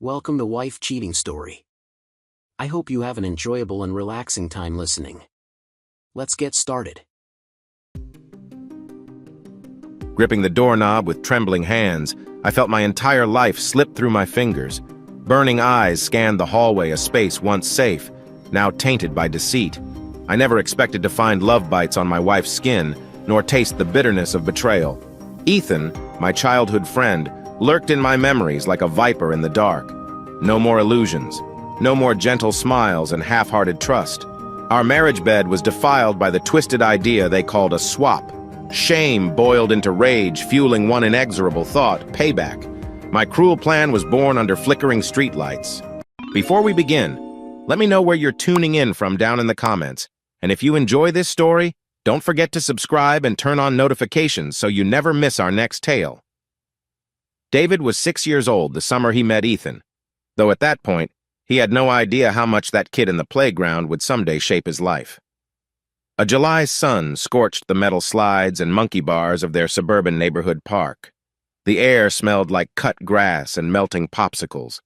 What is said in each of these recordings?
Welcome to Wife Cheating Story. I hope you have an enjoyable and relaxing time listening. Let's get started. Gripping the doorknob with trembling hands, I felt my entire life slip through my fingers. Burning eyes scanned the hallway, a space once safe, now tainted by deceit. I never expected to find love bites on my wife's skin, nor taste the bitterness of betrayal. Ethan, my childhood friend, lurked in my memories like a viper in the dark. No more illusions, no more gentle smiles and half-hearted trust. Our marriage bed was defiled by the twisted idea they called a swap. Shame boiled into rage, fueling one inexorable thought: payback. My cruel plan was born under flickering streetlights. Before we begin, let me know where you're tuning in from down in the comments. And if you enjoy this story, don't forget to subscribe and turn on notifications so you never miss our next tale. David was 6 years old the summer he met Ethan, though at that point, he had no idea how much that kid in the playground would someday shape his life. A July sun scorched the metal slides and monkey bars of their suburban neighborhood park. The air smelled like cut grass and melting popsicles.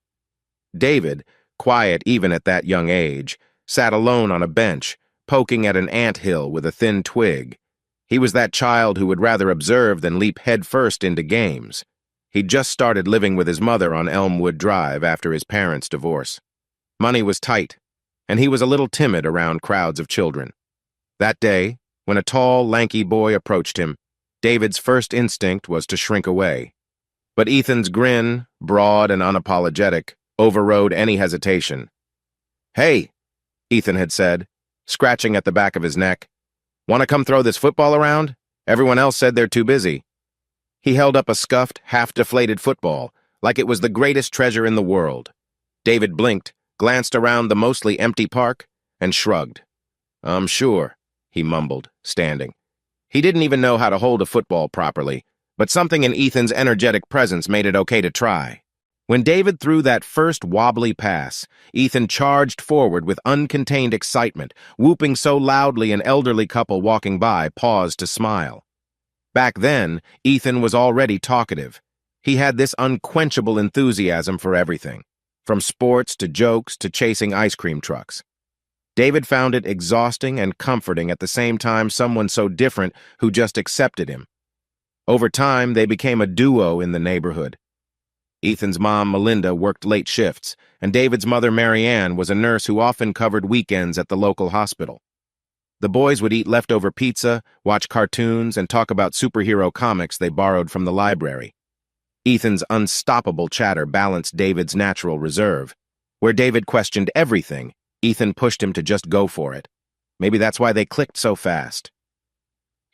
David, quiet even at that young age, sat alone on a bench, poking at an anthill with a thin twig. He was that child who would rather observe than leap headfirst into games. He'd just started living with his mother on Elmwood Drive after his parents' divorce. Money was tight, and he was a little timid around crowds of children. That day, when a tall, lanky boy approached him, David's first instinct was to shrink away. But Ethan's grin, broad and unapologetic, overrode any hesitation. "Hey," Ethan had said, scratching at the back of his neck. "Want to come throw this football around? Everyone else said they're too busy." He held up a scuffed, half-deflated football, like it was the greatest treasure in the world. David blinked, glanced around the mostly empty park, and shrugged. Sure," he mumbled, standing. He didn't even know how to hold a football properly, but something in Ethan's energetic presence made it okay to try. When David threw that first wobbly pass, Ethan charged forward with uncontained excitement, whooping so loudly an elderly couple walking by paused to smile. Back then, Ethan was already talkative. He had this unquenchable enthusiasm for everything, from sports to jokes to chasing ice cream trucks. David found it exhausting and comforting at the same time, someone so different who just accepted him. Over time, they became a duo in the neighborhood. Ethan's mom, Melinda, worked late shifts, and David's mother, Marianne, was a nurse who often covered weekends at the local hospital. The boys would eat leftover pizza, watch cartoons, and talk about superhero comics they borrowed from the library. Ethan's unstoppable chatter balanced David's natural reserve. Where David questioned everything, Ethan pushed him to just go for it. Maybe that's why they clicked so fast.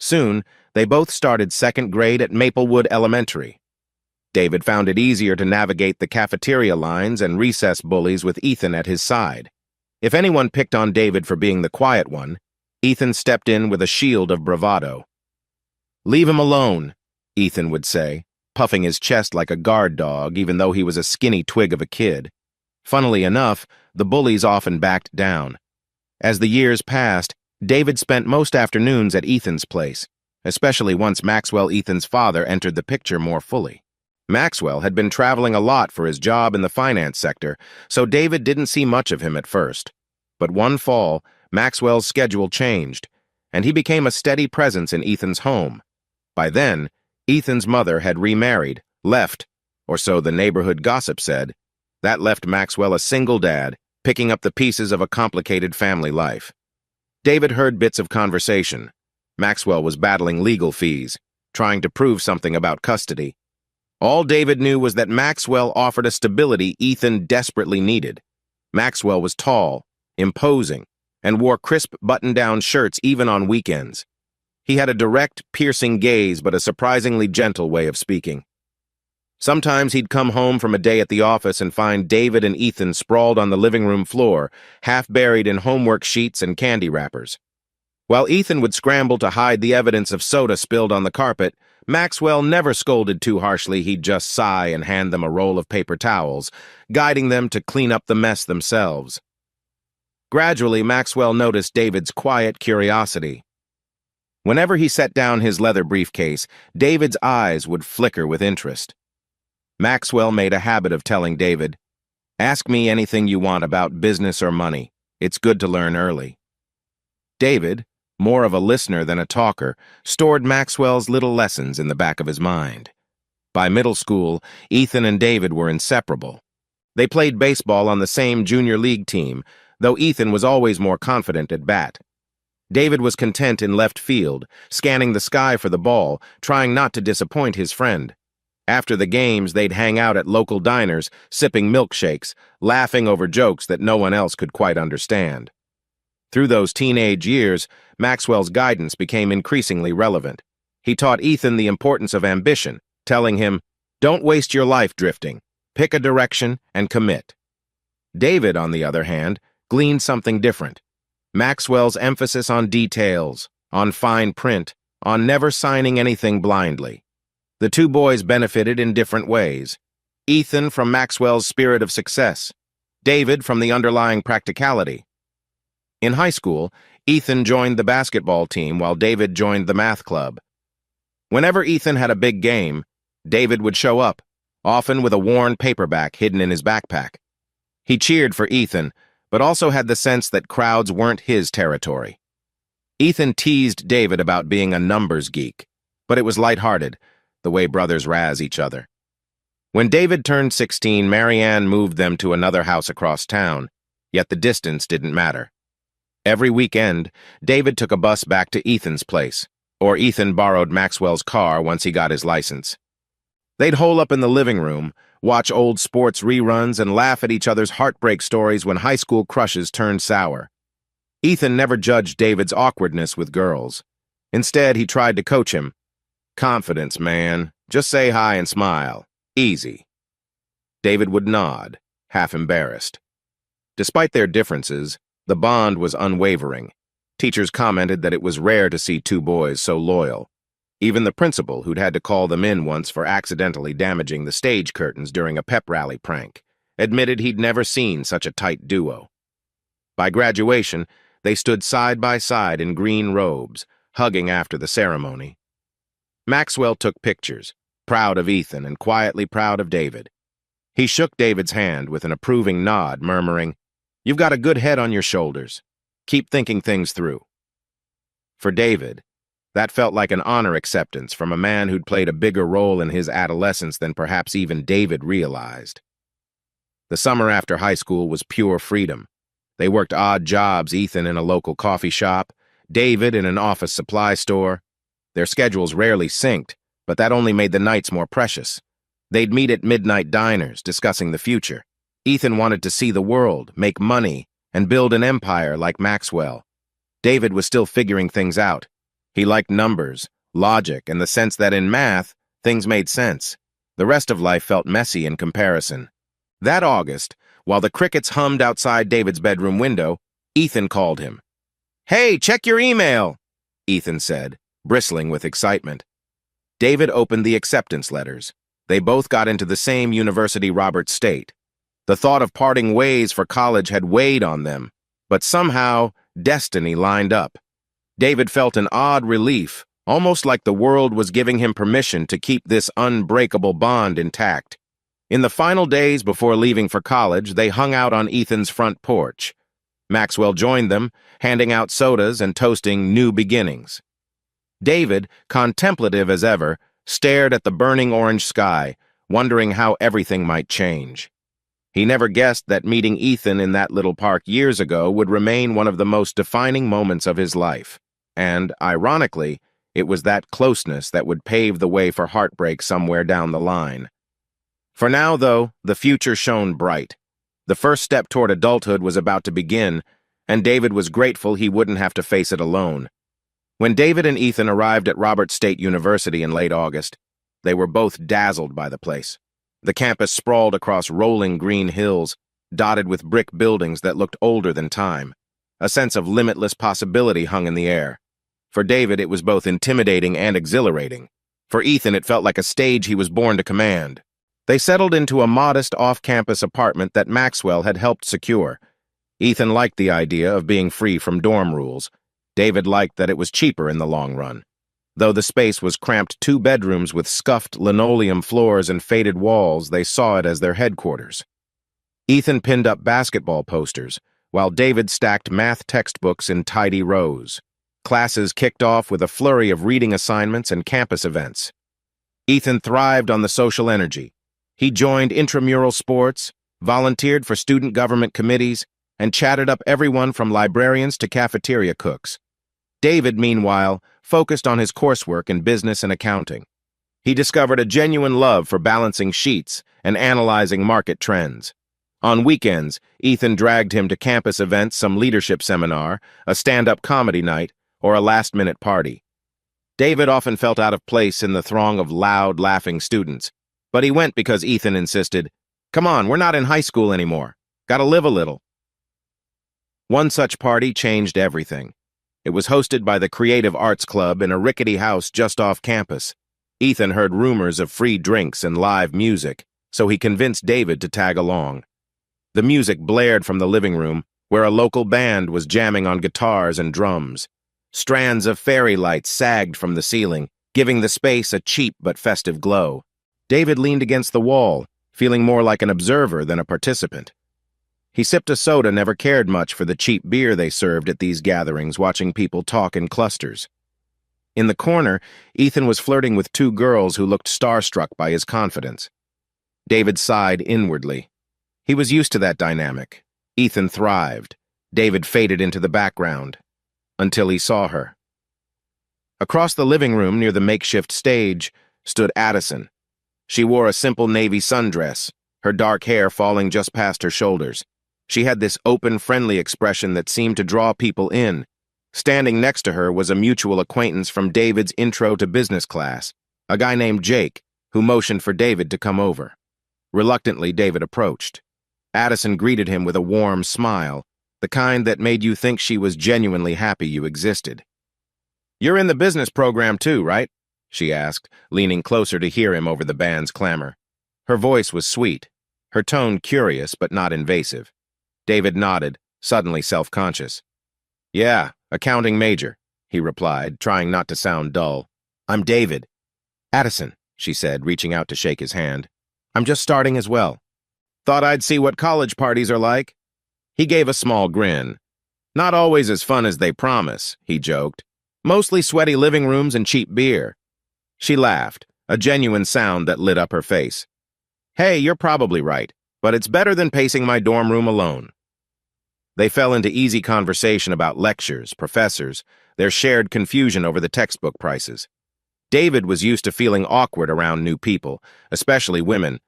Soon, they both started second grade at Maplewood Elementary. David found it easier to navigate the cafeteria lines and recess bullies with Ethan at his side. If anyone picked on David for being the quiet one, Ethan stepped in with a shield of bravado. "Leave him alone," Ethan would say, puffing his chest like a guard dog, even though he was a skinny twig of a kid. Funnily enough, the bullies often backed down. As the years passed, David spent most afternoons at Ethan's place, especially once Maxwell, Ethan's father, entered the picture more fully. Maxwell had been traveling a lot for his job in the finance sector, so David didn't see much of him at first. But one fall, Maxwell's schedule changed, and he became a steady presence in Ethan's home. By then, Ethan's mother had remarried, left, or so the neighborhood gossip said. That left Maxwell a single dad, picking up the pieces of a complicated family life. David heard bits of conversation. Maxwell was battling legal fees, trying to prove something about custody. All David knew was that Maxwell offered a stability Ethan desperately needed. Maxwell was tall, imposing, and wore crisp button-down shirts even on weekends. He had a direct, piercing gaze but a surprisingly gentle way of speaking. Sometimes he'd come home from a day at the office and find David and Ethan sprawled on the living room floor, half buried in homework sheets and candy wrappers. While Ethan would scramble to hide the evidence of soda spilled on the carpet, Maxwell never scolded too harshly. He'd just sigh and hand them a roll of paper towels, guiding them to clean up the mess themselves. Gradually, Maxwell noticed David's quiet curiosity. Whenever he set down his leather briefcase, David's eyes would flicker with interest. Maxwell made a habit of telling David, Ask me anything you want about business or money. It's good to learn early. David, more of a listener than a talker, stored Maxwell's little lessons in the back of his mind. By middle school, Ethan and David were inseparable. They played baseball on the same junior league team, though Ethan was always more confident at bat. David was content in left field, scanning the sky for the ball, trying not to disappoint his friend. After the games, they'd hang out at local diners, sipping milkshakes, laughing over jokes that no one else could quite understand. Through those teenage years, Maxwell's guidance became increasingly relevant. He taught Ethan the importance of ambition, telling him, "Don't waste your life drifting. Pick a direction and commit." David, on the other hand, gleaned something different. Maxwell's emphasis on details, on fine print, on never signing anything blindly. The two boys benefited in different ways. Ethan from Maxwell's spirit of success, David from the underlying practicality. In high school, Ethan joined the basketball team while David joined the math club. Whenever Ethan had a big game, David would show up, often with a worn paperback hidden in his backpack. He cheered for Ethan, but also had the sense that crowds weren't his territory. Ethan teased David about being a numbers geek, but it was lighthearted, the way brothers razz each other. When David turned 16, Marianne moved them to another house across town, yet the distance didn't matter. Every weekend, David took a bus back to Ethan's place, or Ethan borrowed Maxwell's car once he got his license. They'd hole up in the living room, watch old sports reruns, and laugh at each other's heartbreak stories when high school crushes turned sour. Ethan never judged David's awkwardness with girls. Instead, he tried to coach him. "Confidence, man. Just say hi and smile. Easy." David would nod, half embarrassed. Despite their differences, the bond was unwavering. Teachers commented that it was rare to see two boys so loyal. Even the principal, who'd had to call them in once for accidentally damaging the stage curtains during a pep rally prank, admitted he'd never seen such a tight duo. By graduation, they stood side by side in green robes, hugging after the ceremony. Maxwell took pictures, proud of Ethan and quietly proud of David. He shook David's hand with an approving nod, murmuring, "You've got a good head on your shoulders. Keep thinking things through." For David, that felt like an honor acceptance from a man who'd played a bigger role in his adolescence than perhaps even David realized. The summer after high school was pure freedom. They worked odd jobs, Ethan in a local coffee shop, David in an office supply store. Their schedules rarely synced, but that only made the nights more precious. They'd meet at midnight diners, discussing the future. Ethan wanted to see the world, make money, and build an empire like Maxwell. David was still figuring things out. He liked numbers, logic, and the sense that in math, things made sense. The rest of life felt messy in comparison. That August, while the crickets hummed outside David's bedroom window, Ethan called him. "Hey, check your email," Ethan said, bristling with excitement. David opened the acceptance letters. They both got into the same University Robert State. The thought of parting ways for college had weighed on them, but somehow destiny lined up. David felt an odd relief, almost like the world was giving him permission to keep this unbreakable bond intact. In the final days before leaving for college, they hung out on Ethan's front porch. Maxwell joined them, handing out sodas and toasting new beginnings. David, contemplative as ever, stared at the burning orange sky, wondering how everything might change. He never guessed that meeting Ethan in that little park years ago would remain one of the most defining moments of his life. And, ironically, it was that closeness that would pave the way for heartbreak somewhere down the line. For now, though, the future shone bright. The first step toward adulthood was about to begin, and David was grateful he wouldn't have to face it alone. When David and Ethan arrived at Robert State University in late August, they were both dazzled by the place. The campus sprawled across rolling green hills, dotted with brick buildings that looked older than time. A sense of limitless possibility hung in the air. For David, it was both intimidating and exhilarating. For Ethan, it felt like a stage he was born to command. They settled into a modest off-campus apartment that Maxwell had helped secure. Ethan liked the idea of being free from dorm rules. David liked that it was cheaper in the long run. Though the space was cramped 2 bedrooms with scuffed linoleum floors and faded walls, they saw it as their headquarters. Ethan pinned up basketball posters, while David stacked math textbooks in tidy rows. Classes kicked off with a flurry of reading assignments and campus events. Ethan thrived on the social energy. He joined intramural sports, volunteered for student government committees, and chatted up everyone from librarians to cafeteria cooks. David, meanwhile, focused on his coursework in business and accounting. He discovered a genuine love for balancing sheets and analyzing market trends. On weekends, Ethan dragged him to campus events, some leadership seminar, a stand-up comedy night, or a last-minute party. David often felt out of place in the throng of loud, laughing students, but he went because Ethan insisted, "Come on, we're not in high school anymore. Gotta live a little." One such party changed everything. It was hosted by the Creative Arts Club in a rickety house just off campus. Ethan heard rumors of free drinks and live music, so he convinced David to tag along. The music blared from the living room, where a local band was jamming on guitars and drums. Strands of fairy lights sagged from the ceiling, giving the space a cheap but festive glow. David leaned against the wall, feeling more like an observer than a participant. He sipped a soda, never cared much for the cheap beer they served at these gatherings, watching people talk in clusters. In the corner, Ethan was flirting with two girls who looked starstruck by his confidence. David sighed inwardly. He was used to that dynamic. Ethan thrived. David faded into the background, until he saw her. Across the living room near the makeshift stage stood Addison. She wore a simple navy sundress, her dark hair falling just past her shoulders. She had this open, friendly expression that seemed to draw people in. Standing next to her was a mutual acquaintance from David's intro to business class, a guy named Jake, who motioned for David to come over. Reluctantly, David approached. Addison greeted him with a warm smile, the kind that made you think she was genuinely happy you existed. "You're in the business program too, right?" she asked, leaning closer to hear him over the band's clamor. Her voice was sweet, her tone curious but not invasive. David nodded, suddenly self-conscious. "Yeah, accounting major," he replied, trying not to sound dull. "I'm David." "Addison," she said, reaching out to shake his hand. "I'm just starting as well. Thought I'd see what college parties are like." He gave a small grin. "Not always as fun as they promise," he joked. "Mostly sweaty living rooms and cheap beer." She laughed, a genuine sound that lit up her face. "Hey, you're probably right, but it's better than pacing my dorm room alone." They fell into easy conversation about lectures, professors, their shared confusion over the textbook prices. David was used to feeling awkward around new people, especially women,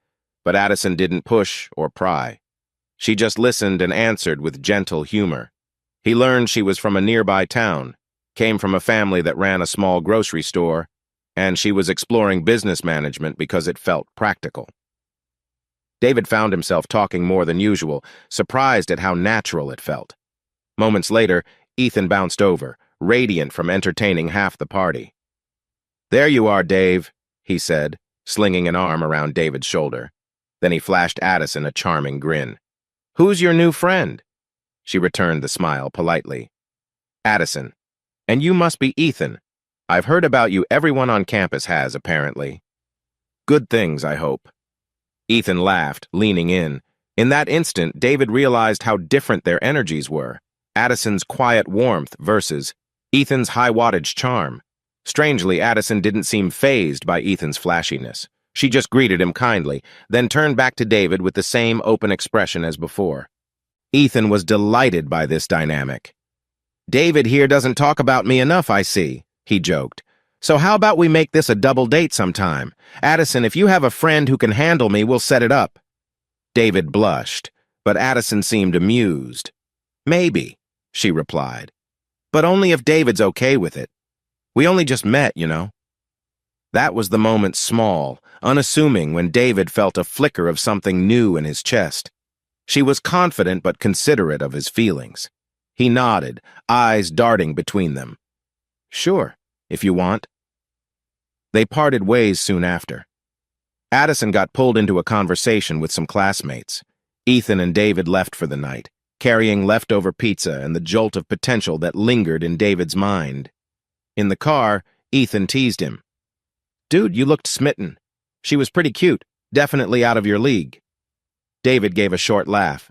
but Addison didn't push or pry. She just listened and answered with gentle humor. He learned she was from a nearby town, came from a family that ran a small grocery store, and she was exploring business management because it felt practical. David found himself talking more than usual, surprised at how natural it felt. Moments later, Ethan bounced over, radiant from entertaining half the party. "There you are, Dave," he said, slinging an arm around David's shoulder. Then he flashed Addison a charming grin. "Who's your new friend?" She returned the smile politely. "Addison. And you must be Ethan. I've heard about you. Everyone on campus has, apparently. Good things, I hope." Ethan laughed, leaning in. In that instant, David realized how different their energies were. Addison's quiet warmth versus Ethan's high-wattage charm. Strangely, Addison didn't seem fazed by Ethan's flashiness. She just greeted him kindly, then turned back to David with the same open expression as before. Ethan was delighted by this dynamic. "David here doesn't talk about me enough, I see," he joked. "So how about we make this a double date sometime? Addison, if you have a friend who can handle me, we'll set it up." David blushed, but Addison seemed amused. "Maybe," she replied. "But only if David's okay with it. We only just met, you know." That was the moment small, unassuming, when David felt a flicker of something new in his chest. She was confident but considerate of his feelings. He nodded, eyes darting between them. "Sure, if you want." They parted ways soon after. Addison got pulled into a conversation with some classmates. Ethan and David left for the night, carrying leftover pizza and the jolt of potential that lingered in David's mind. In the car, Ethan teased him. "Dude, you looked smitten. She was pretty cute, definitely out of your league." David gave a short laugh.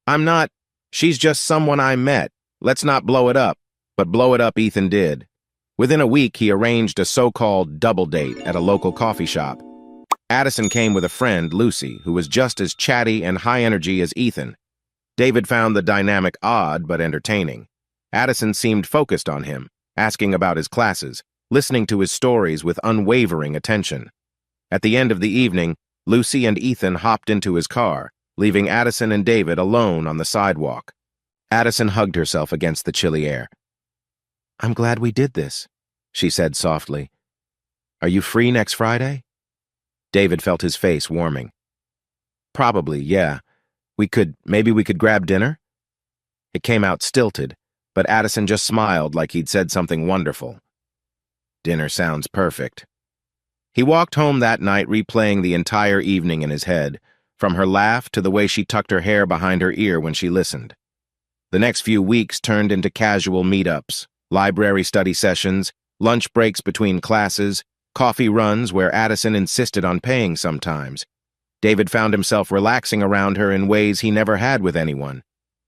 I'm not. She's just someone I met. Let's not blow it up. But blow it up Ethan did. Within a week, he arranged a so-called double date at a local coffee shop. Addison came with a friend, Lucy, who was just as chatty and high energy as Ethan. David found the dynamic odd but entertaining. Addison seemed focused on him, asking about his classes, listening to his stories with unwavering attention. At the end of the evening, Lucy and Ethan hopped into his car, leaving Addison and David alone on the sidewalk. Addison hugged herself against the chilly air. I'm glad we did this, she said softly. Are you free next Friday? David felt his face warming. Probably, yeah. Maybe we could grab dinner? It came out stilted, but Addison just smiled like he'd said something wonderful. Dinner sounds perfect. He walked home that night replaying the entire evening in his head, from her laugh to the way she tucked her hair behind her ear when she listened. The next few weeks turned into casual meetups, library study sessions, lunch breaks between classes, coffee runs where Addison insisted on paying sometimes. David found himself relaxing around her in ways he never had with anyone.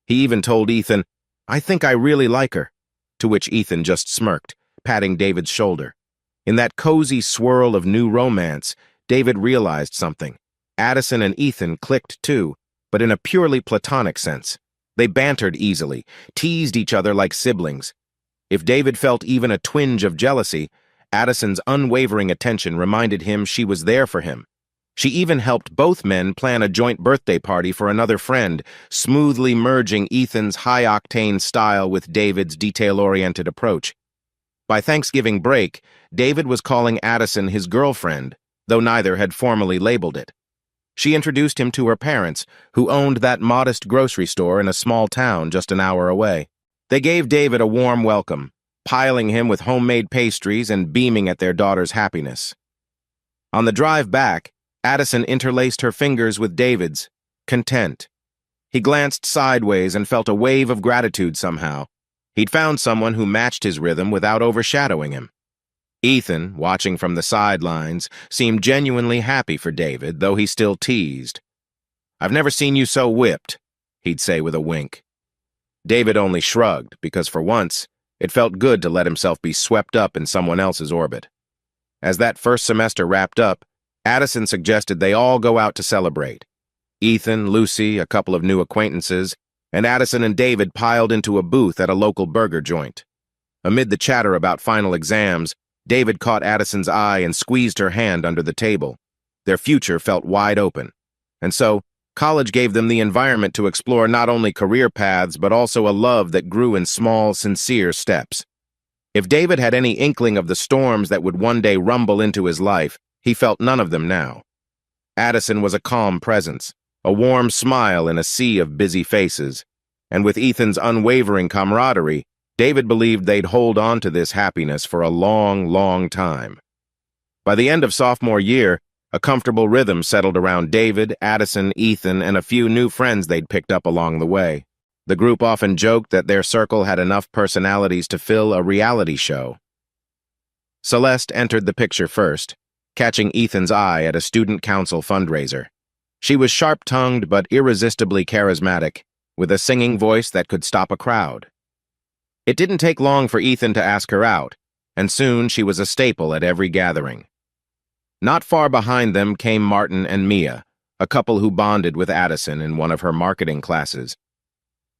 He even told Ethan, I think I really like her, to which Ethan just smirked, patting David's shoulder. In that cozy swirl of new romance, David realized something. Addison and Ethan clicked too, but in a purely platonic sense. They bantered easily, teased each other like siblings. If David felt even a twinge of jealousy, Addison's unwavering attention reminded him she was there for him. She even helped both men plan a joint birthday party for another friend, smoothly merging Ethan's high-octane style with David's detail-oriented approach. By Thanksgiving break, David was calling Addison his girlfriend, though neither had formally labeled it. She introduced him to her parents, who owned that modest grocery store in a small town just an hour away. They gave David a warm welcome, piling him with homemade pastries and beaming at their daughter's happiness. On the drive back, Addison interlaced her fingers with David's, content. He glanced sideways and felt a wave of gratitude somehow. He'd found someone who matched his rhythm without overshadowing him. Ethan, watching from the sidelines, seemed genuinely happy for David, though he still teased. I've never seen you so whipped, he'd say with a wink. David only shrugged, because for once, it felt good to let himself be swept up in someone else's orbit. As that first semester wrapped up, Addison suggested they all go out to celebrate. Ethan, Lucy, a couple of new acquaintances, and Addison and David piled into a booth at a local burger joint. Amid the chatter about final exams, David caught Addison's eye and squeezed her hand under the table. Their future felt wide open. And so, college gave them the environment to explore not only career paths, but also a love that grew in small, sincere steps. If David had any inkling of the storms that would one day rumble into his life, he felt none of them now. Addison was a calm presence, a warm smile in a sea of busy faces. And with Ethan's unwavering camaraderie, David believed they'd hold on to this happiness for a long, long time. By the end of sophomore year, a comfortable rhythm settled around David, Addison, Ethan, and a few new friends they'd picked up along the way. The group often joked that their circle had enough personalities to fill a reality show. Celeste entered the picture first, catching Ethan's eye at a student council fundraiser. She was sharp-tongued but irresistibly charismatic, with a singing voice that could stop a crowd. It didn't take long for Ethan to ask her out, and soon she was a staple at every gathering. Not far behind them came Martin and Mia, a couple who bonded with Addison in one of her marketing classes.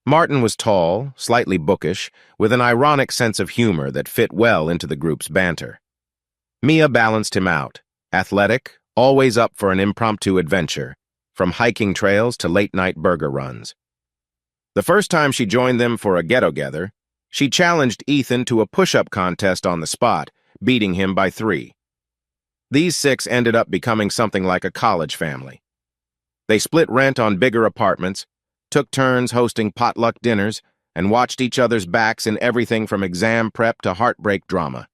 Martin was tall, slightly bookish, with an ironic sense of humor that fit well into the group's banter. Mia balanced him out, athletic, always up for an impromptu adventure, from hiking trails to late-night burger runs. The first time she joined them for a get-together, she challenged Ethan to a push-up contest on the spot, beating him by 3. These 6 ended up becoming something like a college family. They split rent on bigger apartments, took turns hosting potluck dinners, and watched each other's backs in everything from exam prep to heartbreak drama.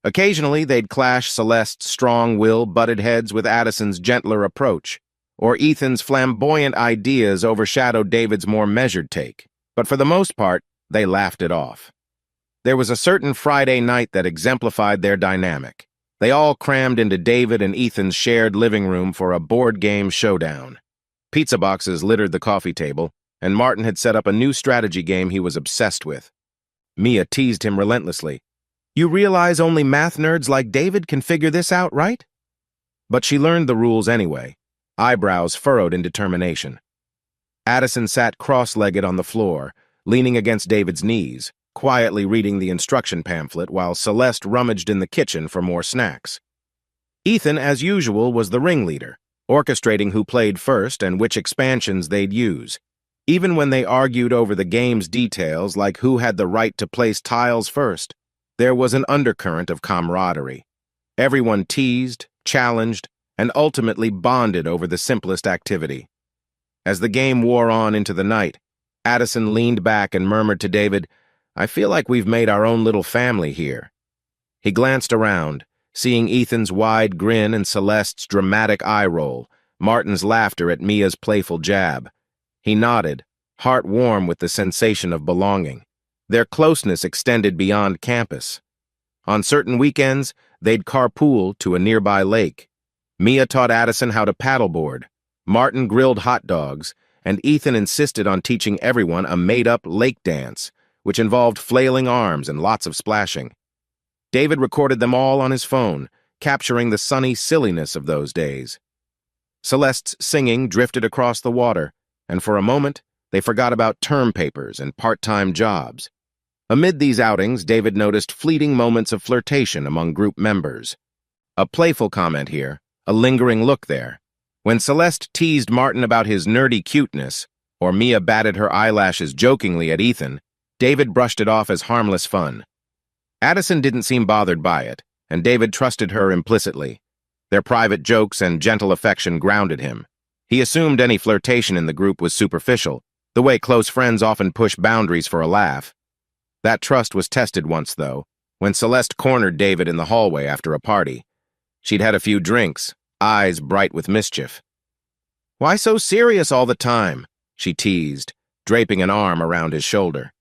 Occasionally, they'd clash Celeste's strong will butted heads with Addison's gentler approach, or Ethan's flamboyant ideas overshadowed David's more measured take. But for the most part, they laughed it off. There was a certain Friday night that exemplified their dynamic. They all crammed into David and Ethan's shared living room for a board game showdown. Pizza boxes littered the coffee table, and Martin had set up a new strategy game he was obsessed with. Mia teased him relentlessly. "You realize only math nerds like David can figure this out, right?" But she learned the rules anyway, eyebrows furrowed in determination. Addison sat cross-legged on the floor, leaning against David's knees, quietly reading the instruction pamphlet while Celeste rummaged in the kitchen for more snacks. Ethan, as usual, was the ringleader, orchestrating who played first and which expansions they'd use. Even when they argued over the game's details, like who had the right to place tiles first, there was an undercurrent of camaraderie. Everyone teased, challenged, and ultimately bonded over the simplest activity. As the game wore on into the night, Addison leaned back and murmured to David, "I feel like we've made our own little family here." He glanced around, seeing Ethan's wide grin and Celeste's dramatic eye roll, Martin's laughter at Mia's playful jab. He nodded, heart warm with the sensation of belonging. Their closeness extended beyond campus. On certain weekends, they'd carpool to a nearby lake. Mia taught Addison how to paddleboard, Martin grilled hot dogs, and Ethan insisted on teaching everyone a made-up lake dance, which involved flailing arms and lots of splashing. David recorded them all on his phone, capturing the sunny silliness of those days. Celeste's singing drifted across the water, and for a moment, they forgot about term papers and part-time jobs. Amid these outings, David noticed fleeting moments of flirtation among group members. A playful comment here, a lingering look there. When Celeste teased Martin about his nerdy cuteness, or Mia batted her eyelashes jokingly at Ethan, David brushed it off as harmless fun. Addison didn't seem bothered by it, and David trusted her implicitly. Their private jokes and gentle affection grounded him. He assumed any flirtation in the group was superficial, the way close friends often push boundaries for a laugh. That trust was tested once, though, when Celeste cornered David in the hallway after a party. She'd had a few drinks, eyes bright with mischief. "Why so serious all the time?" she teased, draping an arm around his shoulder.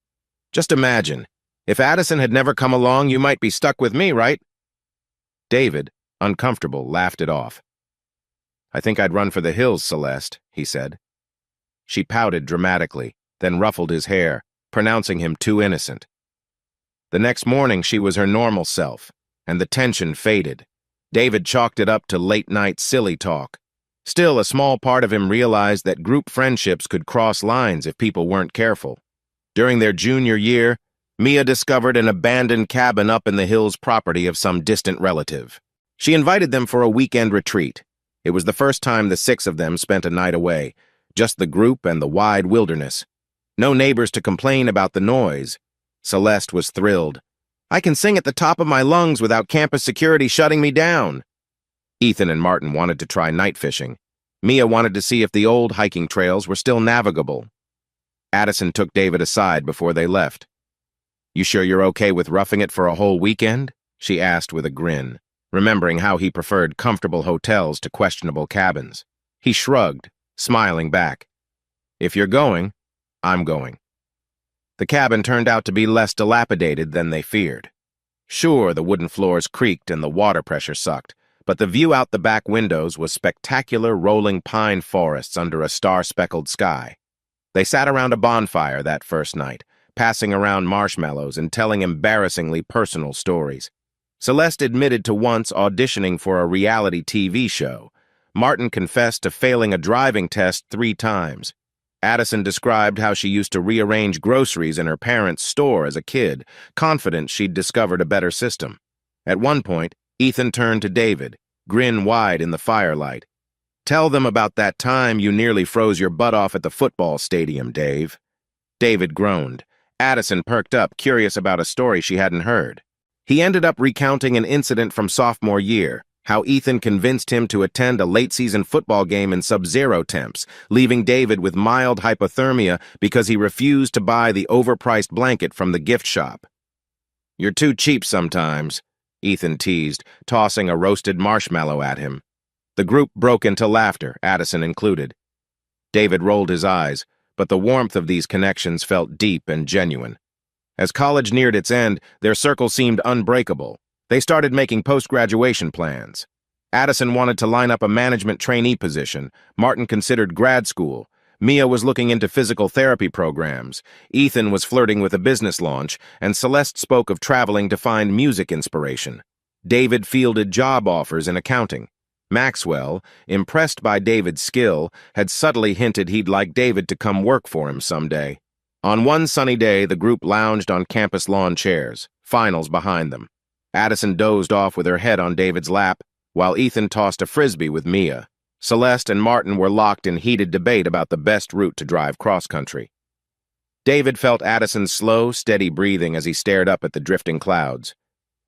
"Just imagine, if Addison had never come along, you might be stuck with me, right?" David, uncomfortable, laughed it off. "I think I'd run for the hills, Celeste," he said. She pouted dramatically, then ruffled his hair, pronouncing him too innocent. The next morning she was her normal self, and the tension faded. David chalked it up to late-night silly talk. Still, a small part of him realized that group friendships could cross lines if people weren't careful. During their junior year, Mia discovered an abandoned cabin up in the hills property of some distant relative. She invited them for a weekend retreat. It was the first time the 6 of them spent a night away, just the group and the wide wilderness. No neighbors to complain about the noise. Celeste was thrilled. "I can sing at the top of my lungs without campus security shutting me down." Ethan and Martin wanted to try night fishing. Mia wanted to see if the old hiking trails were still navigable. Addison took David aside before they left. "You sure you're okay with roughing it for a whole weekend?" she asked with a grin, remembering how he preferred comfortable hotels to questionable cabins. He shrugged, smiling back. "If you're going, I'm going." The cabin turned out to be less dilapidated than they feared. Sure, the wooden floors creaked and the water pressure sucked, but the view out the back windows was spectacular rolling pine forests under a star-speckled sky. They sat around a bonfire that first night, passing around marshmallows and telling embarrassingly personal stories. Celeste admitted to once auditioning for a reality TV show. Martin confessed to failing a driving test 3 times. Addison described how she used to rearrange groceries in her parents' store as a kid, confident she'd discovered a better system. At one point, Ethan turned to David, grin wide in the firelight. "Tell them about that time you nearly froze your butt off at the football stadium, Dave." David groaned. Addison perked up, curious about a story she hadn't heard. He ended up recounting an incident from sophomore year, how Ethan convinced him to attend a late-season football game in sub-zero temps, leaving David with mild hypothermia because he refused to buy the overpriced blanket from the gift shop. "You're too cheap sometimes," Ethan teased, tossing a roasted marshmallow at him. The group broke into laughter, Addison included. David rolled his eyes, but the warmth of these connections felt deep and genuine. As college neared its end, their circle seemed unbreakable. They started making post-graduation plans. Addison wanted to line up a management trainee position. Martin considered grad school. Mia was looking into physical therapy programs. Ethan was flirting with a business launch, and Celeste spoke of traveling to find music inspiration. David fielded job offers in accounting. Maxwell, impressed by David's skill, had subtly hinted he'd like David to come work for him someday. On one sunny day, the group lounged on campus lawn chairs, finals behind them. Addison dozed off with her head on David's lap, while Ethan tossed a frisbee with Mia. Celeste and Martin were locked in heated debate about the best route to drive cross-country. David felt Addison's slow, steady breathing as he stared up at the drifting clouds.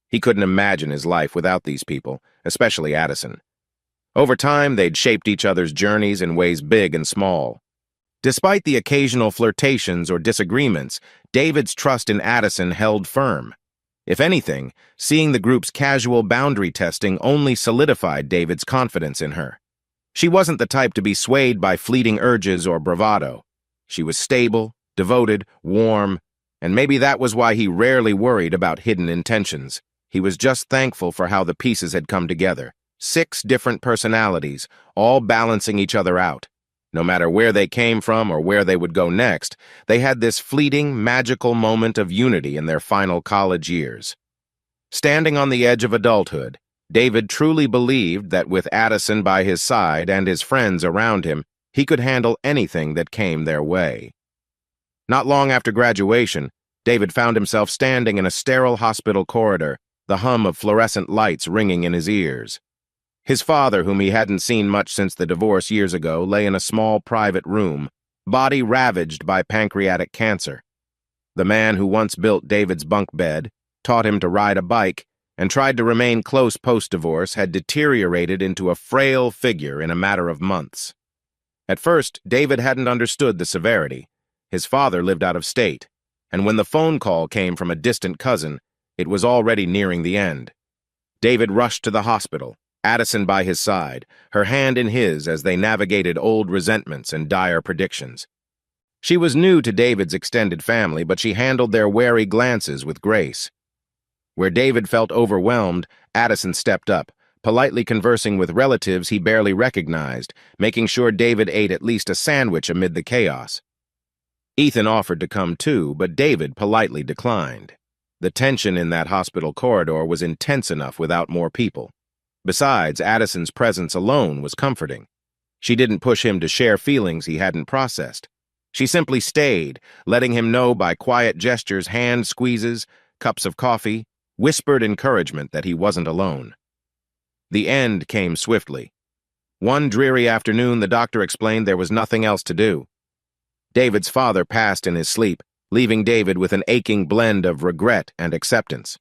He couldn't imagine his life without these people, especially Addison. Over time, they'd shaped each other's journeys in ways big and small. Despite the occasional flirtations or disagreements, David's trust in Addison held firm. If anything, seeing the group's casual boundary testing only solidified David's confidence in her. She wasn't the type to be swayed by fleeting urges or bravado. She was stable, devoted, warm, and maybe that was why he rarely worried about hidden intentions. He was just thankful for how the pieces had come together. 6 different personalities, all balancing each other out. No matter where they came from or where they would go next, they had this fleeting, magical moment of unity in their final college years. Standing on the edge of adulthood, David truly believed that with Addison by his side and his friends around him, he could handle anything that came their way. Not long after graduation, David found himself standing in a sterile hospital corridor, the hum of fluorescent lights ringing in his ears. His father, whom he hadn't seen much since the divorce years ago, lay in a small private room, body ravaged by pancreatic cancer. The man who once built David's bunk bed, taught him to ride a bike, and tried to remain close post-divorce had deteriorated into a frail figure in a matter of months. At first, David hadn't understood the severity. His father lived out of state, and when the phone call came from a distant cousin, it was already nearing the end. David rushed to the hospital, Addison by his side, her hand in his as they navigated old resentments and dire predictions. She was new to David's extended family, but she handled their wary glances with grace. Where David felt overwhelmed, Addison stepped up, politely conversing with relatives he barely recognized, making sure David ate at least a sandwich amid the chaos. Ethan offered to come too, but David politely declined. The tension in that hospital corridor was intense enough without more people. Besides, Addison's presence alone was comforting. She didn't push him to share feelings he hadn't processed. She simply stayed, letting him know by quiet gestures, hand squeezes, cups of coffee, whispered encouragement that he wasn't alone. The end came swiftly. One dreary afternoon, the doctor explained there was nothing else to do. David's father passed in his sleep, leaving David with an aching blend of regret and acceptance.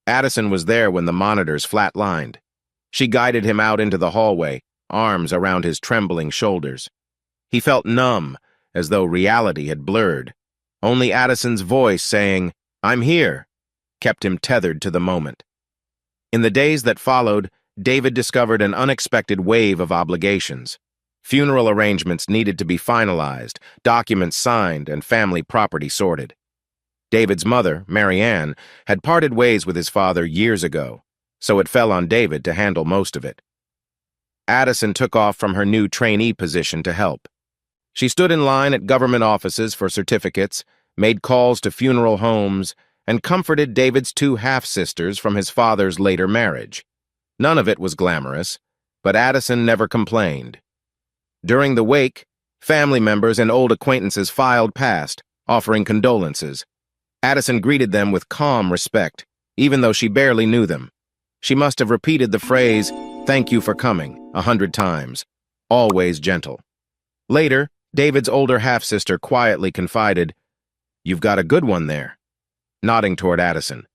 Addison was there when the monitors flatlined. She guided him out into the hallway, arms around his trembling shoulders. He felt numb, as though reality had blurred. Only Addison's voice saying, "I'm here," kept him tethered to the moment. In the days that followed, David discovered an unexpected wave of obligations. Funeral arrangements needed to be finalized, documents signed, and family property sorted. David's mother, Mary Ann, had parted ways with his father years ago, so it fell on David to handle most of it. Addison took off from her new trainee position to help. She stood in line at government offices for certificates, made calls to funeral homes, and comforted David's 2 half-sisters from his father's later marriage. None of it was glamorous, but Addison never complained. During the wake, family members and old acquaintances filed past, offering condolences. Addison greeted them with calm respect, even though she barely knew them. She must have repeated the phrase, "Thank you for coming," 100 times, always gentle. Later, David's older half-sister quietly confided, "You've got a good one there," nodding toward Addison.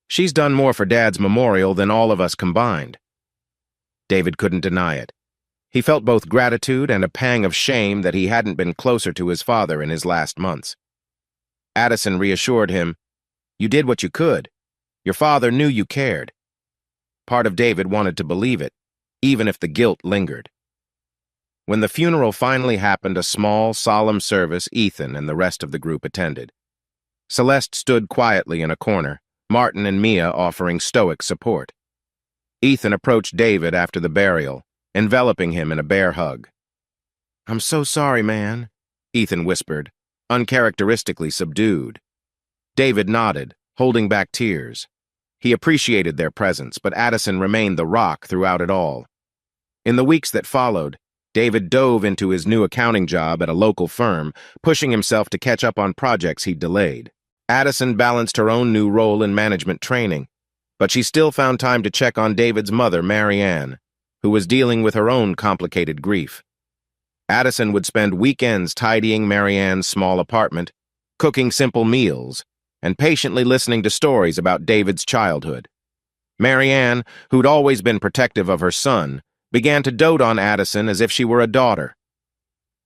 "She's done more for Dad's memorial than all of us combined." David couldn't deny it. He felt both gratitude and a pang of shame that he hadn't been closer to his father in his last months. Addison reassured him, "You did what you could. Your father knew you cared." Part of David wanted to believe it, even if the guilt lingered. When the funeral finally happened, a small, solemn service Ethan and the rest of the group attended. Celeste stood quietly in a corner, Martin and Mia offering stoic support. Ethan approached David after the burial, enveloping him in a bear hug. "I'm so sorry, man," Ethan whispered, uncharacteristically subdued. David nodded, holding back tears. He appreciated their presence, but Addison remained the rock throughout it all. In the weeks that followed, David dove into his new accounting job at a local firm, pushing himself to catch up on projects he'd delayed. Addison balanced her own new role in management training, but she still found time to check on David's mother, Mary Ann, who was dealing with her own complicated grief. Addison would spend weekends tidying Mary Ann's small apartment, cooking simple meals, and patiently listening to stories about David's childhood. Mary Ann, who'd always been protective of her son, began to dote on Addison as if she were a daughter.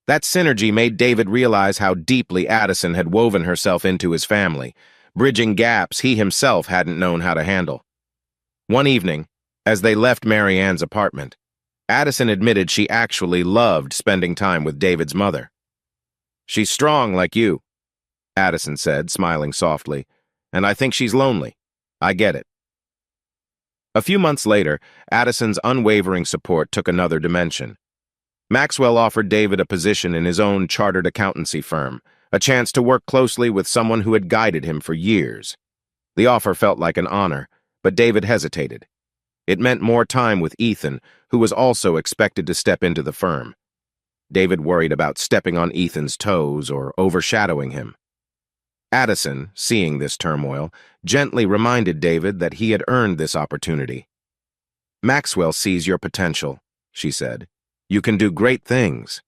That synergy made David realize how deeply Addison had woven herself into his family, bridging gaps he himself hadn't known how to handle. One evening, as they left Mary Ann's apartment, Addison admitted she actually loved spending time with David's mother. "She's strong like you," Addison said, smiling softly, "and I think she's lonely. I get it." A few months later, Addison's unwavering support took another dimension. Maxwell offered David a position in his own chartered accountancy firm, a chance to work closely with someone who had guided him for years. The offer felt like an honor, but David hesitated. It meant more time with Ethan, who was also expected to step into the firm. David worried about stepping on Ethan's toes or overshadowing him. Addison, seeing this turmoil, gently reminded David that he had earned this opportunity. "Maxwell sees your potential," she said. "You can do great things."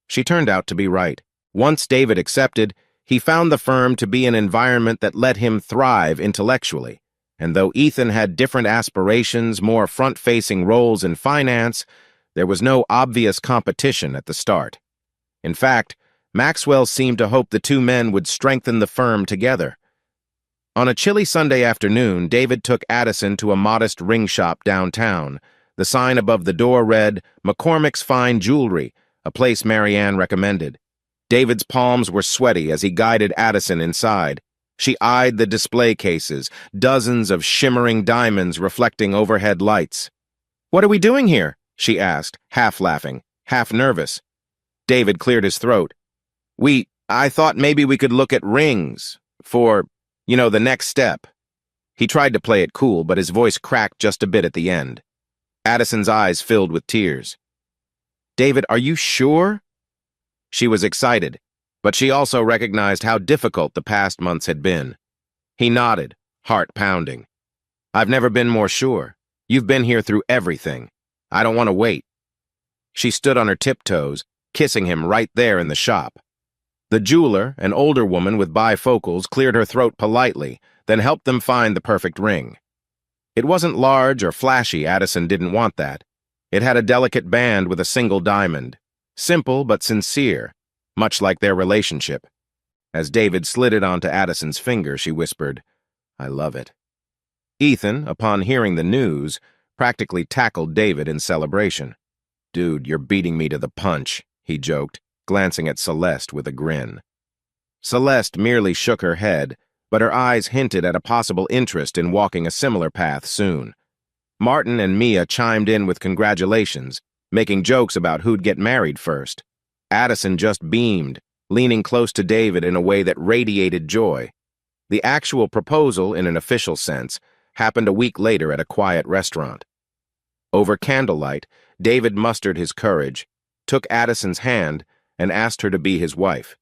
She turned out to be right. Once David accepted, he found the firm to be an environment that let him thrive intellectually, and though Ethan had different aspirations, more front-facing roles in finance, there was no obvious competition at the start. In fact, Maxwell seemed to hope the two men would strengthen the firm together. On a chilly Sunday afternoon, David took Addison to a modest ring shop downtown. The sign above the door read, "McCormick's Fine Jewelry," a place Mary Ann recommended. David's palms were sweaty as he guided Addison inside. She eyed the display cases, dozens of shimmering diamonds reflecting overhead lights. "What are we doing here?" she asked, half laughing, half nervous. David cleared his throat. I thought maybe we could look at rings for, the next step." He tried to play it cool, but his voice cracked just a bit at the end. Addison's eyes filled with tears. "David, are you sure?" She was excited, but she also recognized how difficult the past months had been. He nodded, heart pounding. "I've never been more sure. You've been here through everything. I don't want to wait." She stood on her tiptoes, kissing him right there in the shop. The jeweler, an older woman with bifocals, cleared her throat politely, then helped them find the perfect ring. It wasn't large or flashy. Addison didn't want that. It had a delicate band with a single diamond. Simple but sincere, much like their relationship. As David slid it onto Addison's finger, she whispered, "I love it." Ethan, upon hearing the news, practically tackled David in celebration. "Dude, you're beating me to the punch," he joked, glancing at Celeste with a grin. Celeste merely shook her head, but her eyes hinted at a possible interest in walking a similar path soon. Martin and Mia chimed in with congratulations, making jokes about who'd get married first. Addison just beamed, leaning close to David in a way that radiated joy. The actual proposal, in an official sense, happened a week later at a quiet restaurant. Over candlelight, David mustered his courage, took Addison's hand, and asked her to be his wife.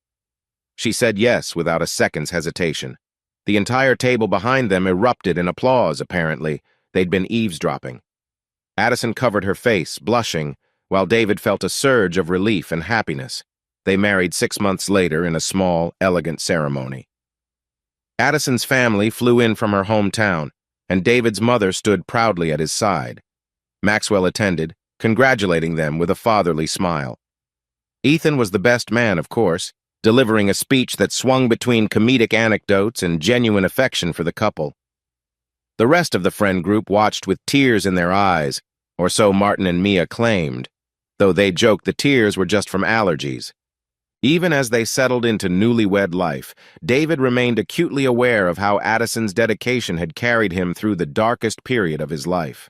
She said yes without a second's hesitation. The entire table behind them erupted in applause, apparently. They'd been eavesdropping. Addison covered her face, blushing, while David felt a surge of relief and happiness. They married 6 months later in a small, elegant ceremony. Addison's family flew in from her hometown, and David's mother stood proudly at his side. Maxwell attended, congratulating them with a fatherly smile. Ethan was the best man, of course, delivering a speech that swung between comedic anecdotes and genuine affection for the couple. The rest of the friend group watched with tears in their eyes, or so Martin and Mia claimed, though they joked the tears were just from allergies. Even as they settled into newlywed life, David remained acutely aware of how Addison's dedication had carried him through the darkest period of his life.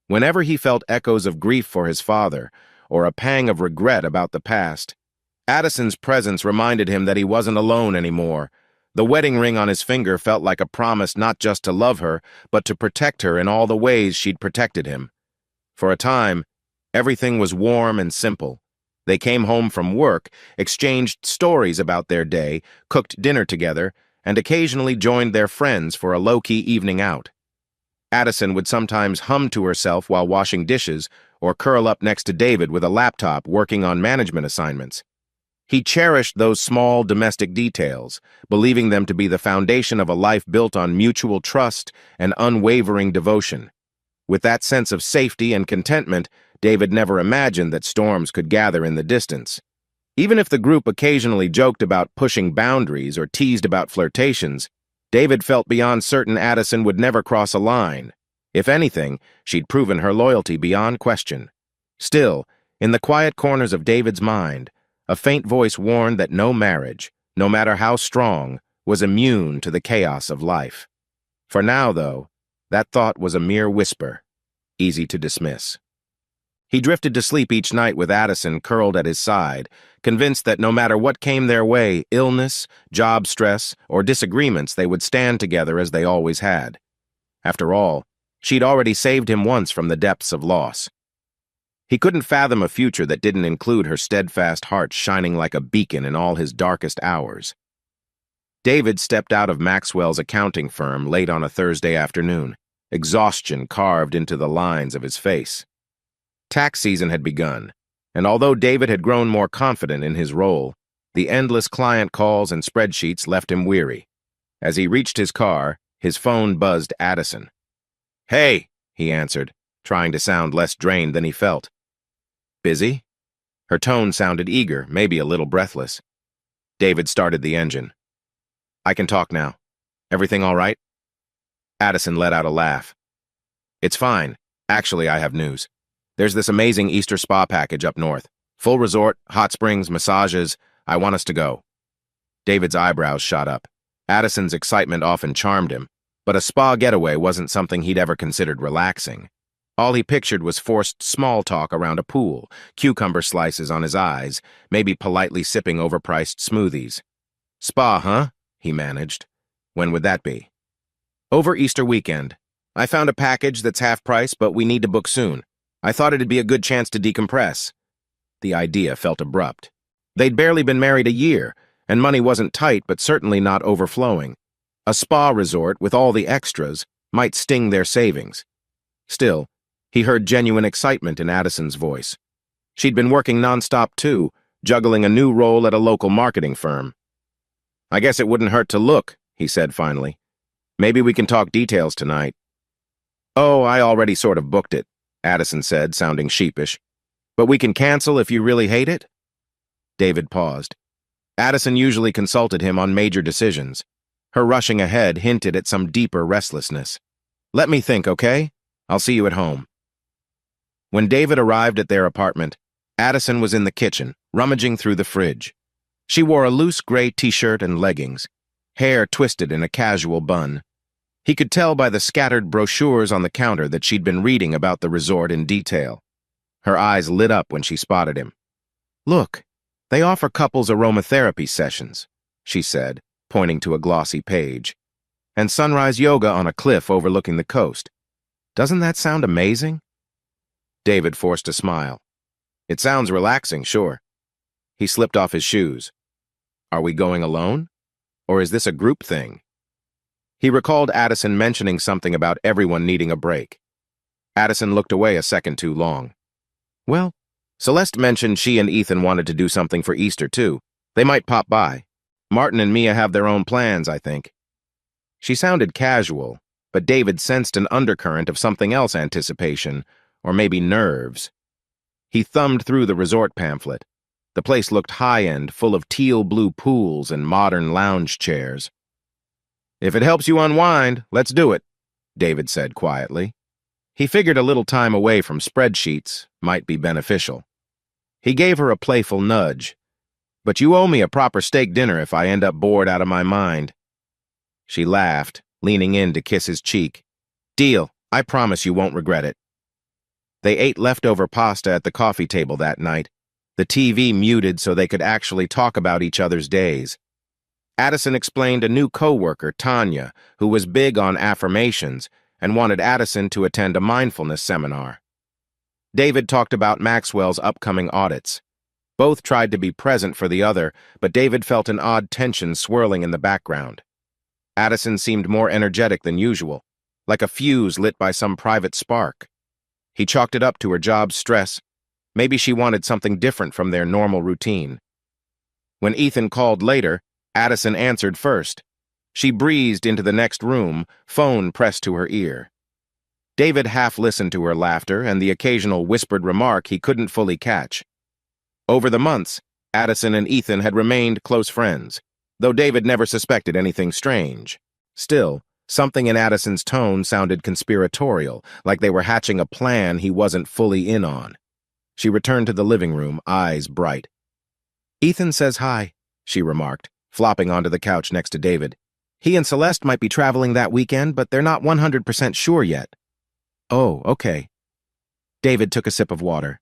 Whenever he felt echoes of grief for his father, or a pang of regret about the past, Addison's presence reminded him that he wasn't alone anymore. The wedding ring on his finger felt like a promise not just to love her, but to protect her in all the ways she'd protected him. For a time, everything was warm and simple. They came home from work, exchanged stories about their day, cooked dinner together, and occasionally joined their friends for a low-key evening out. Addison would sometimes hum to herself while washing dishes or curl up next to David with a laptop working on management assignments. He cherished those small domestic details, believing them to be the foundation of a life built on mutual trust and unwavering devotion. With that sense of safety and contentment, David never imagined that storms could gather in the distance. Even if the group occasionally joked about pushing boundaries or teased about flirtations, David felt beyond certain Addison would never cross a line. If anything, she'd proven her loyalty beyond question. Still, in the quiet corners of David's mind, a faint voice warned that no marriage, no matter how strong, was immune to the chaos of life. For now, though, that thought was a mere whisper, easy to dismiss. He drifted to sleep each night with Addison curled at his side, convinced that no matter what came their way, illness, job stress, or disagreements, they would stand together as they always had. After all, she'd already saved him once from the depths of loss. He couldn't fathom a future that didn't include her steadfast heart shining like a beacon in all his darkest hours. David stepped out of Maxwell's accounting firm late on a Thursday afternoon, exhaustion carved into the lines of his face. Tax season had begun, and although David had grown more confident in his role, the endless client calls and spreadsheets left him weary. As he reached his car, his phone buzzed Addison. "Hey," he answered, trying to sound less drained than he felt. "Busy?" Her tone sounded eager, maybe a little breathless. David started the engine. "I can talk now. Everything all right?" Addison let out a laugh. "It's fine. Actually, I have news. There's this amazing Easter spa package up north. Full resort, hot springs, massages. I want us to go." David's eyebrows shot up. Addison's excitement often charmed him, but a spa getaway wasn't something he'd ever considered relaxing. All he pictured was forced small talk around a pool, cucumber slices on his eyes, maybe politely sipping overpriced smoothies. "Spa, huh?" he managed. "When would that be?" "Over Easter weekend. I found a package that's half price, but we need to book soon. I thought it'd be a good chance to decompress." The idea felt abrupt. They'd barely been married a year, and money wasn't tight but certainly not overflowing. A spa resort with all the extras might sting their savings. Still, he heard genuine excitement in Addison's voice. She'd been working nonstop too, juggling a new role at a local marketing firm. "I guess it wouldn't hurt to look," he said finally. "Maybe we can talk details tonight." "Oh, I already sort of booked it," Addison said, sounding sheepish. "But we can cancel if you really hate it?" David paused. Addison usually consulted him on major decisions. Her rushing ahead hinted at some deeper restlessness. "Let me think, okay? I'll see you at home." When David arrived at their apartment, Addison was in the kitchen, rummaging through the fridge. She wore a loose gray t-shirt and leggings, hair twisted in a casual bun. He could tell by the scattered brochures on the counter that she'd been reading about the resort in detail. Her eyes lit up when she spotted him. "Look, they offer couples aromatherapy sessions," she said, pointing to a glossy page. "And sunrise yoga on a cliff overlooking the coast. Doesn't that sound amazing?" David forced a smile. "It sounds relaxing, sure." He slipped off his shoes. "Are we going alone? Or is this a group thing?" He recalled Addison mentioning something about everyone needing a break. Addison looked away a second too long. "Well, Celeste mentioned she and Ethan wanted to do something for Easter, too. They might pop by. Martin and Mia have their own plans, I think." She sounded casual, but David sensed an undercurrent of something else: anticipation, or maybe nerves. He thumbed through the resort pamphlet. The place looked high-end, full of teal-blue pools and modern lounge chairs. "If it helps you unwind, let's do it," David said quietly. He figured a little time away from spreadsheets might be beneficial. He gave her a playful nudge. "But you owe me a proper steak dinner if I end up bored out of my mind." She laughed, leaning in to kiss his cheek. "Deal. I promise you won't regret it." They ate leftover pasta at the coffee table that night, the TV muted so they could actually talk about each other's days. Addison explained a new coworker, Tanya, who was big on affirmations and wanted Addison to attend a mindfulness seminar. David talked about Maxwell's upcoming audits. Both tried to be present for the other, but David felt an odd tension swirling in the background. Addison seemed more energetic than usual, like a fuse lit by some private spark. He chalked it up to her job stress. Maybe she wanted something different from their normal routine. When Ethan called later, Addison answered first. She breezed into the next room, phone pressed to her ear. David half listened to her laughter and the occasional whispered remark he couldn't fully catch. Over the months, Addison and Ethan had remained close friends, though David never suspected anything strange. Still, something in Addison's tone sounded conspiratorial, like they were hatching a plan he wasn't fully in on. She returned to the living room, eyes bright. "Ethan says hi," she remarked, flopping onto the couch next to David. "He and Celeste might be traveling that weekend, but they're not 100% sure yet." "Oh, okay." David took a sip of water.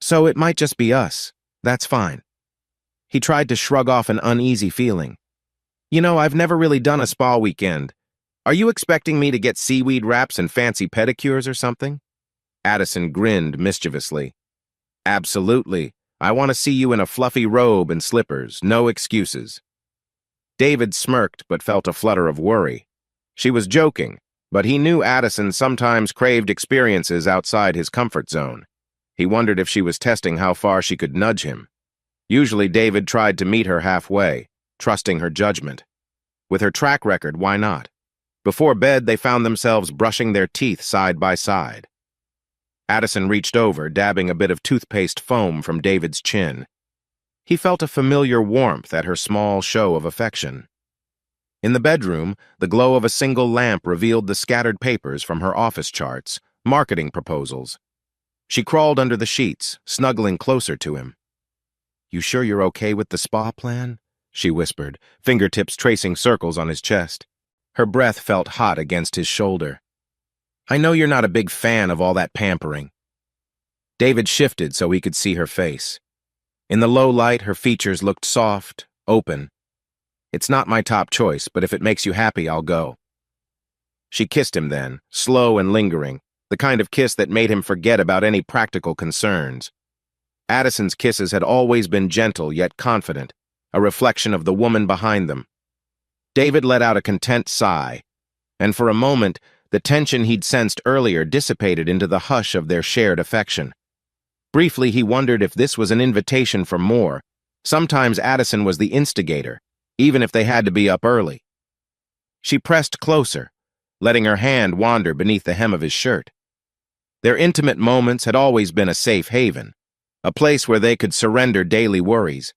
"So it might just be us. That's fine." He tried to shrug off an uneasy feeling. "You know, I've never really done a spa weekend. Are you expecting me to get seaweed wraps and fancy pedicures or something?" Addison grinned mischievously. "Absolutely. I want to see you in a fluffy robe and slippers, no excuses." David smirked but felt a flutter of worry. She was joking, but he knew Addison sometimes craved experiences outside his comfort zone. He wondered if she was testing how far she could nudge him. Usually David tried to meet her halfway, trusting her judgment. With her track record, why not? Before bed, they found themselves brushing their teeth side by side. Addison reached over, dabbing a bit of toothpaste foam from David's chin. He felt a familiar warmth at her small show of affection. In the bedroom, the glow of a single lamp revealed the scattered papers from her office charts, marketing proposals. She crawled under the sheets, snuggling closer to him. "You sure you're okay with the spa plan?" she whispered, fingertips tracing circles on his chest. Her breath felt hot against his shoulder. "I know you're not a big fan of all that pampering." David shifted so he could see her face. In the low light, her features looked soft, open. "It's not my top choice, but if it makes you happy, I'll go." She kissed him then, slow and lingering, the kind of kiss that made him forget about any practical concerns. Addison's kisses had always been gentle yet confident, a reflection of the woman behind them. David let out a content sigh, and for a moment, the tension he'd sensed earlier dissipated into the hush of their shared affection. Briefly, he wondered if this was an invitation for more. Sometimes Addison was the instigator, even if they had to be up early. She pressed closer, letting her hand wander beneath the hem of his shirt. Their intimate moments had always been a safe haven, a place where they could surrender daily worries.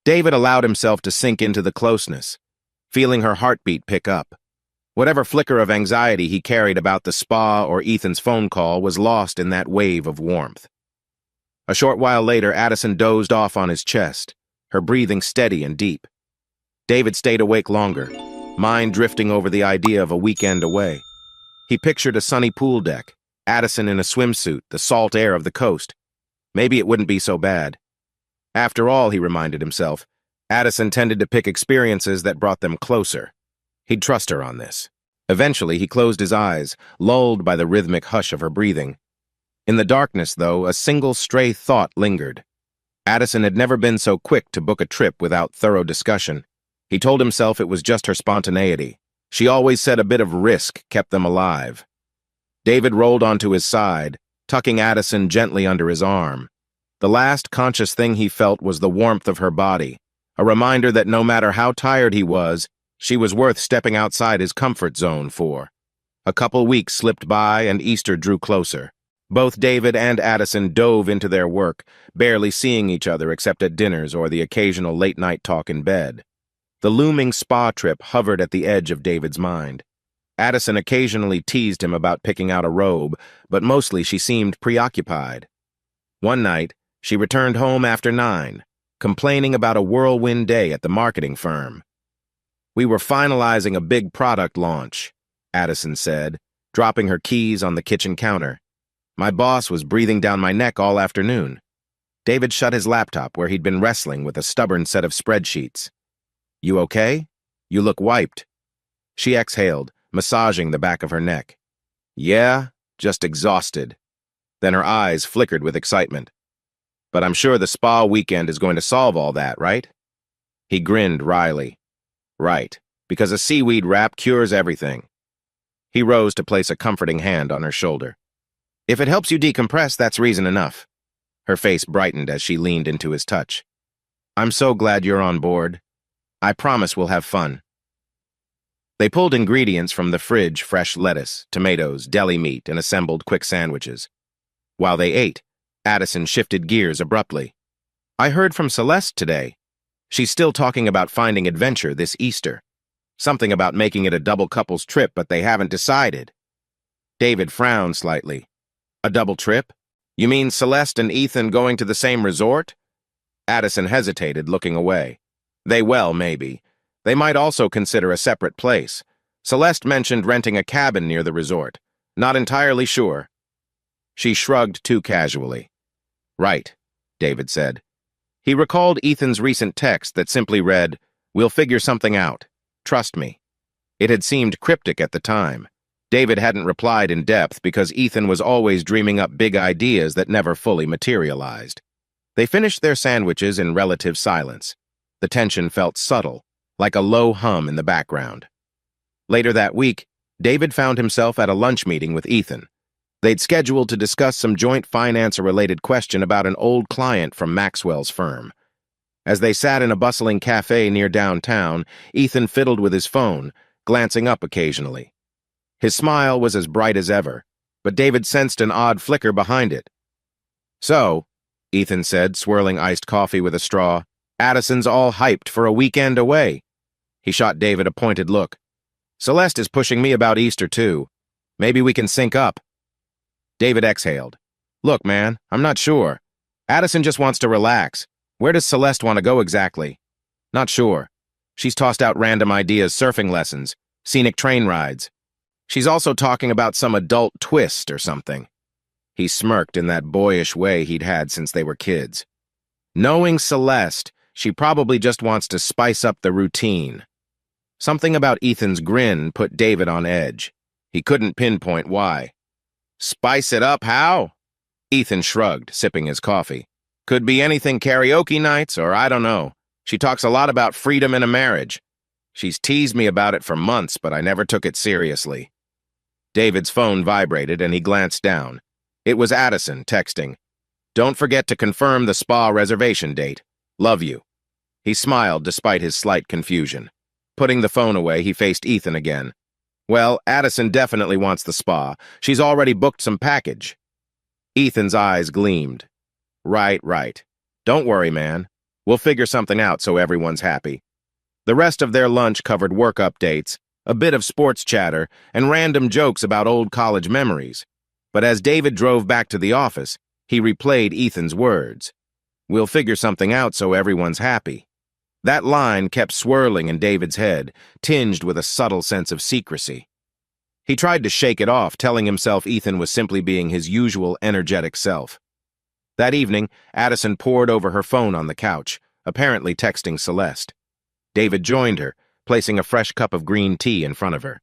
David allowed himself to sink into the closeness, feeling her heartbeat pick up. Whatever flicker of anxiety he carried about the spa or Ethan's phone call was lost in that wave of warmth. A short while later, Addison dozed off on his chest, her breathing steady and deep. David stayed awake longer, mind drifting over the idea of a weekend away. He pictured a sunny pool deck, Addison in a swimsuit, the salt air of the coast. Maybe it wouldn't be so bad. After all, he reminded himself, Addison tended to pick experiences that brought them closer. He'd trust her on this. Eventually, he closed his eyes, lulled by the rhythmic hush of her breathing. In the darkness, though, a single stray thought lingered. Addison had never been so quick to book a trip without thorough discussion. He told himself it was just her spontaneity. She always said a bit of risk kept them alive. David rolled onto his side, tucking Addison gently under his arm. The last conscious thing he felt was the warmth of her body, a reminder that no matter how tired he was, she was worth stepping outside his comfort zone for. A couple weeks slipped by and Easter drew closer. Both David and Addison dove into their work, barely seeing each other except at dinners or the occasional late-night talk in bed. The looming spa trip hovered at the edge of David's mind. Addison occasionally teased him about picking out a robe, but mostly she seemed preoccupied. One night, she returned home after 9, complaining about a whirlwind day at the marketing firm. "We were finalizing a big product launch," Addison said, dropping her keys on the kitchen counter. My boss was breathing down my neck all afternoon. David shut his laptop where he'd been wrestling with a stubborn set of spreadsheets. You okay? You look wiped. She exhaled, massaging the back of her neck. Yeah, just exhausted. Then her eyes flickered with excitement. But I'm sure the spa weekend is going to solve all that, right? He grinned wryly. Right, because a seaweed wrap cures everything. He rose to place a comforting hand on her shoulder. If it helps you decompress, that's reason enough. Her face brightened as she leaned into his touch. I'm so glad you're on board. I promise we'll have fun. They pulled ingredients from the fridge, fresh lettuce, tomatoes, deli meat, and assembled quick sandwiches. While they ate, Addison shifted gears abruptly. I heard from Celeste today. She's still talking about finding adventure this Easter. Something about making it a double couples trip, but they haven't decided. David frowned slightly. A double trip? You mean Celeste and Ethan going to the same resort? Addison hesitated, looking away. Maybe. They might also consider a separate place. Celeste mentioned renting a cabin near the resort. Not entirely sure. She shrugged too casually. Right, David said. He recalled Ethan's recent text that simply read, "We'll figure something out. Trust me." It had seemed cryptic at the time. David hadn't replied in depth because Ethan was always dreaming up big ideas that never fully materialized. They finished their sandwiches in relative silence. The tension felt subtle, like a low hum in the background. Later that week, David found himself at a lunch meeting with Ethan. They'd scheduled to discuss some joint finance-related question about an old client from Maxwell's firm. As they sat in a bustling cafe near downtown, Ethan fiddled with his phone, glancing up occasionally. His smile was as bright as ever, but David sensed an odd flicker behind it. So, Ethan said, swirling iced coffee with a straw, Addison's all hyped for a weekend away. He shot David a pointed look. Celeste is pushing me about Easter, too. Maybe we can sync up. David exhaled. Look, man, I'm not sure. Addison just wants to relax. Where does Celeste want to go exactly? Not sure. She's tossed out random ideas, surfing lessons, scenic train rides. She's also talking about some adult twist or something. He smirked in that boyish way he'd had since they were kids. Knowing Celeste, she probably just wants to spice up the routine. Something about Ethan's grin put David on edge. He couldn't pinpoint why. Spice it up, how? Ethan shrugged, sipping his coffee. Could be anything, karaoke nights, or I don't know. She talks a lot about freedom in a marriage. She's teased me about it for months, but I never took it seriously. David's phone vibrated and he glanced down. It was Addison texting. Don't forget to confirm the spa reservation date. Love you. He smiled despite his slight confusion. Putting the phone away, he faced Ethan again. Well, Addison definitely wants the spa. She's already booked some package. Ethan's eyes gleamed. Right. Don't worry, man. We'll figure something out so everyone's happy. The rest of their lunch covered work updates, a bit of sports chatter, and random jokes about old college memories. But as David drove back to the office, he replayed Ethan's words. We'll figure something out so everyone's happy. That line kept swirling in David's head, tinged with a subtle sense of secrecy. He tried to shake it off, telling himself Ethan was simply being his usual energetic self. That evening, Addison pored over her phone on the couch, apparently texting Celeste. David joined her, placing a fresh cup of green tea in front of her.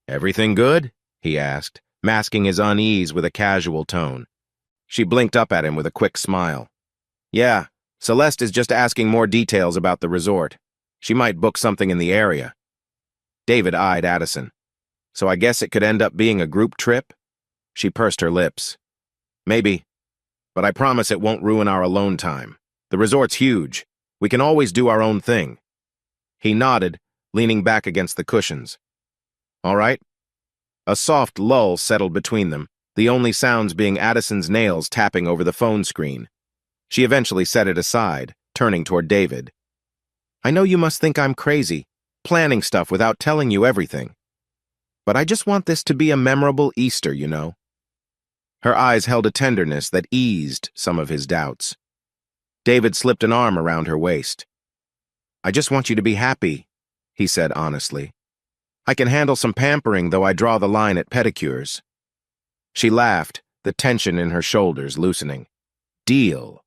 Everything good? He asked, masking his unease with a casual tone. She blinked up at him with a quick smile. Yeah, Celeste is just asking more details about the resort. She might book something in the area. David eyed Addison. So I guess it could end up being a group trip? She pursed her lips. Maybe. But I promise it won't ruin our alone time. The resort's huge. We can always do our own thing. He nodded, leaning back against the cushions. All right? A soft lull settled between them, the only sounds being Addison's nails tapping over the phone screen. She eventually set it aside, turning toward David. I know you must think I'm crazy, planning stuff without telling you everything. But I just want this to be a memorable Easter, you know. Her eyes held a tenderness that eased some of his doubts. David slipped an arm around her waist. I just want you to be happy, he said honestly. I can handle some pampering, though I draw the line at pedicures. She laughed, the tension in her shoulders loosening. Deal.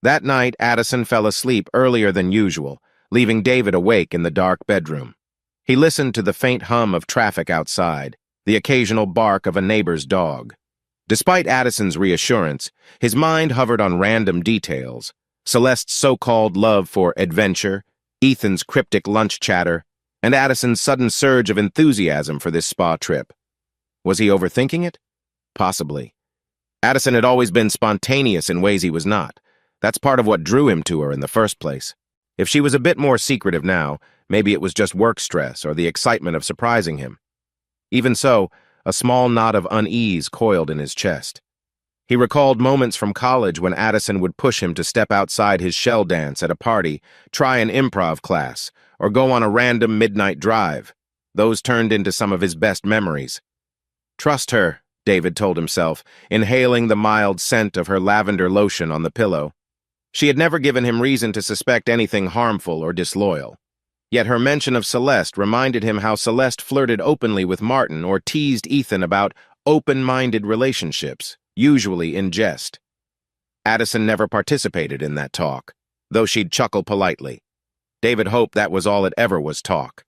That night, Addison fell asleep earlier than usual, leaving David awake in the dark bedroom. He listened to the faint hum of traffic outside, the occasional bark of a neighbor's dog. Despite Addison's reassurance, his mind hovered on random details: Celeste's so-called love for adventure, Ethan's cryptic lunch chatter, and Addison's sudden surge of enthusiasm for this spa trip. Was he overthinking it? Possibly. Addison had always been spontaneous in ways he was not. That's part of what drew him to her in the first place. If she was a bit more secretive now, maybe it was just work stress or the excitement of surprising him. Even so, a small knot of unease coiled in his chest. He recalled moments from college when Addison would push him to step outside his shell dance at a party, try an improv class, or go on a random midnight drive. Those turned into some of his best memories. Trust her, David told himself, inhaling the mild scent of her lavender lotion on the pillow. She had never given him reason to suspect anything harmful or disloyal. Yet her mention of Celeste reminded him how Celeste flirted openly with Martin or teased Ethan about open-minded relationships, usually in jest. Addison never participated in that talk, though she'd chuckle politely. David hoped that was all it ever was, talk.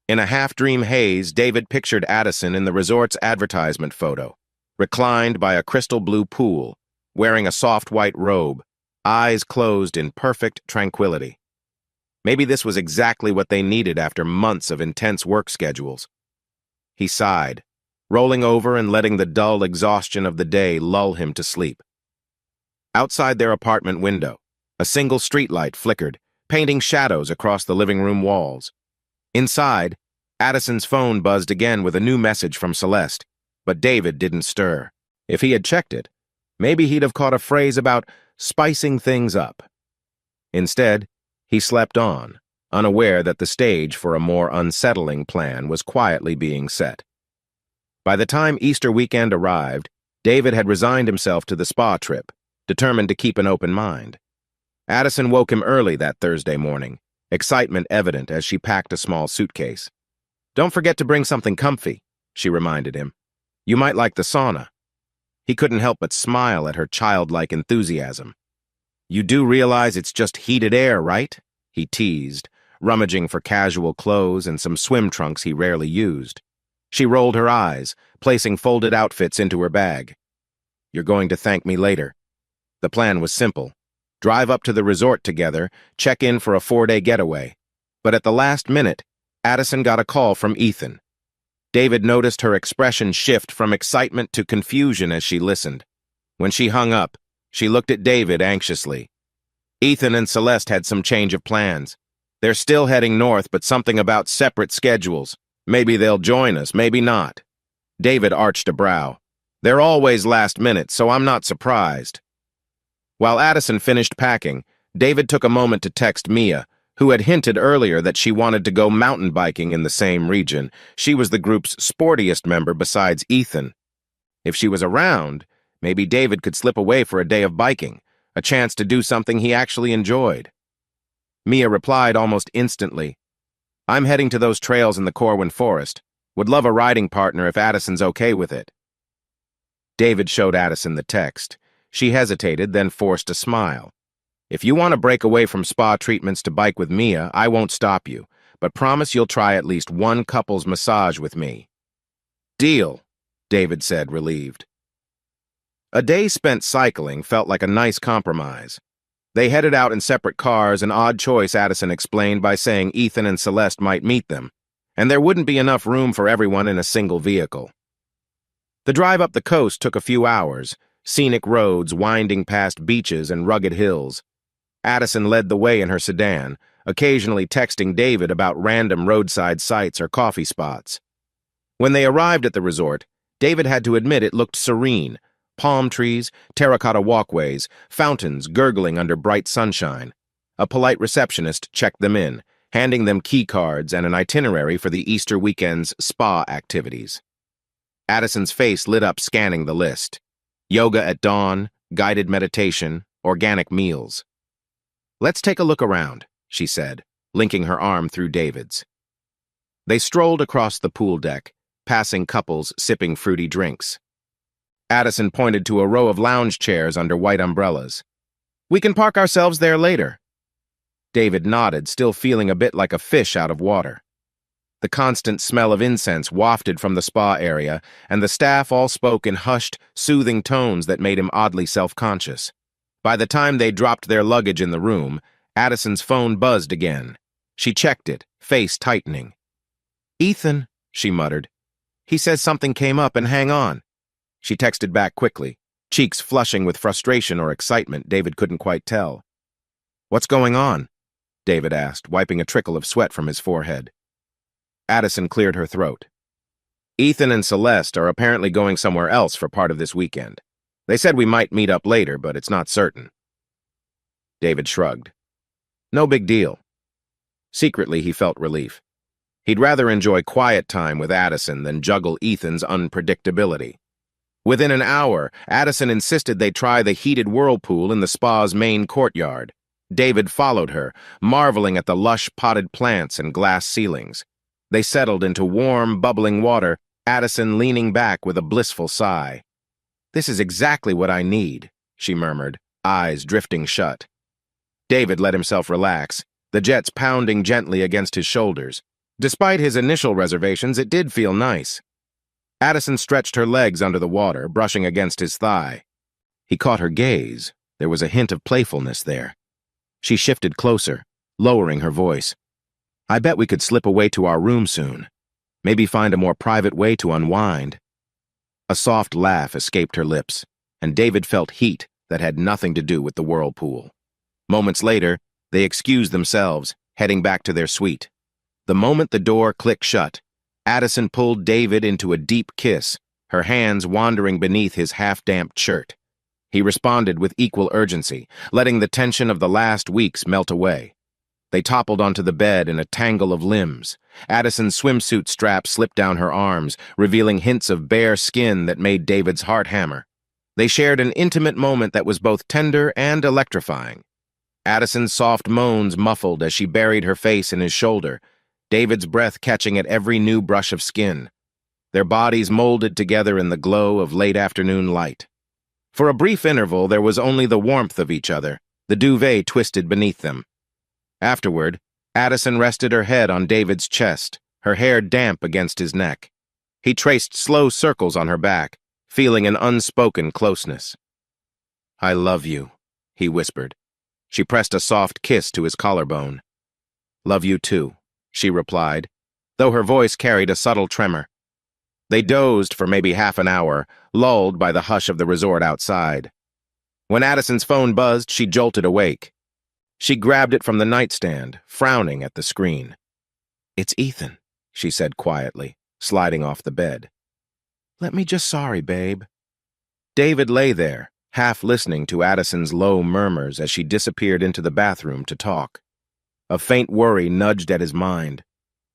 In a half-dream haze, David pictured Addison in the resort's advertisement photo, reclined by a crystal blue pool, wearing a soft white robe, eyes closed in perfect tranquility. Maybe this was exactly what they needed after months of intense work schedules. He sighed, rolling over and letting the dull exhaustion of the day lull him to sleep. Outside their apartment window, a single streetlight flickered, painting shadows across the living room walls. Inside, Addison's phone buzzed again with a new message from Celeste, but David didn't stir. If he had checked it, maybe he'd have caught a phrase about spicing things up. Instead, he slept on, unaware that the stage for a more unsettling plan was quietly being set. By the time Easter weekend arrived, David had resigned himself to the spa trip, determined to keep an open mind. Addison woke him early that Thursday morning, excitement evident as she packed a small suitcase. "Don't forget to bring something comfy," she reminded him. "You might like the sauna." He couldn't help but smile at her childlike enthusiasm. "You do realize it's just heated air, right?" he teased, rummaging for casual clothes and some swim trunks he rarely used. She rolled her eyes, placing folded outfits into her bag. "You're going to thank me later." The plan was simple: drive up to the resort together, check in for a 4-day getaway. But at the last minute, Addison got a call from Ethan. David noticed her expression shift from excitement to confusion as she listened. When she hung up, she looked at David anxiously. Ethan and Celeste had some change of plans. They're still heading north, but something about separate schedules. Maybe they'll join us, maybe not. David arched a brow. They're always last minute, so I'm not surprised. While Addison finished packing, David took a moment to text Mia, who had hinted earlier that she wanted to go mountain biking in the same region. She was the group's sportiest member besides Ethan. If she was around, maybe David could slip away for a day of biking, a chance to do something he actually enjoyed. Mia replied almost instantly, "I'm heading to those trails in the Corwin Forest. Would love a riding partner if Addison's okay with it." David showed Addison the text. She hesitated, then forced a smile. "If you want to break away from spa treatments to bike with Mia, I won't stop you, but promise you'll try at least one couple's massage with me." "Deal," David said, relieved. A day spent cycling felt like a nice compromise. They headed out in separate cars, an odd choice Addison explained by saying Ethan and Celeste might meet them, and there wouldn't be enough room for everyone in a single vehicle. The drive up the coast took a few hours, scenic roads winding past beaches and rugged hills. Addison led the way in her sedan, occasionally texting David about random roadside sites or coffee spots. When they arrived at the resort, David had to admit it looked serene: palm trees, terracotta walkways, fountains gurgling under bright sunshine. A polite receptionist checked them in, handing them key cards and an itinerary for the Easter weekend's spa activities. Addison's face lit up scanning the list: yoga at dawn, guided meditation, organic meals. "Let's take a look around," she said, linking her arm through David's. They strolled across the pool deck, passing couples sipping fruity drinks. Addison pointed to a row of lounge chairs under white umbrellas. "We can park ourselves there later." David nodded, still feeling a bit like a fish out of water. The constant smell of incense wafted from the spa area, and the staff all spoke in hushed, soothing tones that made him oddly self-conscious. By the time they dropped their luggage in the room, Addison's phone buzzed again. She checked it, face tightening. "Ethan," she muttered. "He says something came up and hang on." She texted back quickly, cheeks flushing with frustration or excitement David couldn't quite tell. "What's going on?" David asked, wiping a trickle of sweat from his forehead. Addison cleared her throat. "Ethan and Celeste are apparently going somewhere else for part of this weekend. They said we might meet up later, but it's not certain." David shrugged. No big deal. Secretly, he felt relief. He'd rather enjoy quiet time with Addison than juggle Ethan's unpredictability. Within an hour, Addison insisted they try the heated whirlpool in the spa's main courtyard. David followed her, marveling at the lush potted plants and glass ceilings. They settled into warm, bubbling water, Addison leaning back with a blissful sigh. "This is exactly what I need," she murmured, eyes drifting shut. David let himself relax, the jets pounding gently against his shoulders. Despite his initial reservations, it did feel nice. Addison stretched her legs under the water, brushing against his thigh. He caught her gaze. There was a hint of playfulness there. She shifted closer, lowering her voice. "I bet we could slip away to our room soon. Maybe find a more private way to unwind." A soft laugh escaped her lips, and David felt heat that had nothing to do with the whirlpool. Moments later, they excused themselves, heading back to their suite. The moment the door clicked shut, Addison pulled David into a deep kiss, her hands wandering beneath his half-damped shirt. He responded with equal urgency, letting the tension of the last weeks melt away. They toppled onto the bed in a tangle of limbs. Addison's swimsuit strap slipped down her arms, revealing hints of bare skin that made David's heart hammer. They shared an intimate moment that was both tender and electrifying. Addison's soft moans muffled as she buried her face in his shoulder, David's breath catching at every new brush of skin. Their bodies molded together in the glow of late afternoon light. For a brief interval, there was only the warmth of each other, the duvet twisted beneath them. Afterward, Addison rested her head on David's chest, her hair damp against his neck. He traced slow circles on her back, feeling an unspoken closeness. "I love you," he whispered. She pressed a soft kiss to his collarbone. "Love you too," she replied, though her voice carried a subtle tremor. They dozed for maybe half an hour, lulled by the hush of the resort outside. When Addison's phone buzzed, she jolted awake. She grabbed it from the nightstand, frowning at the screen. "It's Ethan," she said quietly, sliding off the bed. "Let me just sorry, babe." David lay there, half listening to Addison's low murmurs as she disappeared into the bathroom to talk. A faint worry nudged at his mind.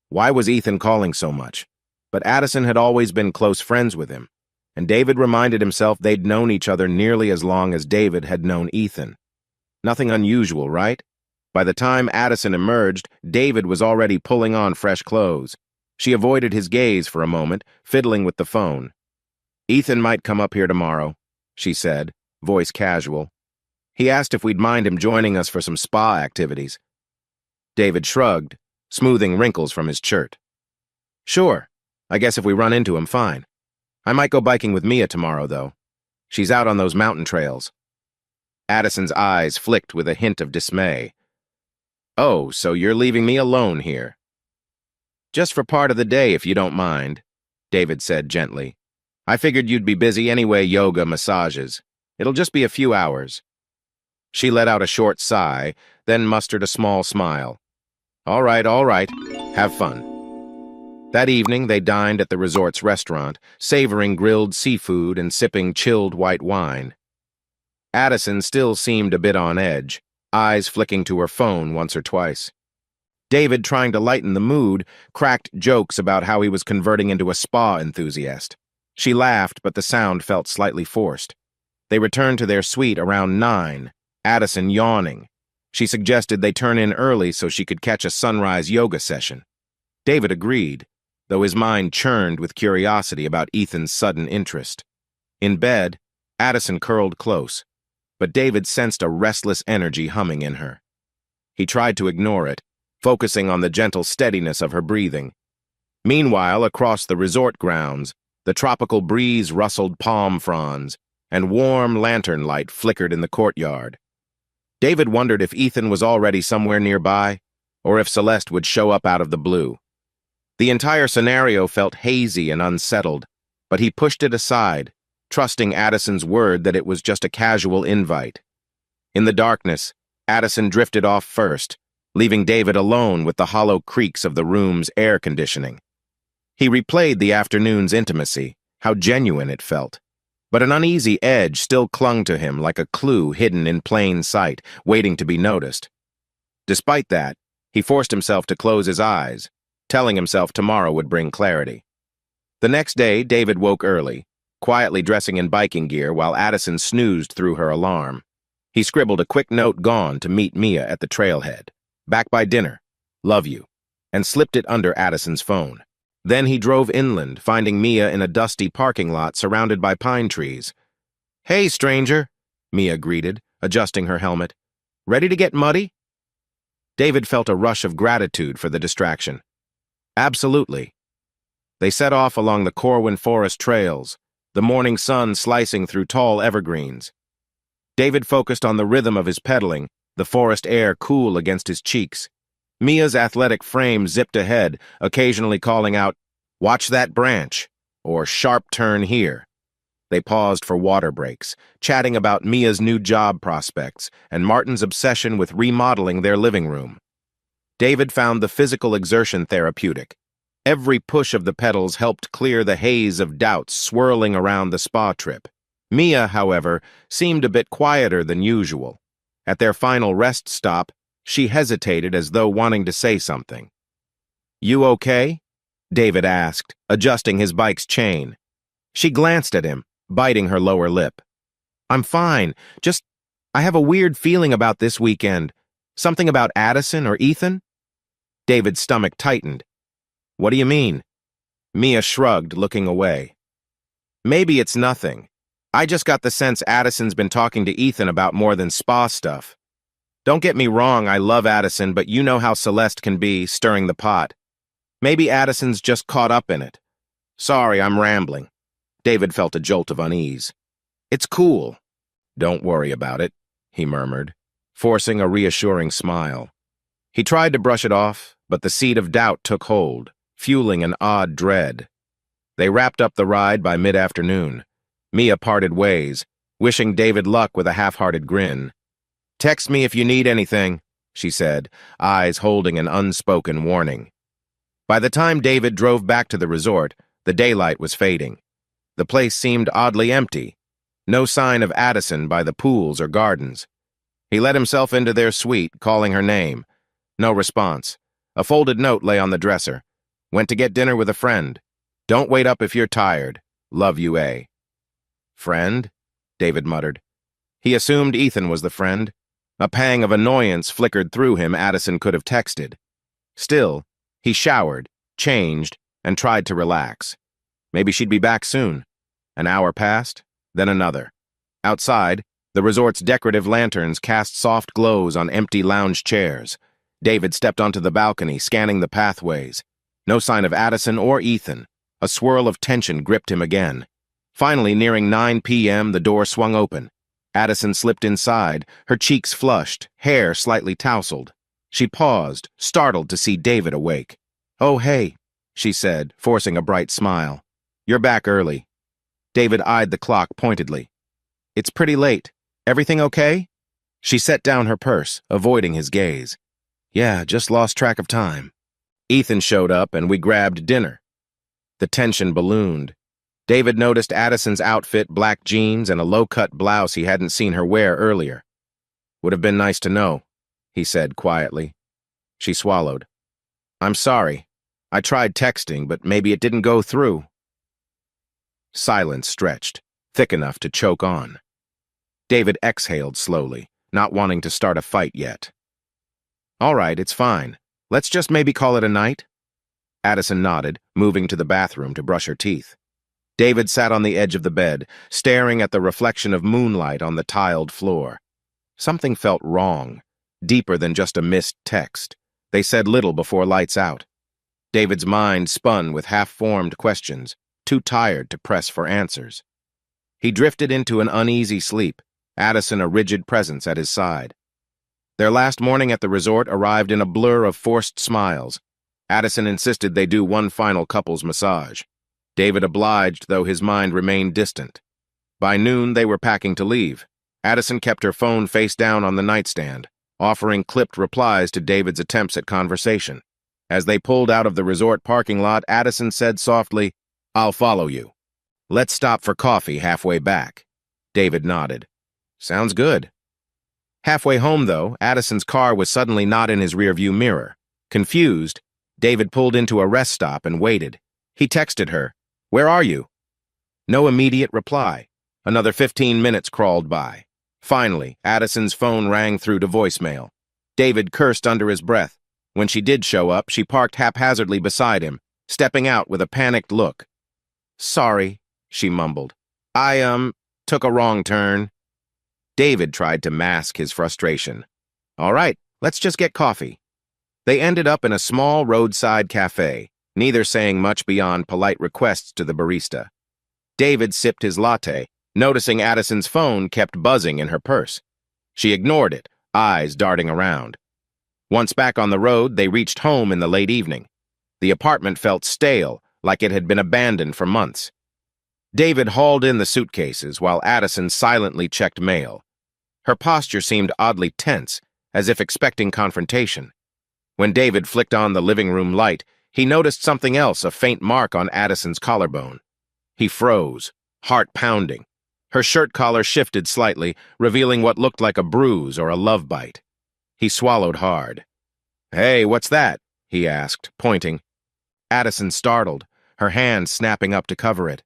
Why was Ethan calling so much? But Addison had always been close friends with him, and David reminded himself they'd known each other nearly as long as David had known Ethan. Nothing unusual, right? By the time Addison emerged, David was already pulling on fresh clothes. She avoided his gaze for a moment, fiddling with the phone. "Ethan might come up here tomorrow," she said, voice casual. "He asked if we'd mind him joining us for some spa activities." David shrugged, smoothing wrinkles from his shirt. "Sure. I guess if we run into him, fine. I might go biking with Mia tomorrow, though. She's out on those mountain trails." Addison's eyes flicked with a hint of dismay. "Oh, so you're leaving me alone here?" "Just for part of the day, if you don't mind," David said gently. "I figured you'd be busy anyway, yoga, massages. It'll just be a few hours." She let out a short sigh, then mustered a small smile. All right. Have fun." That evening, they dined at the resort's restaurant, savoring grilled seafood and sipping chilled white wine. Addison still seemed a bit on edge, eyes flicking to her phone once or twice. David, trying to lighten the mood, cracked jokes about how he was converting into a spa enthusiast. She laughed, but the sound felt slightly forced. They returned to their suite around 9, Addison yawning. She suggested they turn in early so she could catch a sunrise yoga session. David agreed, though his mind churned with curiosity about Ethan's sudden interest. In bed, Addison curled close, but David sensed a restless energy humming in her. He tried to ignore it, focusing on the gentle steadiness of her breathing. Meanwhile, across the resort grounds, the tropical breeze rustled palm fronds, and warm lantern light flickered in the courtyard. David wondered if Ethan was already somewhere nearby, or if Celeste would show up out of the blue. The entire scenario felt hazy and unsettled, but he pushed it aside, trusting Addison's word that it was just a casual invite. In the darkness, Addison drifted off first, leaving David alone with the hollow creaks of the room's air conditioning. He replayed the afternoon's intimacy, how genuine it felt. But an uneasy edge still clung to him like a clue hidden in plain sight, waiting to be noticed. Despite that, he forced himself to close his eyes, telling himself tomorrow would bring clarity. The next day, David woke early, quietly dressing in biking gear while Addison snoozed through her alarm. He scribbled a quick note gone to meet Mia at the trailhead. Back by dinner. Love you. And slipped it under Addison's phone. Then he drove inland, finding Mia in a dusty parking lot surrounded by pine trees. Hey, stranger, Mia greeted, adjusting her helmet. Ready to get muddy? David felt a rush of gratitude for the distraction. Absolutely. They set off along the Corwin Forest trails, the morning sun slicing through tall evergreens. David focused on the rhythm of his pedaling, the forest air cool against his cheeks. Mia's athletic frame zipped ahead, occasionally calling out, "Watch that branch," or "Sharp turn here." They paused for water breaks, chatting about Mia's new job prospects and Martin's obsession with remodeling their living room. David found the physical exertion therapeutic. Every push of the pedals helped clear the haze of doubts swirling around the spa trip. Mia, however, seemed a bit quieter than usual. At their final rest stop, she hesitated as though wanting to say something. "You okay?" David asked, adjusting his bike's chain. She glanced at him, biting her lower lip. "I'm fine, I have a weird feeling about this weekend. Something about Addison or Ethan?" David's stomach tightened. "What do you mean?" Mia shrugged, looking away. "Maybe it's nothing. I just got the sense Addison's been talking to Ethan about more than spa stuff. Don't get me wrong, I love Addison, but you know how Celeste can be, stirring the pot. Maybe Addison's just caught up in it. Sorry, I'm rambling." David felt a jolt of unease. "It's cool." "Don't worry about it," he murmured, forcing a reassuring smile. He tried to brush it off, but the seed of doubt took hold, fueling an odd dread. They wrapped up the ride by mid-afternoon. Mia parted ways, wishing David luck with a half-hearted grin. "Text me if you need anything," she said, eyes holding an unspoken warning. By the time David drove back to the resort, the daylight was fading. The place seemed oddly empty. No sign of Addison by the pools or gardens. He let himself into their suite, calling her name. No response. A folded note lay on the dresser. "Went to get dinner with a friend. Don't wait up if you're tired. Love you, A." "Friend?" David muttered. He assumed Ethan was the friend. A pang of annoyance flickered through him. Addison could have texted. Still, he showered, changed, and tried to relax. Maybe she'd be back soon. An hour passed, then another. Outside, the resort's decorative lanterns cast soft glows on empty lounge chairs. David stepped onto the balcony, scanning the pathways. No sign of Addison or Ethan. A swirl of tension gripped him again. Finally, nearing 9 p.m., the door swung open. Addison slipped inside, her cheeks flushed, hair slightly tousled. She paused, startled to see David awake. "Oh, hey," she said, forcing a bright smile. "You're back early." David eyed the clock pointedly. "It's pretty late. Everything okay?" She set down her purse, avoiding his gaze. "Yeah, just lost track of time." Ethan showed up and we grabbed dinner. The tension ballooned. David noticed Addison's outfit, black jeans, and a low-cut blouse he hadn't seen her wear earlier. "Would have been nice to know," he said quietly. She swallowed. "I'm sorry. I tried texting, but maybe it didn't go through." Silence stretched, thick enough to choke on. David exhaled slowly, not wanting to start a fight yet. "All right, it's fine. Let's just maybe call it a night?" Addison nodded, moving to the bathroom to brush her teeth. David sat on the edge of the bed, staring at the reflection of moonlight on the tiled floor. Something felt wrong, deeper than just a missed text. They said little before lights out. David's mind spun with half-formed questions, too tired to press for answers. He drifted into an uneasy sleep, Addison a rigid presence at his side. Their last morning at the resort arrived in a blur of forced smiles. Addison insisted they do one final couple's massage. David obliged, though his mind remained distant. By noon, they were packing to leave. Addison kept her phone face down on the nightstand, offering clipped replies to David's attempts at conversation. As they pulled out of the resort parking lot, Addison said softly, "I'll follow you. Let's stop for coffee halfway back." David nodded. "Sounds good." Halfway home, though, Addison's car was suddenly not in his rearview mirror. Confused, David pulled into a rest stop and waited. He texted her, "Where are you?" No immediate reply. Another 15 minutes crawled by. Finally, Addison's phone rang through to voicemail. David cursed under his breath. When she did show up, she parked haphazardly beside him, stepping out with a panicked look. "Sorry," she mumbled. I took a wrong turn." David tried to mask his frustration. "All right, let's just get coffee." They ended up in a small roadside cafe, neither saying much beyond polite requests to the barista. David sipped his latte, noticing Addison's phone kept buzzing in her purse. She ignored it, eyes darting around. Once back on the road, they reached home in the late evening. The apartment felt stale, like it had been abandoned for months. David hauled in the suitcases while Addison silently checked mail. Her posture seemed oddly tense, as if expecting confrontation. When David flicked on the living room light, he noticed something else, a faint mark on Addison's collarbone. He froze, heart pounding. Her shirt collar shifted slightly, revealing what looked like a bruise or a love bite. He swallowed hard. "Hey, what's that?" he asked, pointing. Addison startled, her hand snapping up to cover it.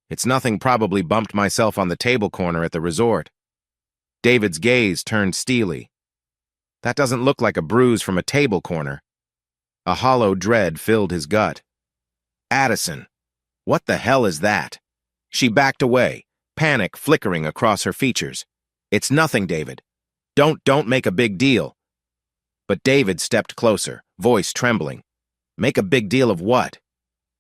"It's nothing, probably bumped myself on the table corner at the resort." David's gaze turned steely. "That doesn't look like a bruise from a table corner." A hollow dread filled his gut. "Addison, what the hell is that?" She backed away, panic flickering across her features. "It's nothing, David. Don't make a big deal." But David stepped closer, voice trembling. "Make a big deal of what?"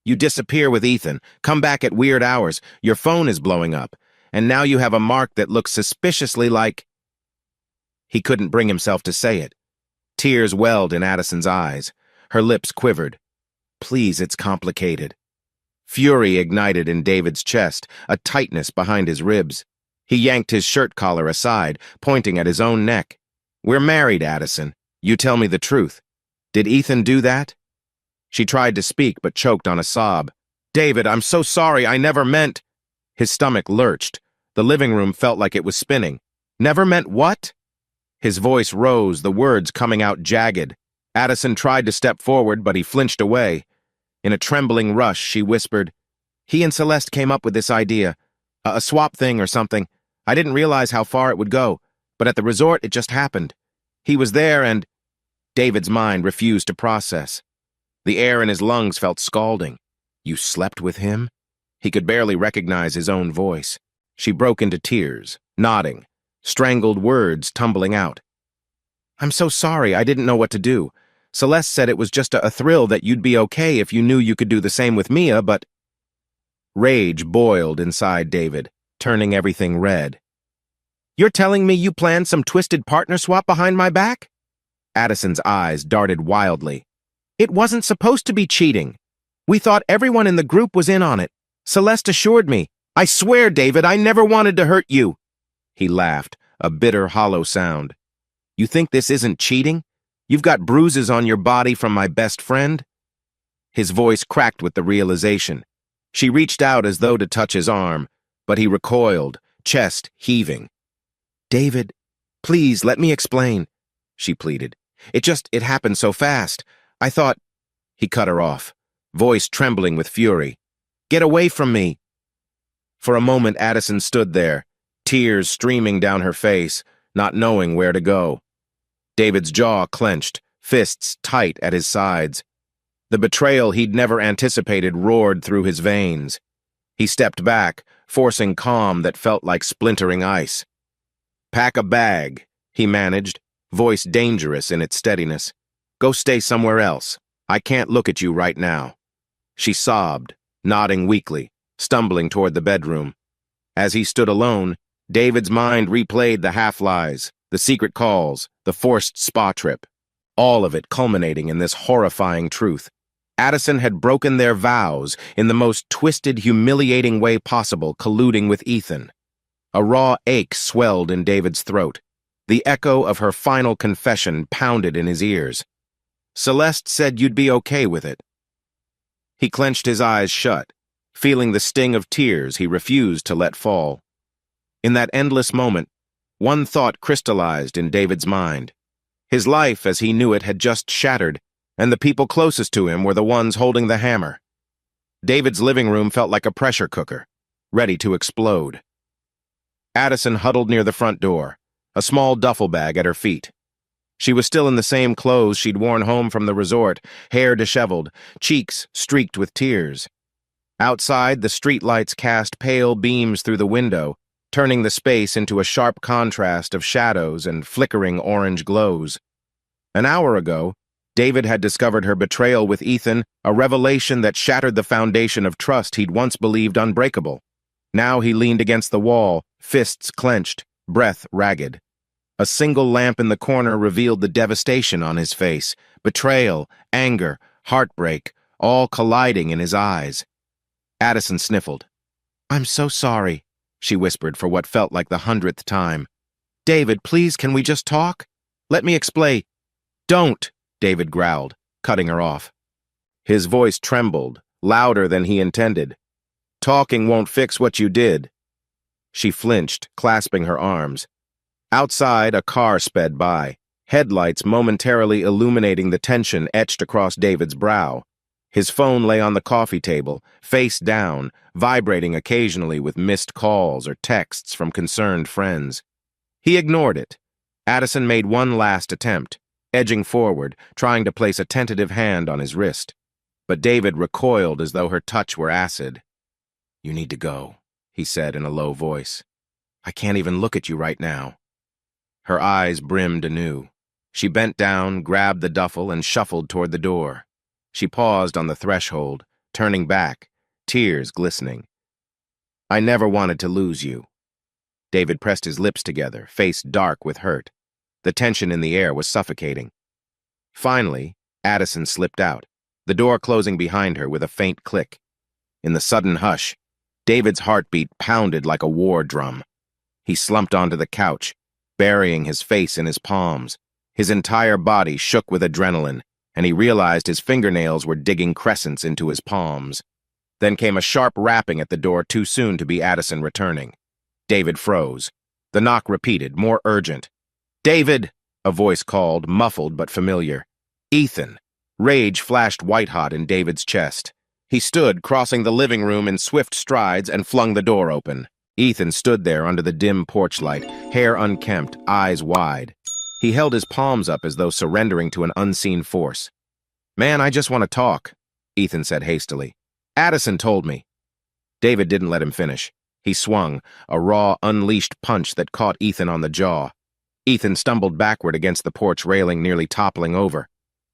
"You disappear with Ethan, come back at weird hours, your phone is blowing up, and now you have a mark that looks suspiciously like—" He couldn't bring himself to say it. Tears welled in Addison's eyes. Her lips quivered. "Please, it's complicated." Fury ignited in David's chest, a tightness behind his ribs. He yanked his shirt collar aside, pointing at his own neck. "We're married, Addison. You tell me the truth. Did Ethan do that?" She tried to speak, but choked on a sob. "David, I'm so sorry, I never meant—" His stomach lurched. The living room felt like it was spinning. "Never meant what?" His voice rose, the words coming out jagged. Addison tried to step forward, but he flinched away. In a trembling rush, she whispered, "He and Celeste came up with this idea. A swap thing or something. I didn't realize how far it would go, but at the resort it just happened. He was there and—" David's mind refused to process. The air in his lungs felt scalding. "You slept with him?" He could barely recognize his own voice. She broke into tears, nodding, strangled words tumbling out. "I'm so sorry, I didn't know what to do. Celeste said it was just a thrill that you'd be okay if you knew you could do the same with Mia, but—" Rage boiled inside David, turning everything red. "You're telling me you planned some twisted partner swap behind my back?" Addison's eyes darted wildly. "It wasn't supposed to be cheating. We thought everyone in the group was in on it. Celeste assured me. I swear, David, I never wanted to hurt you." He laughed, a bitter, hollow sound. "You think this isn't cheating? You've got bruises on your body from my best friend?" His voice cracked with the realization. She reached out as though to touch his arm, but he recoiled, chest heaving. "David, please let me explain," she pleaded. It happened so fast. I thought—" He cut her off, voice trembling with fury. "Get away from me." For a moment, Addison stood there, tears streaming down her face, not knowing where to go. David's jaw clenched, fists tight at his sides. The betrayal he'd never anticipated roared through his veins. He stepped back, forcing calm that felt like splintering ice. "Pack a bag," he managed, voice dangerous in its steadiness. "Go stay somewhere else. I can't look at you right now." She sobbed, nodding weakly, stumbling toward the bedroom. As he stood alone, David's mind replayed the half-lies, the secret calls, the forced spa trip, all of it culminating in this horrifying truth. Addison had broken their vows in the most twisted, humiliating way possible, colluding with Ethan. A raw ache swelled in David's throat. The echo of her final confession pounded in his ears. "Celeste said you'd be okay with it." He clenched his eyes shut, feeling the sting of tears he refused to let fall. In that endless moment, one thought crystallized in David's mind. His life as he knew it had just shattered, and the people closest to him were the ones holding the hammer. David's living room felt like a pressure cooker, ready to explode. Addison huddled near the front door, a small duffel bag at her feet. She was still in the same clothes she'd worn home from the resort, hair disheveled, cheeks streaked with tears. Outside, the streetlights cast pale beams through the window, turning the space into a sharp contrast of shadows and flickering orange glows. An hour ago, David had discovered her betrayal with Ethan, a revelation that shattered the foundation of trust he'd once believed unbreakable. Now he leaned against the wall, fists clenched, breath ragged. A single lamp in the corner revealed the devastation on his face, betrayal, anger, heartbreak, all colliding in his eyes. Addison sniffled. "I'm so sorry," she whispered for what felt like the 100th time. "David, please, can we just talk? Let me explain." "Don't," David growled, cutting her off. His voice trembled, louder than he intended. "Talking won't fix what you did." She flinched, clasping her arms. Outside, a car sped by, headlights momentarily illuminating the tension etched across David's brow. His phone lay on the coffee table, face down, vibrating occasionally with missed calls or texts from concerned friends. He ignored it. Addison made one last attempt, edging forward, trying to place a tentative hand on his wrist. But David recoiled as though her touch were acid. "You need to go," he said in a low voice. "I can't even look at you right now." Her eyes brimmed anew. She bent down, grabbed the duffel, and shuffled toward the door. She paused on the threshold, turning back, tears glistening. "I never wanted to lose you." David pressed his lips together, face dark with hurt. The tension in the air was suffocating. Finally, Addison slipped out, the door closing behind her with a faint click. In the sudden hush, David's heartbeat pounded like a war drum. He slumped onto the couch, burying his face in his palms. His entire body shook with adrenaline, and he realized his fingernails were digging crescents into his palms. Then came a sharp rapping at the door too soon to be Addison returning. David froze. The knock repeated, more urgent. "David!" a voice called, muffled but familiar. "Ethan!" Rage flashed white-hot in David's chest. He stood, crossing the living room in swift strides, and flung the door open. Ethan stood there under the dim porch light, hair unkempt, eyes wide. He held his palms up as though surrendering to an unseen force. "Man, I just want to talk," Ethan said hastily. "Addison told me." David didn't let him finish. He swung, a raw, unleashed punch that caught Ethan on the jaw. Ethan stumbled backward against the porch railing, nearly toppling over.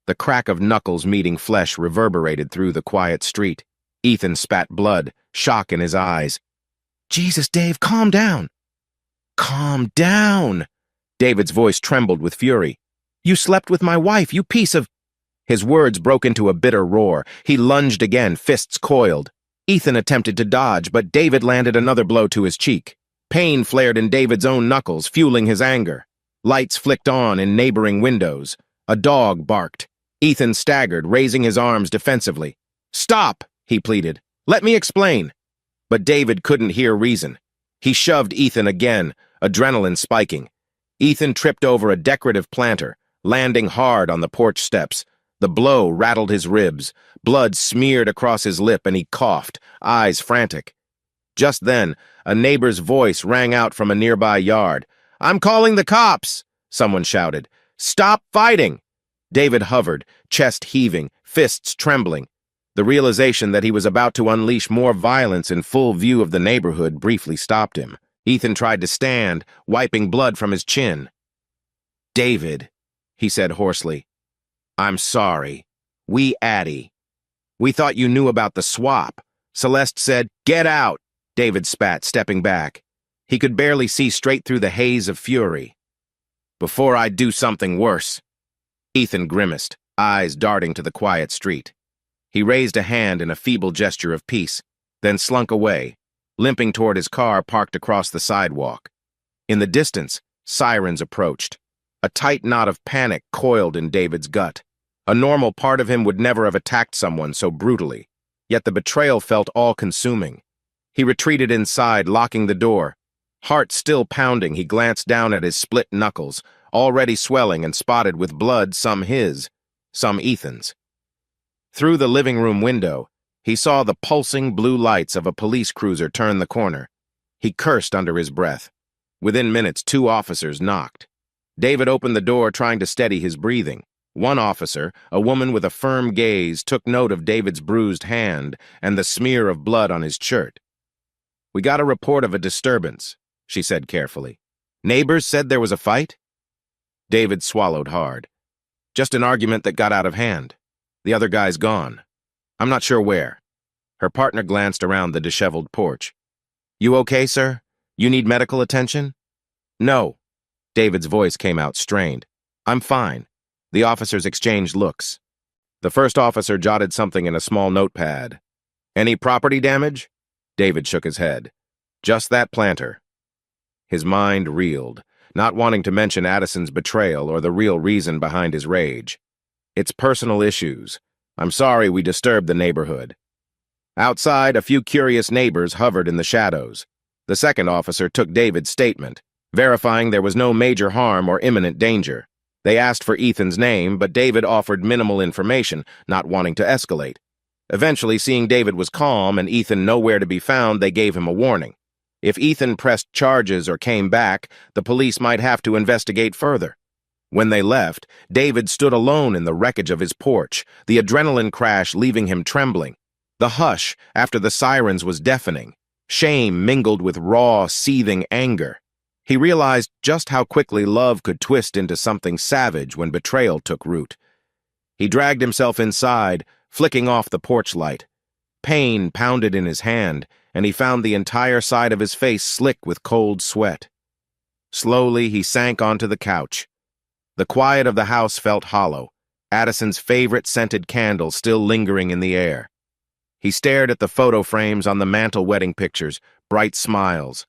The crack of knuckles meeting flesh reverberated through the quiet street. Ethan spat blood, shock in his eyes. "Jesus, Dave, calm down." "Calm down!" David's voice trembled with fury. "You slept with my wife, you piece of—" His words broke into a bitter roar. He lunged again, fists coiled. Ethan attempted to dodge, but David landed another blow to his cheek. Pain flared in David's own knuckles, fueling his anger. Lights flicked on in neighboring windows. A dog barked. Ethan staggered, raising his arms defensively. "Stop!" he pleaded. "Let me explain." But David couldn't hear reason. He shoved Ethan again, adrenaline spiking. Ethan tripped over a decorative planter, landing hard on the porch steps. The blow rattled his ribs. Blood smeared across his lip, and he coughed, eyes frantic. Just then, a neighbor's voice rang out from a nearby yard. "I'm calling the cops!" someone shouted. "Stop fighting!" David hovered, chest heaving, fists trembling. The realization that he was about to unleash more violence in full view of the neighborhood briefly stopped him. Ethan tried to stand, wiping blood from his chin. "David," he said hoarsely. "I'm sorry. Addie. We thought you knew about the swap." Celeste said, "Get out," David spat, stepping back. He could barely see straight through the haze of fury. "Before I do something worse." Ethan grimaced, eyes darting to the quiet street. He raised a hand in a feeble gesture of peace, then slunk away, limping toward his car parked across the sidewalk. In the distance, sirens approached. A tight knot of panic coiled in David's gut. A normal part of him would never have attacked someone so brutally, yet the betrayal felt all-consuming. He retreated inside, locking the door. Heart still pounding, he glanced down at his split knuckles, already swelling and spotted with blood, some his, some Ethan's. Through the living room window, he saw the pulsing blue lights of a police cruiser turn the corner. He cursed under his breath. Within minutes, 2 officers knocked. David opened the door, trying to steady his breathing. One officer, a woman with a firm gaze, took note of David's bruised hand and the smear of blood on his shirt. "We got a report of a disturbance," she said carefully. "Neighbors said there was a fight?" David swallowed hard. "Just an argument that got out of hand. The other guy's gone. I'm not sure where." Her partner glanced around the disheveled porch. "You okay, sir? You need medical attention?" "No." David's voice came out strained. "I'm fine." The officers exchanged looks. The first officer jotted something in a small notepad. "Any property damage?" David shook his head. "Just that planter." His mind reeled, not wanting to mention Addison's betrayal or the real reason behind his rage. "It's personal issues. I'm sorry we disturbed the neighborhood." Outside, a few curious neighbors hovered in the shadows. The second officer took David's statement, verifying there was no major harm or imminent danger. They asked for Ethan's name, but David offered minimal information, not wanting to escalate. Eventually, seeing David was calm and Ethan nowhere to be found, they gave him a warning. If Ethan pressed charges or came back, the police might have to investigate further. When they left, David stood alone in the wreckage of his porch, the adrenaline crash leaving him trembling. The hush after the sirens was deafening. Shame mingled with raw, seething anger. He realized just how quickly love could twist into something savage when betrayal took root. He dragged himself inside, flicking off the porch light. Pain pounded in his hand, and he found the entire side of his face slick with cold sweat. Slowly, he sank onto the couch. The quiet of the house felt hollow, Addison's favorite scented candle still lingering in the air. He stared at the photo frames on the mantel wedding pictures, bright smiles.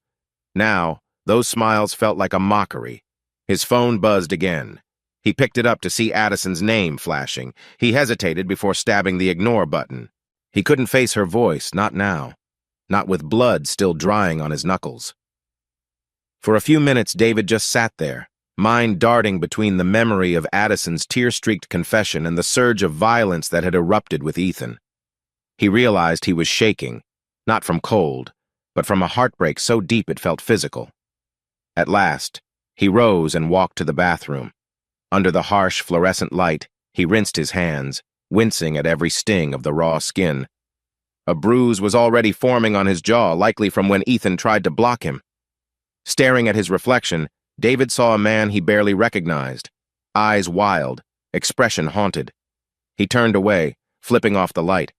Now, those smiles felt like a mockery. His phone buzzed again. He picked it up to see Addison's name flashing. He hesitated before stabbing the ignore button. He couldn't face her voice, not now. Not with blood still drying on his knuckles. For a few minutes, David just sat there, mind darting between the memory of Addison's tear-streaked confession and the surge of violence that had erupted with Ethan. He realized he was shaking, not from cold, but from a heartbreak so deep it felt physical. At last, he rose and walked to the bathroom. Under the harsh fluorescent light, he rinsed his hands, wincing at every sting of the raw skin. A bruise was already forming on his jaw, likely from when Ethan tried to block him. Staring at his reflection, David saw a man he barely recognized, eyes wild, expression haunted. He turned away, flipping off the light.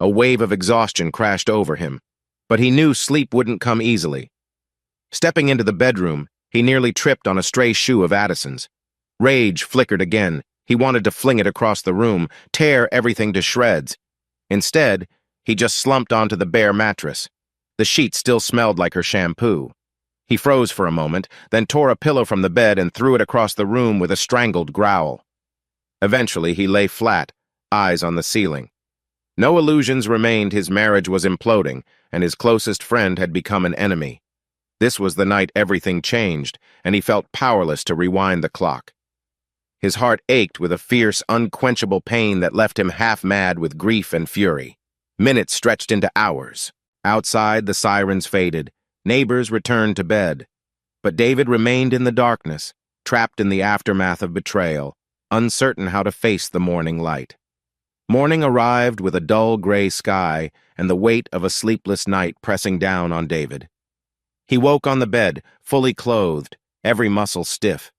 A wave of exhaustion crashed over him, but he knew sleep wouldn't come easily. Stepping into the bedroom, he nearly tripped on a stray shoe of Addison's. Rage flickered again. He wanted to fling it across the room, tear everything to shreds. Instead, he just slumped onto the bare mattress. The sheet still smelled like her shampoo. He froze for a moment, then tore a pillow from the bed and threw it across the room with a strangled growl. Eventually, he lay flat, eyes on the ceiling. No illusions remained. His marriage was imploding, and his closest friend had become an enemy. This was the night everything changed, and he felt powerless to rewind the clock. His heart ached with a fierce, unquenchable pain that left him half-mad with grief and fury. Minutes stretched into hours. Outside, the sirens faded. Neighbors returned to bed. But David remained in the darkness, trapped in the aftermath of betrayal, uncertain how to face the morning light. Morning arrived with a dull gray sky and the weight of a sleepless night pressing down on David. He woke on the bed, fully clothed, every muscle stiff.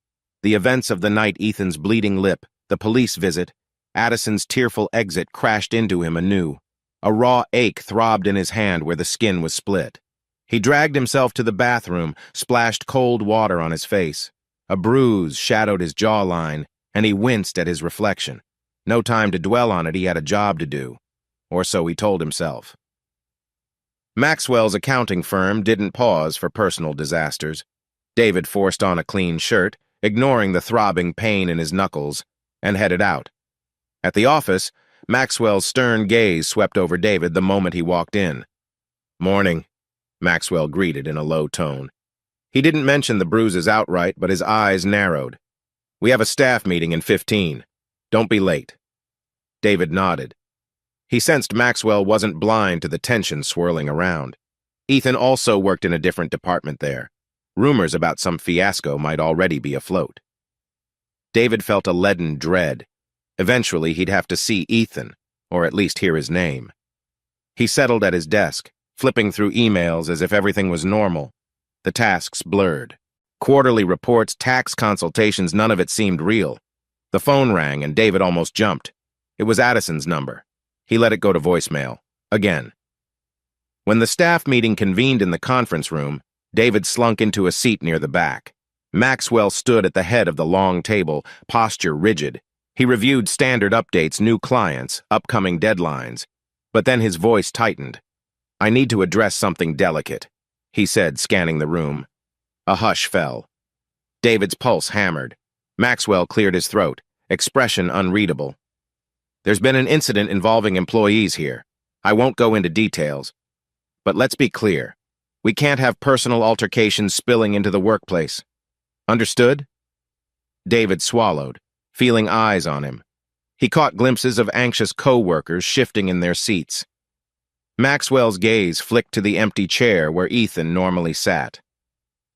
The events of the night, Ethan's bleeding lip, the police visit, Addison's tearful exit crashed into him anew. A raw ache throbbed in his hand where the skin was split. He dragged himself to the bathroom, splashed cold water on his face. A bruise shadowed his jawline, and he winced at his reflection. No time to dwell on it, he had a job to do. Or so he told himself. Maxwell's accounting firm didn't pause for personal disasters. David forced on a clean shirt, ignoring the throbbing pain in his knuckles, and headed out. At the office, Maxwell's stern gaze swept over David the moment he walked in. "Morning," Maxwell greeted in a low tone. He didn't mention the bruises outright, but his eyes narrowed. "We have a staff meeting in 15. Don't be late." David nodded. He sensed Maxwell wasn't blind to the tension swirling around. Ethan also worked in a different department there. Rumors about some fiasco might already be afloat. David felt a leaden dread. Eventually, he'd have to see Ethan, or at least hear his name. He settled at his desk, flipping through emails as if everything was normal. The tasks blurred. Quarterly reports, tax consultations, none of it seemed real. The phone rang and David almost jumped. It was Addison's number. He let it go to voicemail. Again. When the staff meeting convened in the conference room, David slunk into a seat near the back. Maxwell stood at the head of the long table, posture rigid. He reviewed standard updates, new clients, upcoming deadlines. But then his voice tightened. "I need to address something delicate," he said, scanning the room. A hush fell. David's pulse hammered. Maxwell cleared his throat, expression unreadable. "There's been an incident involving employees here. I won't go into details. But let's be clear. We can't have personal altercations spilling into the workplace. Understood?" David swallowed, feeling eyes on him. He caught glimpses of anxious co-workers shifting in their seats. Maxwell's gaze flicked to the empty chair where Ethan normally sat.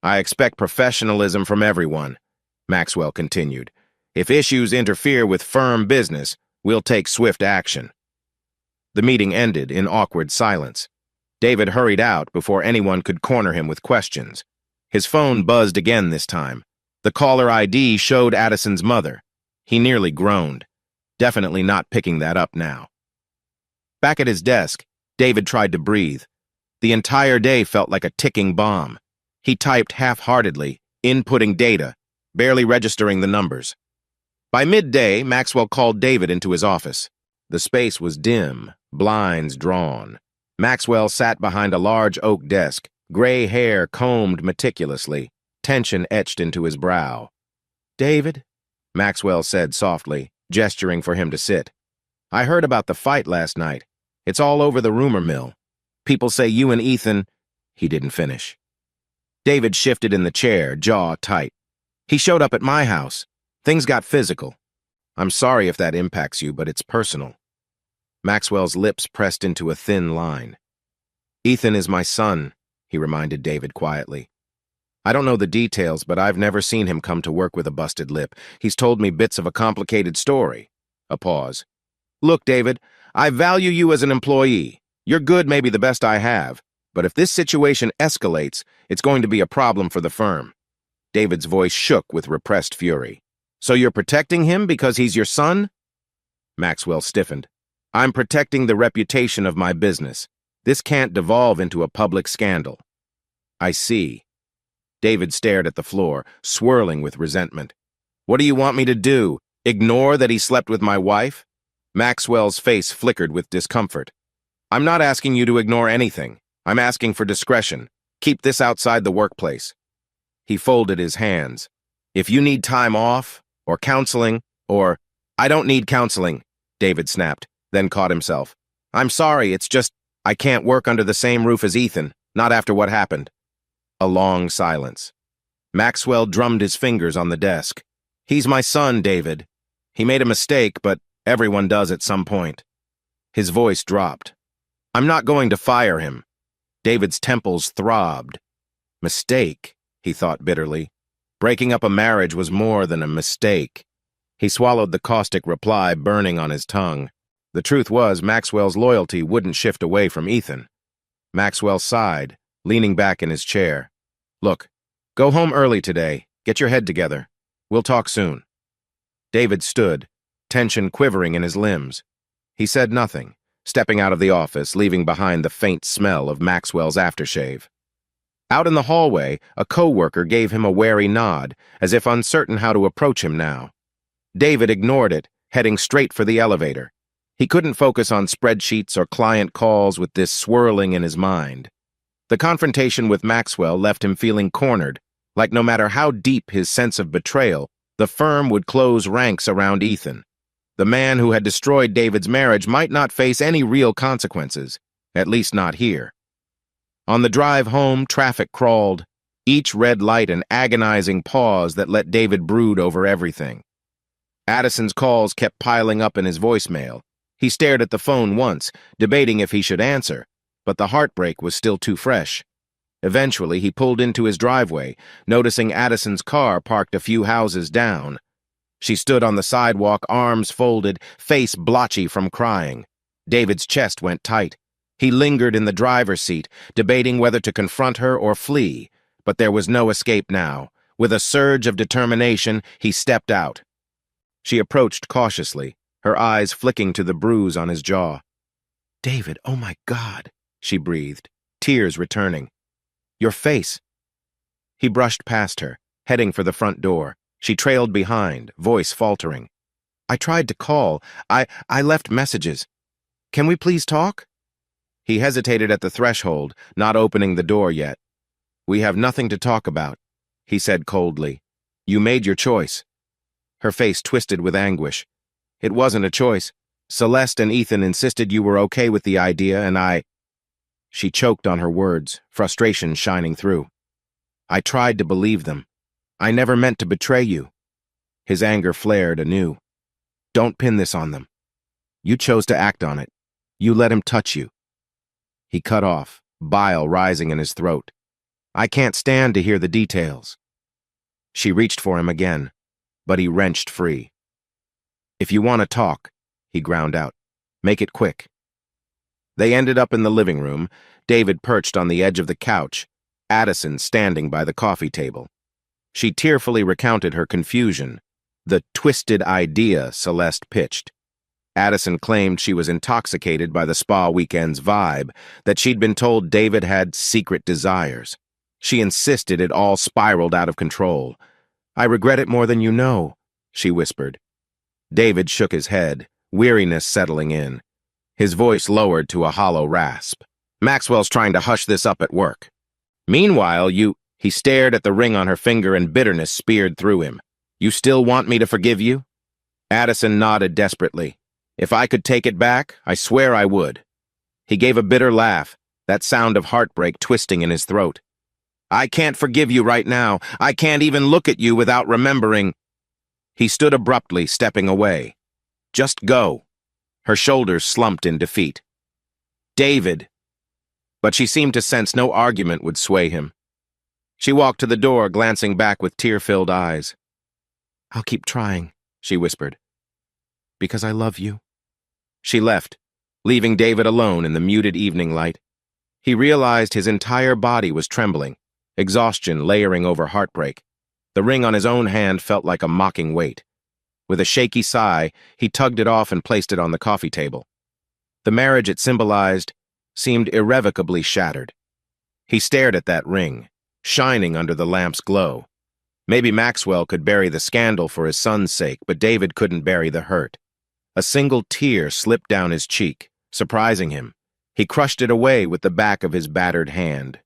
"I expect professionalism from everyone," Maxwell continued. "If issues interfere with firm business, we'll take swift action." The meeting ended in awkward silence. David hurried out before anyone could corner him with questions. His phone buzzed again this time. The caller ID showed Addison's mother. He nearly groaned. Definitely not picking that up now. Back at his desk, David tried to breathe. The entire day felt like a ticking bomb. He typed half-heartedly, inputting data, barely registering the numbers. By midday, Maxwell called David into his office. The space was dim, blinds drawn. Maxwell sat behind a large oak desk, gray hair combed meticulously, tension etched into his brow. "David," Maxwell said softly, gesturing for him to sit. "I heard about the fight last night. It's all over the rumor mill. People say you and Ethan—" He didn't finish. David shifted in the chair, jaw tight. "He showed up at my house. Things got physical. I'm sorry if that impacts you, but it's personal." Maxwell's lips pressed into a thin line. "Ethan is my son," he reminded David quietly. "I don't know the details, but I've never seen him come to work with a busted lip. He's told me bits of a complicated story." A pause. "Look, David, I value you as an employee. Your good may be the best I have, but if this situation escalates, it's going to be a problem for the firm." David's voice shook with repressed fury. "So you're protecting him because he's your son?" Maxwell stiffened. "I'm protecting the reputation of my business. This can't devolve into a public scandal." "I see." David stared at the floor, swirling with resentment. "What do you want me to do? Ignore that he slept with my wife?" Maxwell's face flickered with discomfort. "I'm not asking you to ignore anything. I'm asking for discretion. Keep this outside the workplace." He folded his hands. "If you need time off, or counseling, or—" "I don't need counseling," David snapped, then caught himself. "I'm sorry, it's just, I can't work under the same roof as Ethan, not after what happened." A long silence. Maxwell drummed his fingers on the desk. "He's my son, David. He made a mistake, but everyone does at some point." His voice dropped. "I'm not going to fire him." David's temples throbbed. Mistake, he thought bitterly. Breaking up a marriage was more than a mistake. He swallowed the caustic reply burning on his tongue. The truth was, Maxwell's loyalty wouldn't shift away from Ethan. Maxwell sighed, leaning back in his chair. Look, go home early today. Get your head together. We'll talk soon. David stood, tension quivering in his limbs. He said nothing, stepping out of the office, leaving behind the faint smell of Maxwell's aftershave. Out in the hallway, a co-worker gave him a wary nod, as if uncertain how to approach him now. David ignored it, heading straight for the elevator. He couldn't focus on spreadsheets or client calls with this swirling in his mind. The confrontation with Maxwell left him feeling cornered, like no matter how deep his sense of betrayal, the firm would close ranks around Ethan. The man who had destroyed David's marriage might not face any real consequences, at least not here. On the drive home, traffic crawled, each red light an agonizing pause that let David brood over everything. Addison's calls kept piling up in his voicemail. He stared at the phone once, debating if he should answer, but the heartbreak was still too fresh. Eventually, he pulled into his driveway, noticing Addison's car parked a few houses down. She stood on the sidewalk, arms folded, face blotchy from crying. David's chest went tight. He lingered in the driver's seat, debating whether to confront her or flee, but there was no escape now. With a surge of determination, he stepped out. She approached cautiously, her eyes flicking to the bruise on his jaw. "David, oh my God," she breathed, tears returning. "Your face." He brushed past her, heading for the front door. She trailed behind, voice faltering. "I tried to call. I left messages. Can we please talk?" He hesitated at the threshold, not opening the door yet. "We have nothing to talk about," he said coldly. "You made your choice." Her face twisted with anguish. "It wasn't a choice. Celeste and Ethan insisted you were okay with the idea, and I—" She choked on her words, frustration shining through. "I tried to believe them. I never meant to betray you." His anger flared anew. "Don't pin this on them. You chose to act on it. You let him touch you." He cut off, bile rising in his throat. "I can't stand to hear the details." She reached for him again, but he wrenched free. "If you want to talk," he ground out, "make it quick." They ended up in the living room, David perched on the edge of the couch, Addison standing by the coffee table. She tearfully recounted her confusion, the twisted idea Celeste pitched. Addison claimed she was intoxicated by the spa weekend's vibe, that she'd been told David had secret desires. She insisted it all spiraled out of control. "I regret it more than you know," she whispered. David shook his head, weariness settling in. His voice lowered to a hollow rasp. "Maxwell's trying to hush this up at work. Meanwhile, He stared at the ring on her finger and bitterness speared through him. "You still want me to forgive you?" Addison nodded desperately. "If I could take it back, I swear I would." He gave a bitter laugh, that sound of heartbreak twisting in his throat. "I can't forgive you right now. I can't even look at you without remembering." He stood abruptly, stepping away. "Just go." Her shoulders slumped in defeat. "David." But she seemed to sense no argument would sway him. She walked to the door, glancing back with tear-filled eyes. "I'll keep trying," she whispered. "Because I love you." She left, leaving David alone in the muted evening light. He realized his entire body was trembling, exhaustion layering over heartbreak. The ring on his own hand felt like a mocking weight. With a shaky sigh, he tugged it off and placed it on the coffee table. The marriage it symbolized seemed irrevocably shattered. He stared at that ring, shining under the lamp's glow. Maybe Maxwell could bury the scandal for his son's sake, but David couldn't bury the hurt. A single tear slipped down his cheek, surprising him. He crushed it away with the back of his battered hand.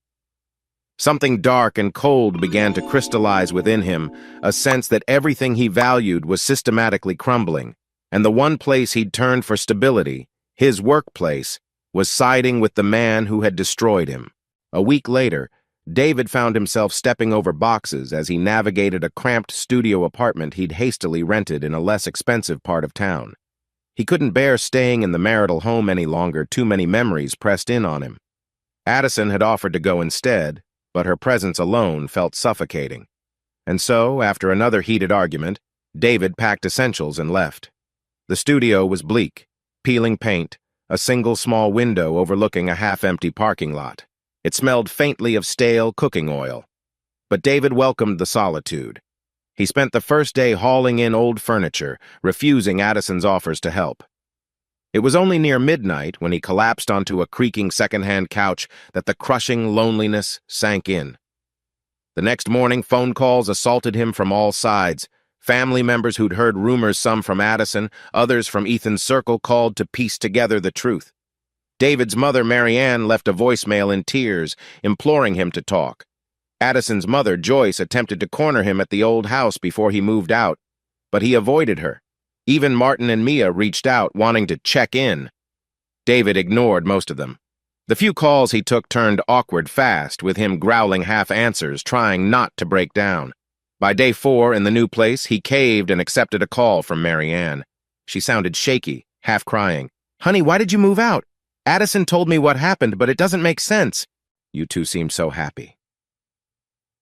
Something dark and cold began to crystallize within him, a sense that everything he valued was systematically crumbling, and the one place he'd turned for stability, his workplace, was siding with the man who had destroyed him. A week later, David found himself stepping over boxes as he navigated a cramped studio apartment he'd hastily rented in a less expensive part of town. He couldn't bear staying in the marital home any longer, too many memories pressed in on him. Addison had offered to go instead, but her presence alone felt suffocating. And so, after another heated argument, David packed essentials and left. The studio was bleak, peeling paint, a single small window overlooking a half-empty parking lot. It smelled faintly of stale cooking oil. But David welcomed the solitude. He spent the first day hauling in old furniture, refusing Addison's offers to help. It was only near midnight, when he collapsed onto a creaking second-hand couch, that the crushing loneliness sank in. The next morning, phone calls assaulted him from all sides. Family members who'd heard rumors, some from Addison, others from Ethan's circle, called to piece together the truth. David's mother, Mary Ann, left a voicemail in tears, imploring him to talk. Addison's mother, Joyce, attempted to corner him at the old house before he moved out, but he avoided her. Even Martin and Mia reached out, wanting to check in. David ignored most of them. The few calls he took turned awkward fast, with him growling half-answers, trying not to break down. By day 4 in the new place, he caved and accepted a call from Mary Ann. She sounded shaky, half crying. "Honey, why did you move out? Addison told me what happened, but it doesn't make sense." "You two seemed so happy."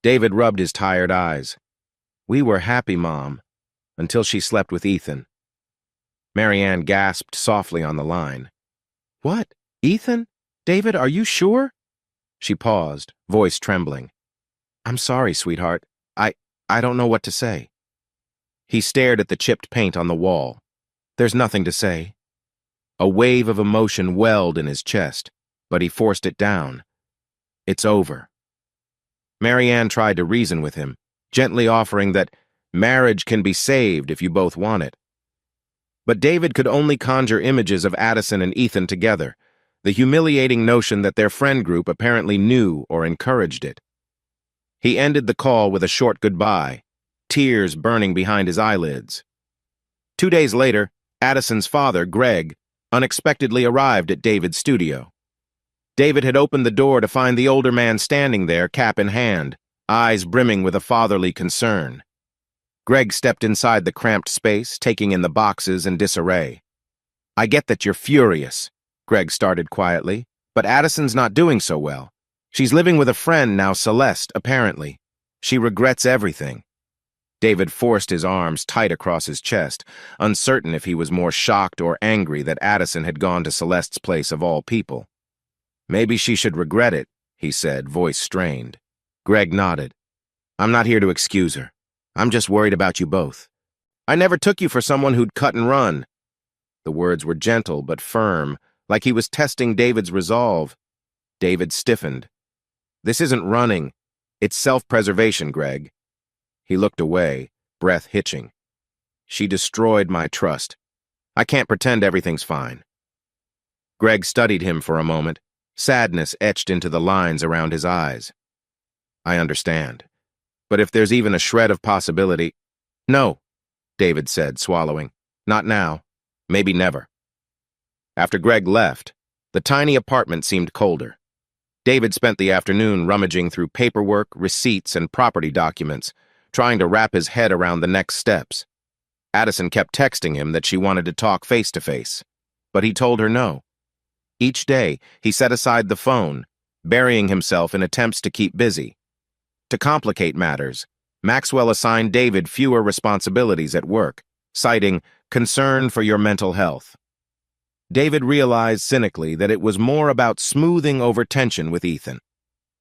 David rubbed his tired eyes. "We were happy, Mom, until she slept with Ethan." Mary Ann gasped softly on the line. "What? Ethan? David, are you sure?" She paused, voice trembling. "I'm sorry, sweetheart. I don't know what to say." He stared at the chipped paint on the wall. "There's nothing to say." A wave of emotion welled in his chest, but he forced it down. "It's over." Mary Ann tried to reason with him, gently offering that marriage can be saved if you both want it. But David could only conjure images of Addison and Ethan together, the humiliating notion that their friend group apparently knew or encouraged it. He ended the call with a short goodbye, tears burning behind his eyelids. 2 days later, Addison's father, Greg, unexpectedly arrived at David's studio. David had opened the door to find the older man standing there, cap in hand, eyes brimming with a fatherly concern. Greg stepped inside the cramped space, taking in the boxes and disarray. "I get that you're furious," Greg started quietly, "but Addison's not doing so well. She's living with a friend now, Celeste, apparently. She regrets everything." David forced his arms tight across his chest, uncertain if he was more shocked or angry that Addison had gone to Celeste's place of all people. "Maybe she should regret it," he said, voice strained. Greg nodded. "I'm not here to excuse her. I'm just worried about you both. I never took you for someone who'd cut and run." The words were gentle but firm, like he was testing David's resolve. David stiffened. "This isn't running. It's self-preservation, Greg." He looked away, breath hitching. "She destroyed my trust. I can't pretend everything's fine." Greg studied him for a moment, sadness etched into the lines around his eyes. "I understand. But if there's even a shred of possibility—" "No," David said, swallowing. "Not now. Maybe never." After Greg left, the tiny apartment seemed colder. David spent the afternoon rummaging through paperwork, receipts, and property documents, trying to wrap his head around the next steps. Addison kept texting him that she wanted to talk face-to-face, but he told her no. Each day, he set aside the phone, burying himself in attempts to keep busy. To complicate matters, Maxwell assigned David fewer responsibilities at work, citing concern for your mental health. David realized cynically that it was more about smoothing over tension with Ethan.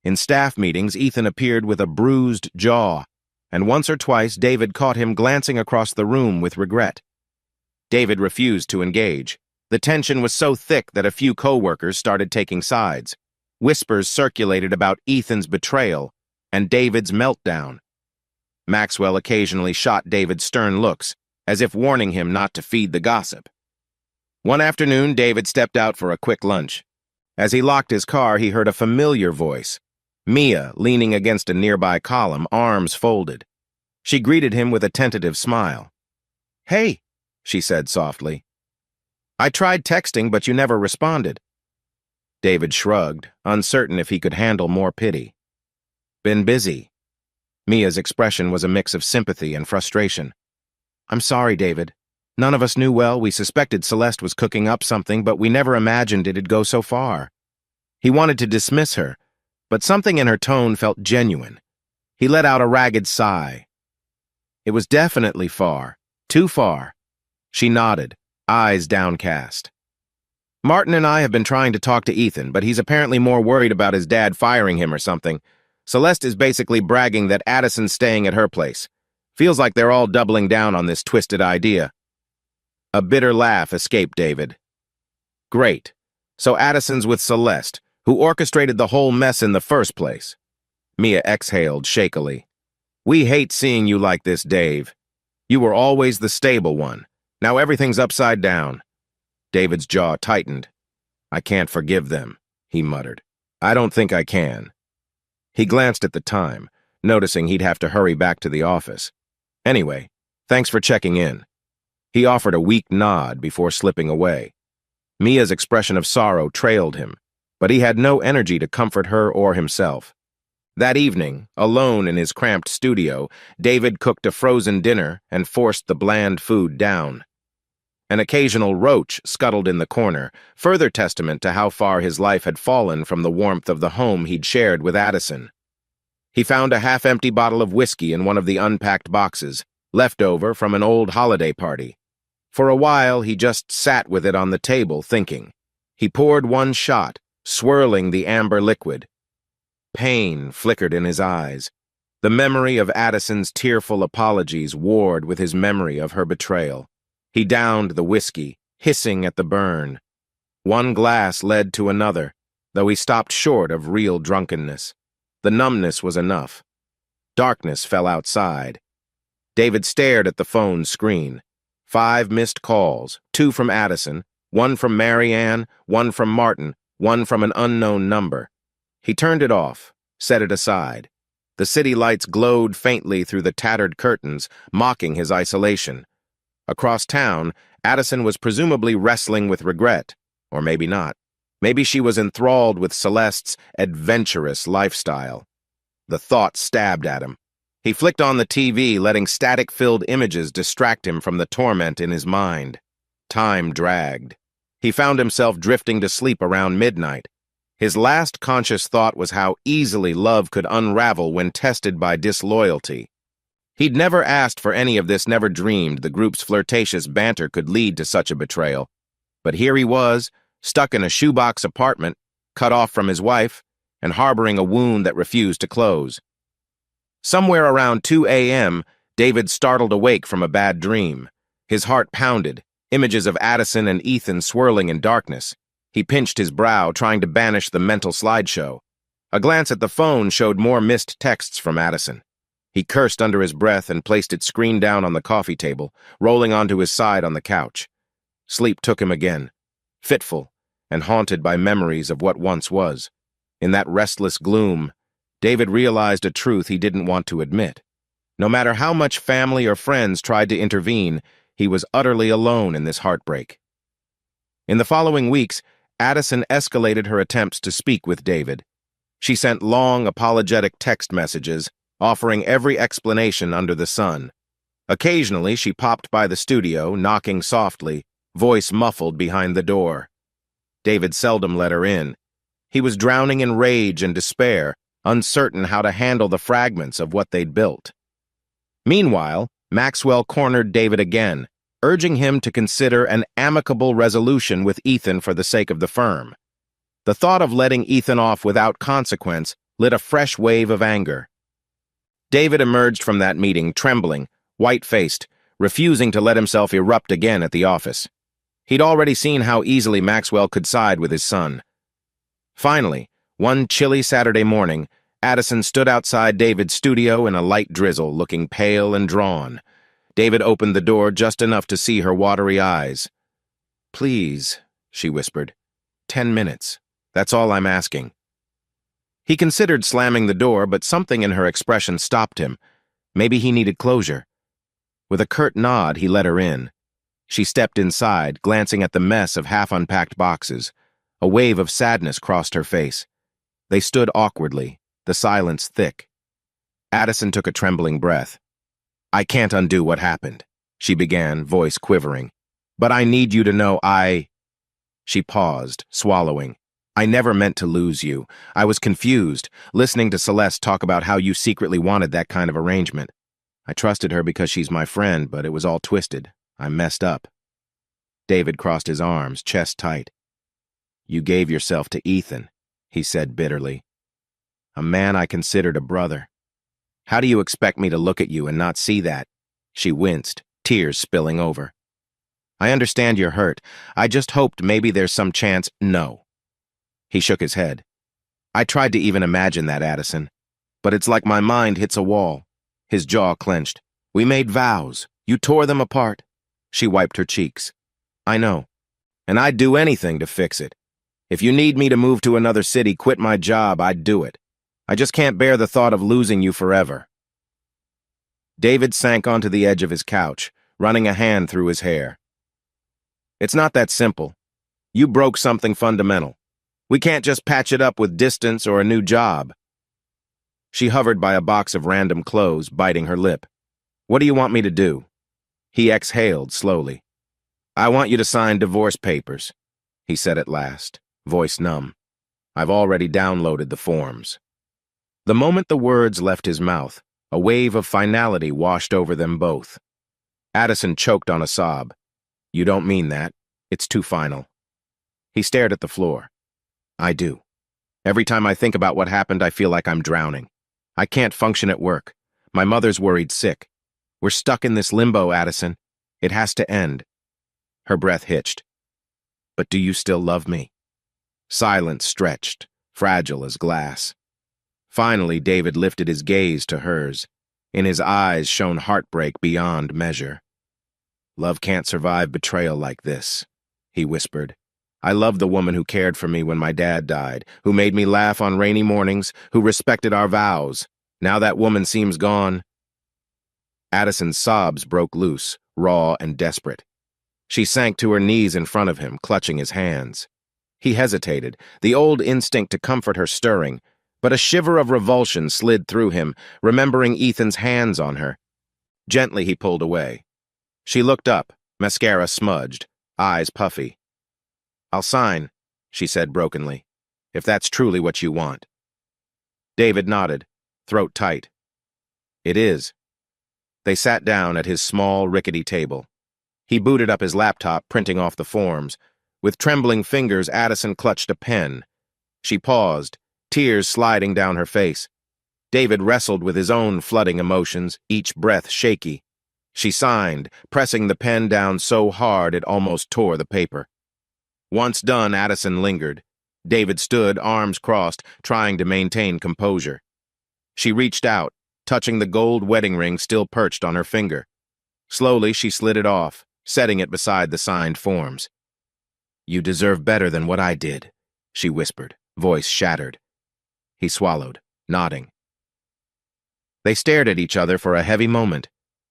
In staff meetings, Ethan appeared with a bruised jaw, and once or twice David caught him glancing across the room with regret. David refused to engage. The tension was so thick that a few co-workers started taking sides. Whispers circulated about Ethan's betrayal and David's meltdown. Maxwell occasionally shot David stern looks, as if warning him not to feed the gossip. One afternoon, David stepped out for a quick lunch. As he locked his car, he heard a familiar voice, Mia leaning against a nearby column, arms folded. She greeted him with a tentative smile. "Hey," she said softly. "I tried texting, but you never responded." David shrugged, uncertain if he could handle more pity. "Been busy." Mia's expression was a mix of sympathy and frustration. "I'm sorry, David. None of us knew well. We suspected Celeste was cooking up something, but we never imagined it'd go so far." He wanted to dismiss her, but something in her tone felt genuine. He let out a ragged sigh. "It was definitely far. Too far." She nodded, eyes downcast. Martin and I have been trying to talk to Ethan, but he's apparently more worried about his dad firing him or something. Celeste is basically bragging that Addison's staying at her place. Feels like they're all doubling down on this twisted idea. A bitter laugh escaped David. Great. So Addison's with Celeste, who orchestrated the whole mess in the first place. Mia exhaled shakily. We hate seeing you like this, Dave. You were always the stable one. Now everything's upside down. David's jaw tightened. I can't forgive them, he muttered. I don't think I can. He glanced at the time, noticing he'd have to hurry back to the office. Anyway, thanks for checking in. He offered a weak nod before slipping away. Mia's expression of sorrow trailed him, but he had no energy to comfort her or himself. That evening, alone in his cramped studio, David cooked a frozen dinner and forced the bland food down. An occasional roach scuttled in the corner, further testament to how far his life had fallen from the warmth of the home he'd shared with Addison. He found a half-empty bottle of whiskey in one of the unpacked boxes, left over from an old holiday party. For a while, he just sat with it on the table, thinking. He poured one shot, swirling the amber liquid. Pain flickered in his eyes. The memory of Addison's tearful apologies warred with his memory of her betrayal. He downed the whiskey, hissing at the burn. One glass led to another, though he stopped short of real drunkenness. The numbness was enough. Darkness fell outside. David stared at the phone screen. 5 missed calls, 2 from Addison, 1 from Marianne, 1 from Martin, 1 from an unknown number. He turned it off, set it aside. The city lights glowed faintly through the tattered curtains, mocking his isolation. Across town, Addison was presumably wrestling with regret, or maybe not. Maybe she was enthralled with Celeste's adventurous lifestyle. The thought stabbed at him. He flicked on the TV, letting static-filled images distract him from the torment in his mind. Time dragged. He found himself drifting to sleep around midnight. His last conscious thought was how easily love could unravel when tested by disloyalty. He'd never asked for any of this, never dreamed the group's flirtatious banter could lead to such a betrayal. But here he was, stuck in a shoebox apartment, cut off from his wife, and harboring a wound that refused to close. Somewhere around 2 a.m., David startled awake from a bad dream. His heart pounded, images of Addison and Ethan swirling in darkness. He pinched his brow, trying to banish the mental slideshow. A glance at the phone showed more missed texts from Addison. He cursed under his breath and placed it screen down on the coffee table, rolling onto his side on the couch. Sleep took him again, fitful and haunted by memories of what once was. In that restless gloom, David realized a truth he didn't want to admit. No matter how much family or friends tried to intervene, he was utterly alone in this heartbreak. In the following weeks, Addison escalated her attempts to speak with David. She sent long, apologetic text messages, offering every explanation under the sun. Occasionally, she popped by the studio, knocking softly, voice muffled behind the door. David seldom let her in. He was drowning in rage and despair, uncertain how to handle the fragments of what they'd built. Meanwhile, Maxwell cornered David again, urging him to consider an amicable resolution with Ethan for the sake of the firm. The thought of letting Ethan off without consequence lit a fresh wave of anger. David emerged from that meeting trembling, white-faced, refusing to let himself erupt again at the office. He'd already seen how easily Maxwell could side with his son. Finally, one chilly Saturday morning, Addison stood outside David's studio in a light drizzle, looking pale and drawn. David opened the door just enough to see her watery eyes. "Please," she whispered. 10 minutes. That's all I'm asking." He considered slamming the door, but something in her expression stopped him. Maybe he needed closure. With a curt nod, he let her in. She stepped inside, glancing at the mess of half-unpacked boxes. A wave of sadness crossed her face. They stood awkwardly, the silence thick. Addison took a trembling breath. "I can't undo what happened," she began, voice quivering. "But I need you to know She paused, swallowing. "I never meant to lose you. I was confused, listening to Celeste talk about how you secretly wanted that kind of arrangement. I trusted her because she's my friend, but it was all twisted. I messed up." David crossed his arms, chest tight. You gave yourself to Ethan, he said bitterly. A man I considered a brother. How do you expect me to look at you and not see that? She winced, tears spilling over. I understand you're hurt. I just hoped maybe there's some chance. No. He shook his head. I tried to even imagine that, Addison. But it's like my mind hits a wall. His jaw clenched. We made vows. You tore them apart. She wiped her cheeks. I know. And I'd do anything to fix it. If you need me to move to another city, quit my job, I'd do it. I just can't bear the thought of losing you forever. David sank onto the edge of his couch, running a hand through his hair. It's not that simple. You broke something fundamental. We can't just patch it up with distance or a new job. She hovered by a box of random clothes, biting her lip. What do you want me to do? He exhaled slowly. I want you to sign divorce papers, he said at last, voice numb. I've already downloaded the forms. The moment the words left his mouth, a wave of finality washed over them both. Addison choked on a sob. You don't mean that. It's too final. He stared at the floor. I do. Every time I think about what happened, I feel like I'm drowning. I can't function at work. My mother's worried sick. We're stuck in this limbo, Addison. It has to end. Her breath hitched. But do you still love me? Silence stretched, fragile as glass. Finally, David lifted his gaze to hers. In his eyes shone heartbreak beyond measure. Love can't survive betrayal like this, he whispered. I loved the woman who cared for me when my dad died, who made me laugh on rainy mornings, who respected our vows. Now that woman seems gone. Addison's sobs broke loose, raw and desperate. She sank to her knees in front of him, clutching his hands. He hesitated, the old instinct to comfort her stirring, but a shiver of revulsion slid through him, remembering Ethan's hands on her. Gently he pulled away. She looked up, mascara smudged, eyes puffy. I'll sign, she said brokenly, if that's truly what you want. David nodded, throat tight. It is. They sat down at his small, rickety table. He booted up his laptop, printing off the forms. With trembling fingers, Addison clutched a pen. She paused, tears sliding down her face. David wrestled with his own flooding emotions, each breath shaky. She signed, pressing the pen down so hard it almost tore the paper. Once done, Addison lingered. David stood, arms crossed, trying to maintain composure. She reached out, touching the gold wedding ring still perched on her finger. Slowly, she slid it off, setting it beside the signed forms. You deserve better than what I did, she whispered, voice shattered. He swallowed, nodding. They stared at each other for a heavy moment.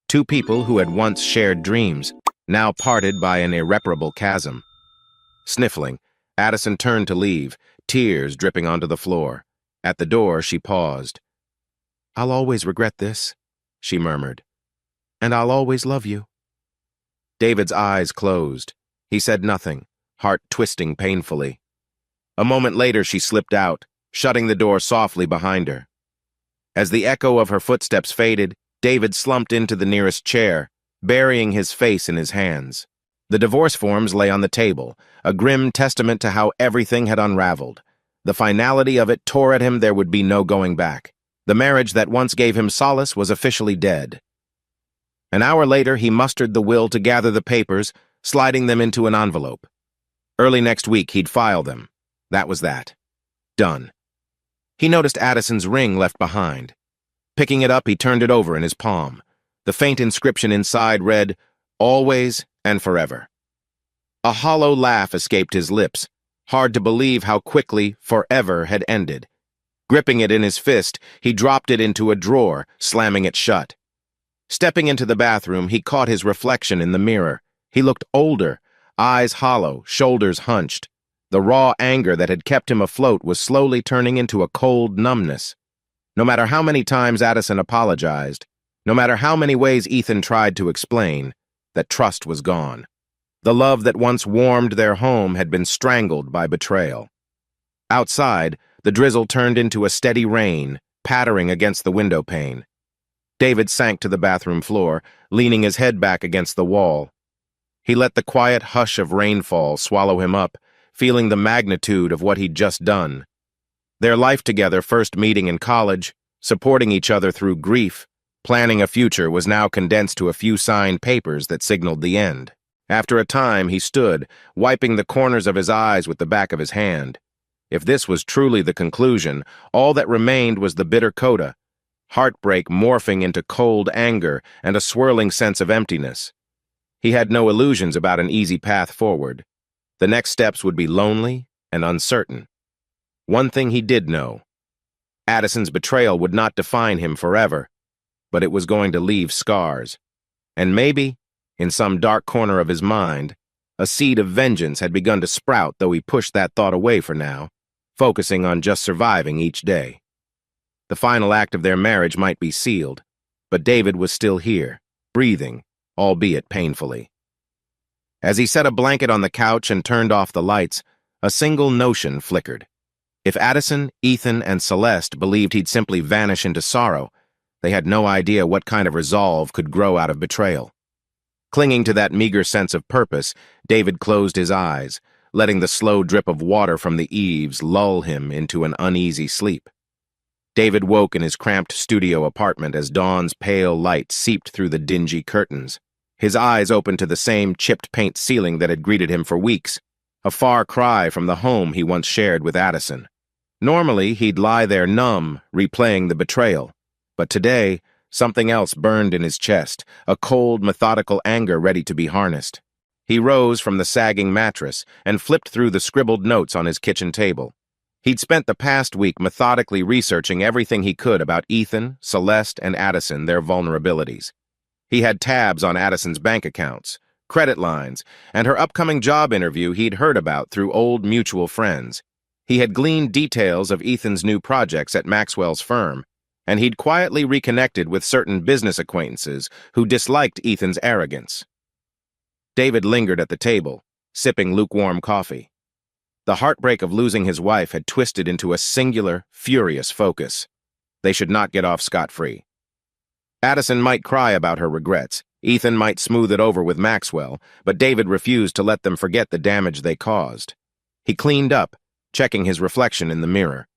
Two people who had once shared dreams, now parted by an irreparable chasm. Sniffling, Addison turned to leave, tears dripping onto the floor. At the door, she paused. I'll always regret this, she murmured. And I'll always love you. David's eyes closed. He said nothing, heart twisting painfully. A moment later, she slipped out, shutting the door softly behind her. As the echo of her footsteps faded, David slumped into the nearest chair, burying his face in his hands. The divorce forms lay on the table, a grim testament to how everything had unraveled. The finality of it tore at him. There would be no going back. The marriage that once gave him solace was officially dead. An hour later, he mustered the will to gather the papers, sliding them into an envelope. Early next week, he'd file them. That was that. Done. He noticed Addison's ring left behind. Picking it up, he turned it over in his palm. The faint inscription inside read, Always and Forever. A hollow laugh escaped his lips. Hard to believe how quickly forever had ended. Gripping it in his fist, he dropped it into a drawer, slamming it shut. Stepping into the bathroom, he caught his reflection in the mirror. He looked older, eyes hollow, shoulders hunched. The raw anger that had kept him afloat was slowly turning into a cold numbness. No matter how many times Addison apologized, no matter how many ways Ethan tried to explain, that trust was gone. The love that once warmed their home had been strangled by betrayal. Outside, the drizzle turned into a steady rain, pattering against the window pane. David sank to the bathroom floor, leaning his head back against the wall. He let the quiet hush of rainfall swallow him up, feeling the magnitude of what he'd just done. Their life together, first meeting in college, supporting each other through grief, planning a future, was now condensed to a few signed papers that signaled the end. After a time, he stood, wiping the corners of his eyes with the back of his hand. If this was truly the conclusion, all that remained was the bitter coda, heartbreak morphing into cold anger and a swirling sense of emptiness. He had no illusions about an easy path forward. The next steps would be lonely and uncertain. One thing he did know: Addison's betrayal would not define him forever, but it was going to leave scars. And maybe, in some dark corner of his mind, a seed of vengeance had begun to sprout, though he pushed that thought away for now, focusing on just surviving each day. The final act of their marriage might be sealed, but David was still here, breathing, albeit painfully. As he set a blanket on the couch and turned off the lights, a single notion flickered. If Addison, Ethan, and Celeste believed he'd simply vanish into sorrow, they had no idea what kind of resolve could grow out of betrayal. Clinging to that meager sense of purpose, David closed his eyes, letting the slow drip of water from the eaves lull him into an uneasy sleep. David woke in his cramped studio apartment as dawn's pale light seeped through the dingy curtains. His eyes opened to the same chipped paint ceiling that had greeted him for weeks, a far cry from the home he once shared with Addison. Normally, he'd lie there numb, replaying the betrayal. But today, something else burned in his chest, a cold, methodical anger ready to be harnessed. He rose from the sagging mattress and flipped through the scribbled notes on his kitchen table. He'd spent the past week methodically researching everything he could about Ethan, Celeste, and Addison, their vulnerabilities. He had tabs on Addison's bank accounts, credit lines, and her upcoming job interview he'd heard about through old mutual friends. He had gleaned details of Ethan's new projects at Maxwell's firm, and he'd quietly reconnected with certain business acquaintances who disliked Ethan's arrogance. David lingered at the table, sipping lukewarm coffee. The heartbreak of losing his wife had twisted into a singular, furious focus. They should not get off scot-free. Addison might cry about her regrets, Ethan might smooth it over with Maxwell, but David refused to let them forget the damage they caused. He cleaned up, checking his reflection in the mirror.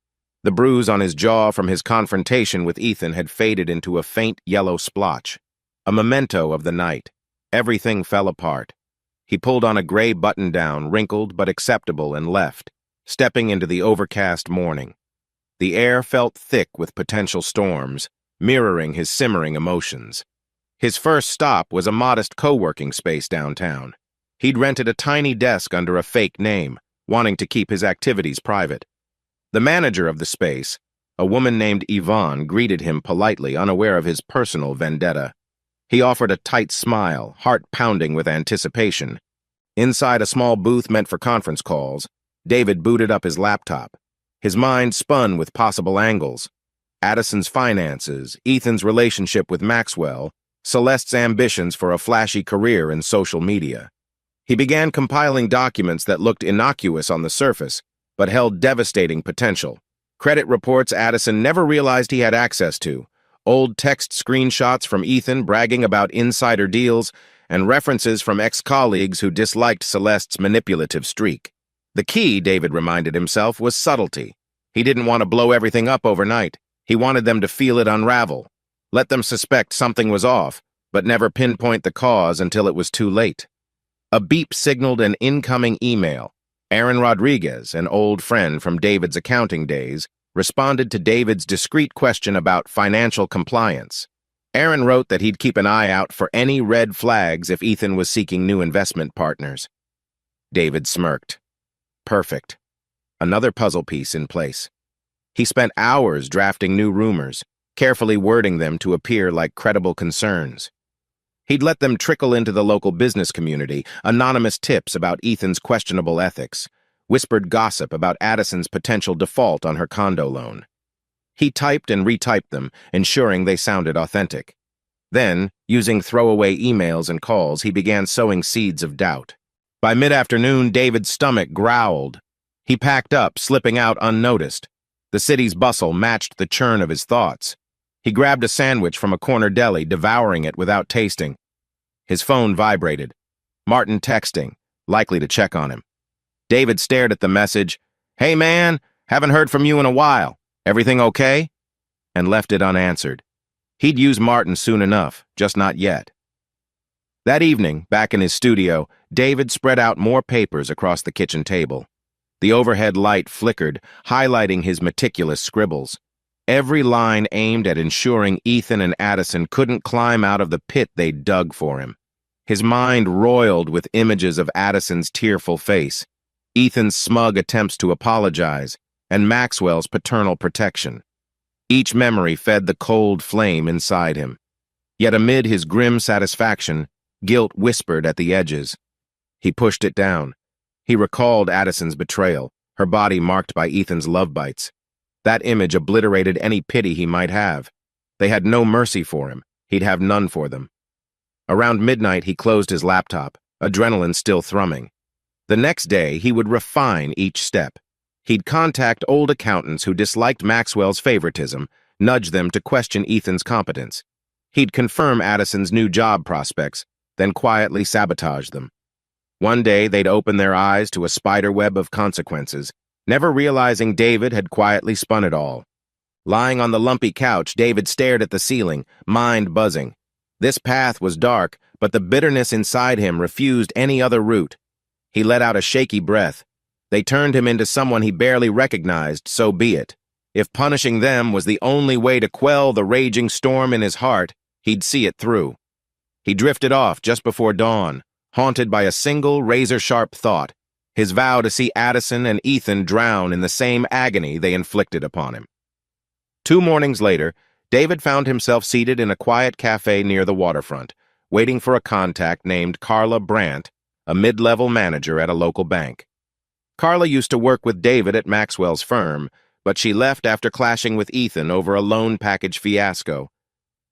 The bruise on his jaw from his confrontation with Ethan had faded into a faint yellow splotch, a memento of the night. Everything fell apart. He pulled on a gray button-down, wrinkled but acceptable, and left, stepping into the overcast morning. The air felt thick with potential storms, mirroring his simmering emotions. His first stop was a modest co-working space downtown. He'd rented a tiny desk under a fake name, wanting to keep his activities private. The manager of the space, a woman named Yvonne, greeted him politely, unaware of his personal vendetta. He offered a tight smile, heart pounding with anticipation. Inside a small booth meant for conference calls, David booted up his laptop. His mind spun with possible angles: Addison's finances, Ethan's relationship with Maxwell, Celeste's ambitions for a flashy career in social media. He began compiling documents that looked innocuous on the surface, but held devastating potential. Credit reports Addison never realized he had access to, old text screenshots from Ethan bragging about insider deals, and references from ex-colleagues who disliked Celeste's manipulative streak. The key, David reminded himself, was subtlety. He didn't want to blow everything up overnight. He wanted them to feel it unravel. Let them suspect something was off, but never pinpoint the cause until it was too late. A beep signaled an incoming email. Aaron Rodriguez, an old friend from David's accounting days, responded to David's discreet question about financial compliance. Aaron wrote that he'd keep an eye out for any red flags if Ethan was seeking new investment partners. David smirked. Perfect. Another puzzle piece in place. He spent hours drafting new rumors, carefully wording them to appear like credible concerns. He'd let them trickle into the local business community, anonymous tips about Ethan's questionable ethics, whispered gossip about Addison's potential default on her condo loan. He typed and retyped them, ensuring they sounded authentic. Then, using throwaway emails and calls, he began sowing seeds of doubt. By mid-afternoon, David's stomach growled. He packed up, slipping out unnoticed. The city's bustle matched the churn of his thoughts. He grabbed a sandwich from a corner deli, devouring it without tasting. His phone vibrated. Martin texting, likely to check on him. David stared at the message. "Hey man, haven't heard from you in a while. Everything okay?" And left it unanswered. He'd use Martin soon enough, just not yet. That evening, back in his studio, David spread out more papers across the kitchen table. The overhead light flickered, highlighting his meticulous scribbles. Every line aimed at ensuring Ethan and Addison couldn't climb out of the pit they'd dug for him. His mind roiled with images of Addison's tearful face, Ethan's smug attempts to apologize, and Maxwell's paternal protection. Each memory fed the cold flame inside him. Yet amid his grim satisfaction, guilt whispered at the edges. He pushed it down. He recalled Addison's betrayal, her body marked by Ethan's love bites. That image obliterated any pity he might have. They had no mercy for him. He'd have none for them. Around midnight, he closed his laptop, adrenaline still thrumming. The next day, he would refine each step. He'd contact old accountants who disliked Maxwell's favoritism, nudge them to question Ethan's competence. He'd confirm Addison's new job prospects, then quietly sabotage them. One day, they'd open their eyes to a spiderweb of consequences, never realizing David had quietly spun it all. Lying on the lumpy couch, David stared at the ceiling, mind buzzing. This path was dark, but the bitterness inside him refused any other route. He let out a shaky breath. They turned him into someone he barely recognized, so be it. If punishing them was the only way to quell the raging storm in his heart, he'd see it through. He drifted off just before dawn, haunted by a single razor-sharp thought, his vow to see Addison and Ethan drown in the same agony they inflicted upon him. 2 mornings later, David found himself seated in a quiet cafe near the waterfront, waiting for a contact named Carla Brandt, a mid-level manager at a local bank. Carla used to work with David at Maxwell's firm, but she left after clashing with Ethan over a loan package fiasco.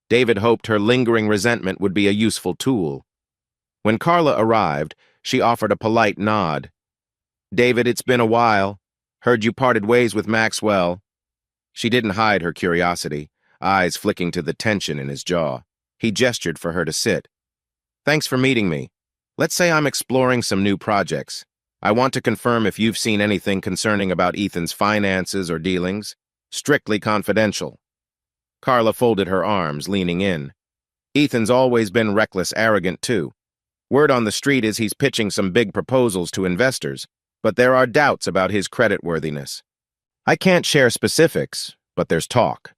David hoped her lingering resentment would be a useful tool. When Carla arrived, she offered a polite nod. "David, it's been a while. Heard you parted ways with Maxwell." She didn't hide her curiosity, eyes flicking to the tension in his jaw. He gestured for her to sit. "Thanks for meeting me. Let's say I'm exploring some new projects. I want to confirm if you've seen anything concerning about Ethan's finances or dealings. Strictly confidential." Carla folded her arms, leaning in. "Ethan's always been reckless arrogant, too. Word on the street is he's pitching some big proposals to investors, but there are doubts about his creditworthiness. I can't share specifics, but there's talk."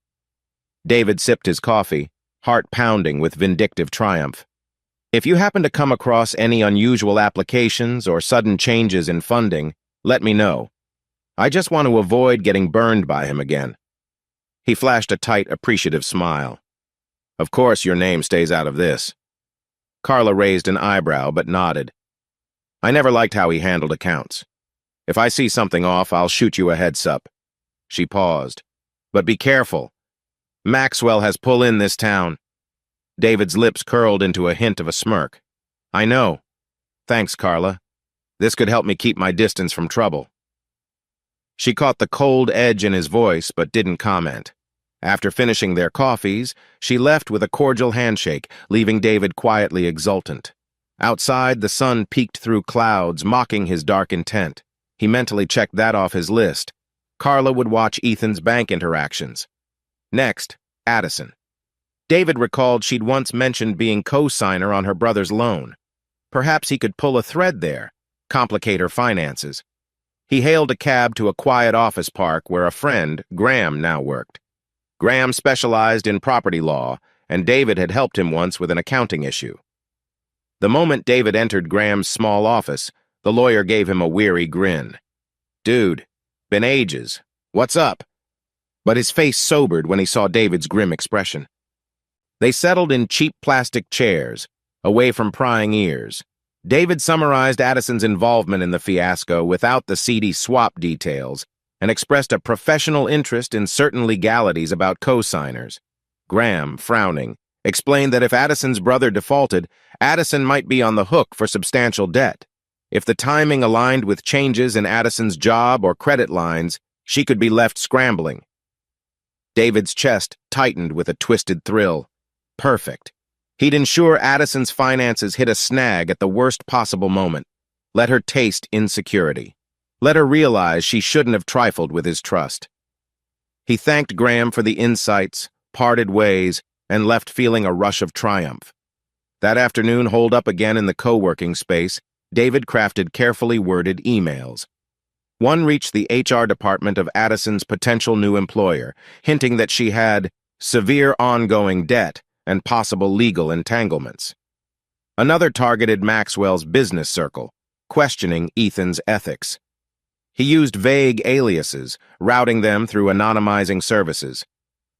David sipped his coffee, heart pounding with vindictive triumph. "If you happen to come across any unusual applications or sudden changes in funding, let me know. I just want to avoid getting burned by him again." He flashed a tight, appreciative smile. "Of course your name stays out of this." Carla raised an eyebrow but nodded. "I never liked how he handled accounts. If I see something off, I'll shoot you a heads-up." She paused. "But be careful. Maxwell has pull in this town." David's lips curled into a hint of a smirk. "I know. Thanks, Carla. This could help me keep my distance from trouble." She caught the cold edge in his voice but didn't comment. After finishing their coffees, she left with a cordial handshake, leaving David quietly exultant. Outside, the sun peeked through clouds, mocking his dark intent. He mentally checked that off his list. Carla would watch Ethan's bank interactions. Next, Addison. David recalled she'd once mentioned being co-signer on her brother's loan. Perhaps he could pull a thread there, complicate her finances. He hailed a cab to a quiet office park where a friend, Graham, now worked. Graham specialized in property law, and David had helped him once with an accounting issue. The moment David entered Graham's small office, the lawyer gave him a weary grin. "Dude, been ages. What's up?" But his face sobered when he saw David's grim expression. They settled in cheap plastic chairs, away from prying ears. David summarized Addison's involvement in the fiasco without the seedy swap details and expressed a professional interest in certain legalities about co-signers. Graham, frowning, explained that if Addison's brother defaulted, Addison might be on the hook for substantial debt. If the timing aligned with changes in Addison's job or credit lines, she could be left scrambling. David's chest tightened with a twisted thrill. Perfect. He'd ensure Addison's finances hit a snag at the worst possible moment. Let her taste insecurity. let her realize she shouldn't have trifled with his trust. He thanked Graham for the insights, parted ways, and left feeling a rush of triumph. That afternoon, holed up again in the co-working space, David crafted carefully worded emails. One reached the HR department of Addison's potential new employer, hinting that she had severe ongoing debt and possible legal entanglements. Another targeted Maxwell's business circle, questioning Ethan's ethics. He used vague aliases, routing them through anonymizing services.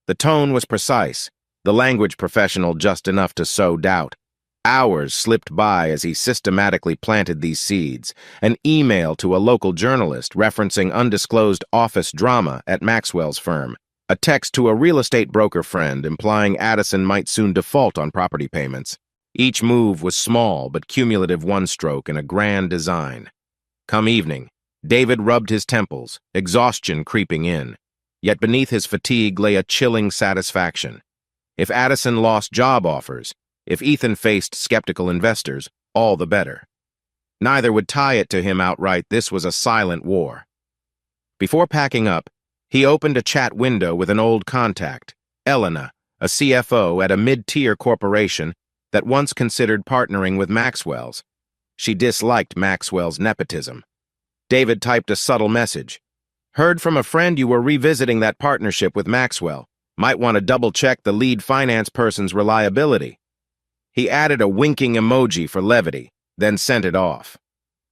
The tone was precise, the language professional just enough to sow doubt. Hours slipped by as he systematically planted these seeds, an email to a local journalist referencing undisclosed office drama at Maxwell's firm, a text to a real estate broker friend implying Addison might soon default on property payments. Each move was small but cumulative one-stroke in a grand design. Come evening, David rubbed his temples, exhaustion creeping in. Yet beneath his fatigue lay a chilling satisfaction. If Addison lost job offers, if Ethan faced skeptical investors, all the better. Neither would tie it to him outright. This was a silent war. Before packing up, he opened a chat window with an old contact, Elena, a CFO at a mid-tier corporation that once considered partnering with Maxwell's. She disliked Maxwell's nepotism. David typed a subtle message. Heard from a friend you were revisiting that partnership with Maxwell. Might want to double-check the lead finance person's reliability. He added a winking emoji for levity, then sent it off.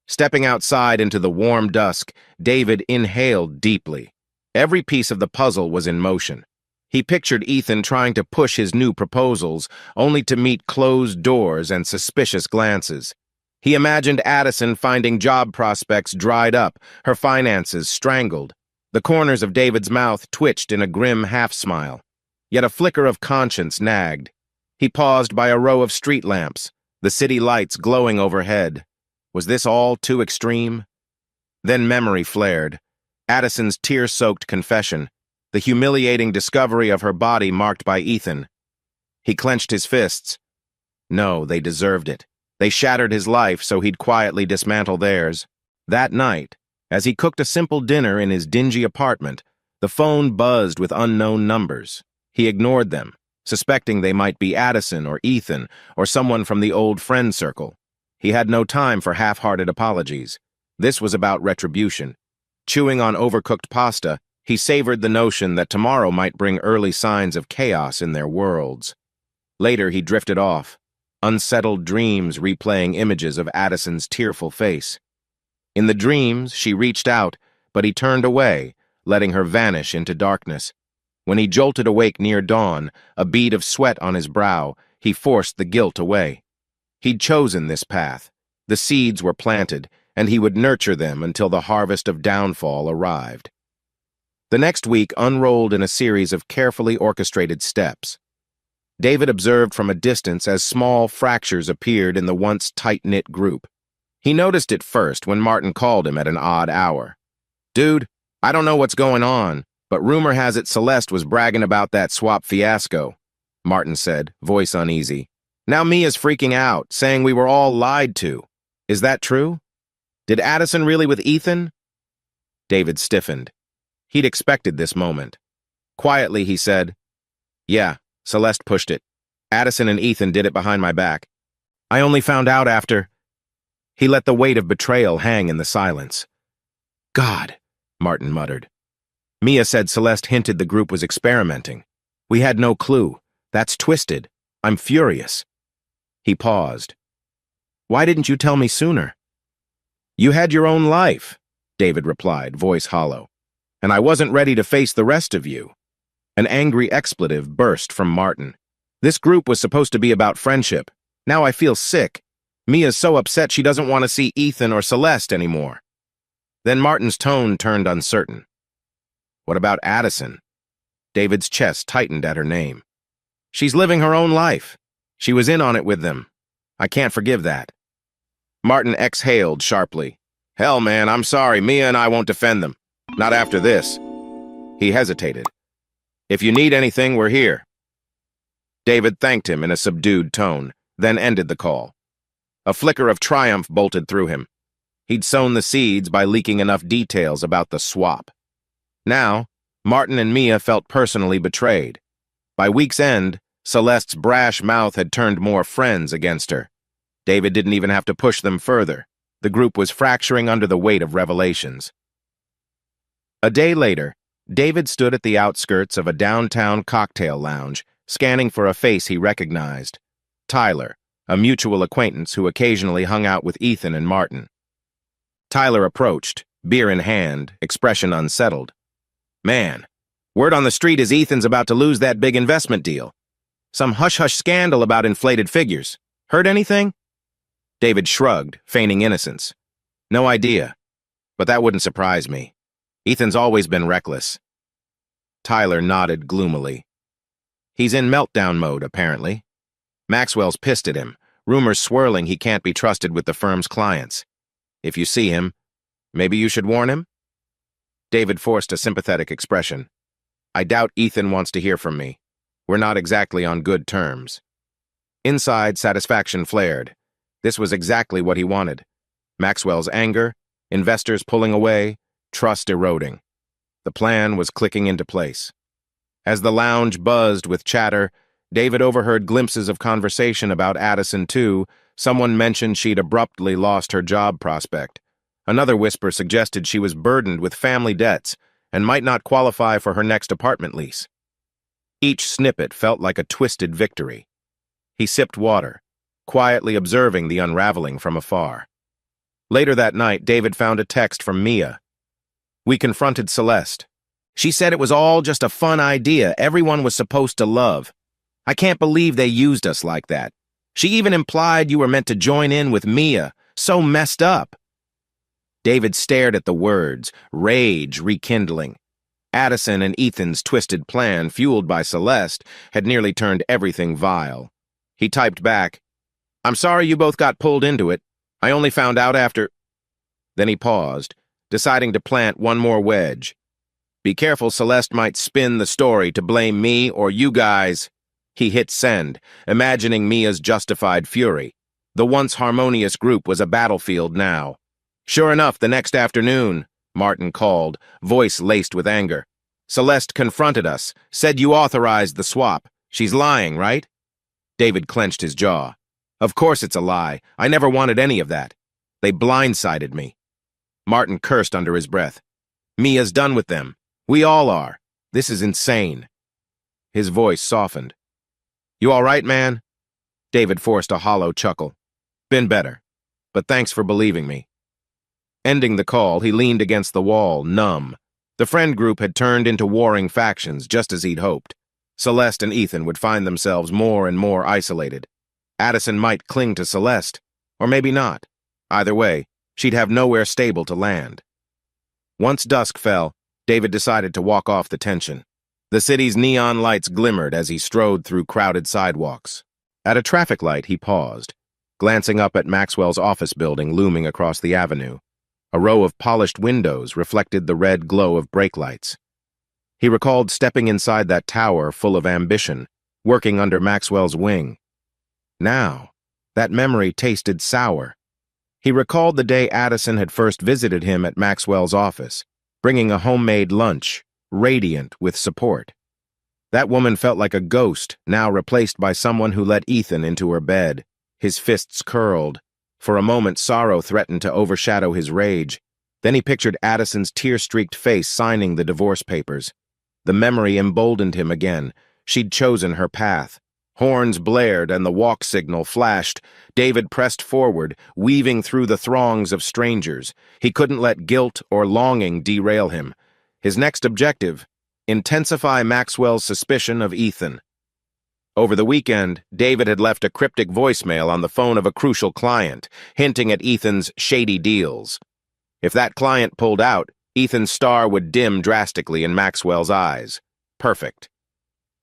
Stepping outside into the warm dusk, David inhaled deeply. Every piece of the puzzle was in motion. He pictured Ethan trying to push his new proposals, only to meet closed doors and suspicious glances. He imagined Addison finding job prospects dried up, her finances strangled. The corners of David's mouth twitched in a grim half-smile. Yet a flicker of conscience nagged. He paused by a row of street lamps, the city lights glowing overhead. Was this all too extreme? Then memory flared. Addison's tear-soaked confession, the humiliating discovery of her body marked by Ethan. He clenched his fists. No, they deserved it. They shattered his life so he'd quietly dismantle theirs. That night, as he cooked a simple dinner in his dingy apartment, the phone buzzed with unknown numbers. He ignored them, suspecting they might be Addison or Ethan or someone from the old friend circle. He had no time for half-hearted apologies. This was about retribution. Chewing on overcooked pasta, he savored the notion that tomorrow might bring early signs of chaos in their worlds. Later, he drifted off, unsettled dreams replaying images of Addison's tearful face. In the dreams, she reached out, but he turned away, letting her vanish into darkness. When he jolted awake near dawn, a bead of sweat on his brow, he forced the guilt away. He'd chosen this path. The seeds were planted, and he would nurture them until the harvest of downfall arrived. The next week unrolled in a series of carefully orchestrated steps. David observed from a distance as small fractures appeared in the once tight-knit group. He noticed it first when Martin called him at an odd hour. "Dude, I don't know what's going on, but rumor has it Celeste was bragging about that swap fiasco," Martin said, voice uneasy. "Now Mia's freaking out, saying we were all lied to. Is that true? Did Addison really with Ethan?" David stiffened. He'd expected this moment. Quietly, he said, "Yeah, Celeste pushed it. Addison and Ethan did it behind my back. I only found out after—" He let the weight of betrayal hang in the silence. "God," Martin muttered. "Mia said Celeste hinted the group was experimenting. We had no clue. That's twisted. I'm furious." He paused. "Why didn't you tell me sooner?" "You had your own life," David replied, voice hollow. "And I wasn't ready to face the rest of you." An angry expletive burst from Martin. "This group was supposed to be about friendship. Now I feel sick. Mia's so upset she doesn't want to see Ethan or Celeste anymore." Then Martin's tone turned uncertain. "What about Addison?" David's chest tightened at her name. "She's living her own life. She was in on it with them. I can't forgive that." Martin exhaled sharply. "Hell, man, I'm sorry. Mia and I won't defend them. Not after this." He hesitated. "If you need anything, we're here." David thanked him in a subdued tone, then ended the call. A flicker of triumph bolted through him. He'd sown the seeds by leaking enough details about the swap. Now, Martin and Mia felt personally betrayed. By week's end, Celeste's brash mouth had turned more friends against her. David didn't even have to push them further. The group was fracturing under the weight of revelations. A day later, David stood at the outskirts of a downtown cocktail lounge, scanning for a face he recognized. Tyler, a mutual acquaintance who occasionally hung out with Ethan and Martin. Tyler approached, beer in hand, expression unsettled. "Man, word on the street is Ethan's about to lose that big investment deal. Some hush-hush scandal about inflated figures. Heard anything?" David shrugged, feigning innocence. "No idea, but that wouldn't surprise me. Ethan's always been reckless." Tyler nodded gloomily. "He's in meltdown mode, apparently. Maxwell's pissed at him, rumors swirling he can't be trusted with the firm's clients. If you see him, maybe you should warn him?" David forced a sympathetic expression. "I doubt Ethan wants to hear from me. We're not exactly on good terms." Inside, satisfaction flared. This was exactly what he wanted. Maxwell's anger, investors pulling away, trust eroding. The plan was clicking into place. As the lounge buzzed with chatter, David overheard glimpses of conversation about Addison too. Someone mentioned she'd abruptly lost her job prospect. Another whisper suggested she was burdened with family debts and might not qualify for her next apartment lease. Each snippet felt like a twisted victory. He sipped water, quietly observing the unraveling from afar. Later that night, David found a text from Mia. "We confronted Celeste. She said it was all just a fun idea everyone was supposed to love. I can't believe they used us like that. She even implied you were meant to join in with Mia. So messed up." David stared at the words, rage rekindling. Addison and Ethan's twisted plan, fueled by Celeste, had nearly turned everything vile. He typed back, "I'm sorry you both got pulled into it. I only found out after—" Then he paused, deciding to plant one more wedge. "Be careful, Celeste might spin the story to blame me or you guys." He hit send, imagining Mia's justified fury. The once harmonious group was a battlefield now. "Sure enough, the next afternoon," Martin called, voice laced with anger. "Celeste confronted us, said you authorized the swap. She's lying, right?" David clenched his jaw. "Of course it's a lie. I never wanted any of that. They blindsided me." Martin cursed under his breath. "Mia's done with them. We all are. This is insane." His voice softened. "You all right, man?" David forced a hollow chuckle. "Been better, but thanks for believing me." Ending the call, he leaned against the wall, numb. The friend group had turned into warring factions, just as he'd hoped. Celeste and Ethan would find themselves more and more isolated. Addison might cling to Celeste, or maybe not. Either way, she'd have nowhere stable to land. Once dusk fell, David decided to walk off the tension. The city's neon lights glimmered as he strode through crowded sidewalks. At a traffic light, he paused, glancing up at Maxwell's office building looming across the avenue. A row of polished windows reflected the red glow of brake lights. He recalled stepping inside that tower full of ambition, working under Maxwell's wing. Now, that memory tasted sour. He recalled the day Addison had first visited him at Maxwell's office, bringing a homemade lunch, radiant with support. That woman felt like a ghost, now replaced by someone who let Ethan into her bed. His fists curled. For a moment, sorrow threatened to overshadow his rage. Then he pictured Addison's tear-streaked face signing the divorce papers. The memory emboldened him again. She'd chosen her path. Horns blared and the walk signal flashed. David pressed forward, weaving through the throngs of strangers. He couldn't let guilt or longing derail him. His next objective: intensify Maxwell's suspicion of Ethan. Over the weekend, David had left a cryptic voicemail on the phone of a crucial client, hinting at Ethan's shady deals. If that client pulled out, Ethan's star would dim drastically in Maxwell's eyes. Perfect.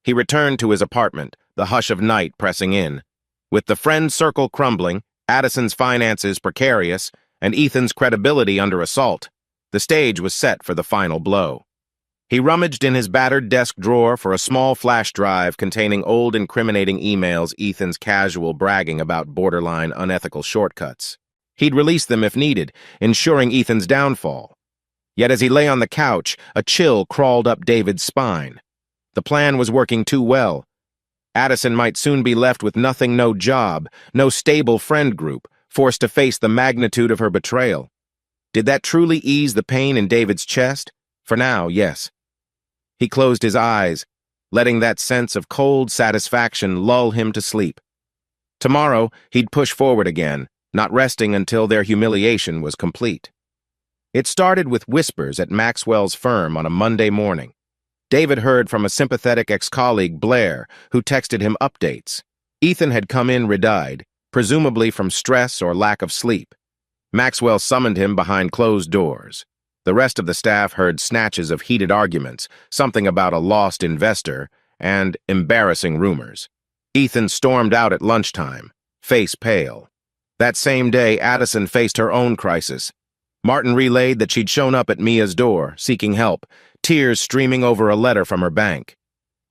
He returned to his apartment, the hush of night pressing in. With the friend circle crumbling, Addison's finances precarious, and Ethan's credibility under assault, the stage was set for the final blow. He rummaged in his battered desk drawer for a small flash drive containing old incriminating emails, Ethan's casual bragging about borderline unethical shortcuts. He'd release them if needed, ensuring Ethan's downfall. Yet as he lay on the couch, a chill crawled up David's spine. The plan was working too well. Addison might soon be left with nothing, no job, no stable friend group, forced to face the magnitude of her betrayal. Did that truly ease the pain in David's chest? For now, yes. He closed his eyes, letting that sense of cold satisfaction lull him to sleep. Tomorrow, he'd push forward again, not resting until their humiliation was complete. It started with whispers at Maxwell's firm on a Monday morning. David heard from a sympathetic ex-colleague, Blair, who texted him updates. Ethan had come in red-eyed, presumably from stress or lack of sleep. Maxwell summoned him behind closed doors. The rest of the staff heard snatches of heated arguments, something about a lost investor, and embarrassing rumors. Ethan stormed out at lunchtime, face pale. That same day, Addison faced her own crisis. Martin relayed that she'd shown up at Mia's door, seeking help, tears streaming over a letter from her bank.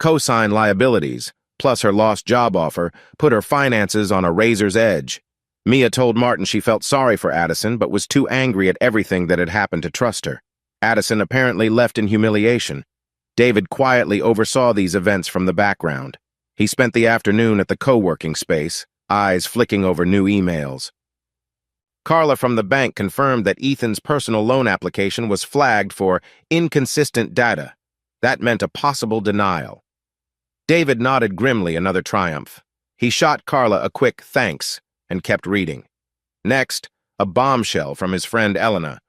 Cosign liabilities, plus her lost job offer, put her finances on a razor's edge. Mia told Martin she felt sorry for Addison, but was too angry at everything that had happened to trust her. Addison apparently left in humiliation. David quietly oversaw these events from the background. He spent the afternoon at the co-working space, eyes flicking over new emails. Carla from the bank confirmed that Ethan's personal loan application was flagged for inconsistent data. That meant a possible denial. David nodded grimly, another triumph. He shot Carla a quick thanks and kept reading. Next, a bombshell from his friend Elena.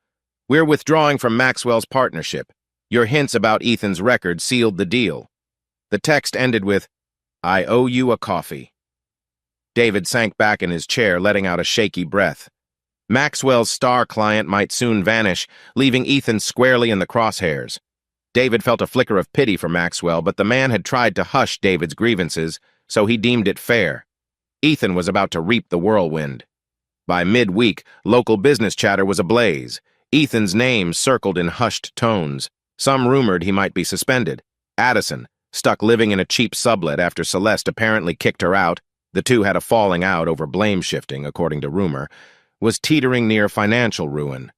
"We're withdrawing from Maxwell's partnership. Your hints about Ethan's record sealed the deal." The text ended with, "I owe you a coffee." David sank back in his chair, letting out a shaky breath. Maxwell's star client might soon vanish, leaving Ethan squarely in the crosshairs. David felt a flicker of pity for Maxwell, but the man had tried to hush David's grievances, so he deemed it fair. Ethan was about to reap the whirlwind. By mid-week, local business chatter was ablaze. Ethan's name circled in hushed tones. Some rumored he might be suspended. Addison, stuck living in a cheap sublet after Celeste apparently kicked her out, the two had a falling out over blame shifting, according to rumor, was teetering near financial ruin.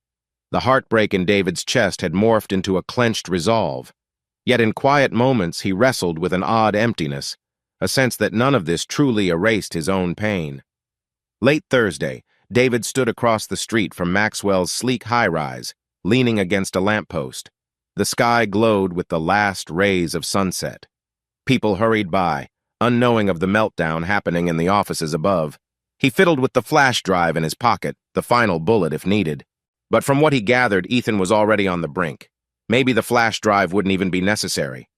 The heartbreak in David's chest had morphed into a clenched resolve. Yet in quiet moments he wrestled with an odd emptiness, a sense that none of this truly erased his own pain. Late Thursday, David stood across the street from Maxwell's sleek high-rise, leaning against a lamppost. The sky glowed with the last rays of sunset. People hurried by, unknowing of the meltdown happening in the offices above. He fiddled with the flash drive in his pocket, the final bullet if needed. But from what he gathered, Ethan was already on the brink. Maybe the flash drive wouldn't even be necessary.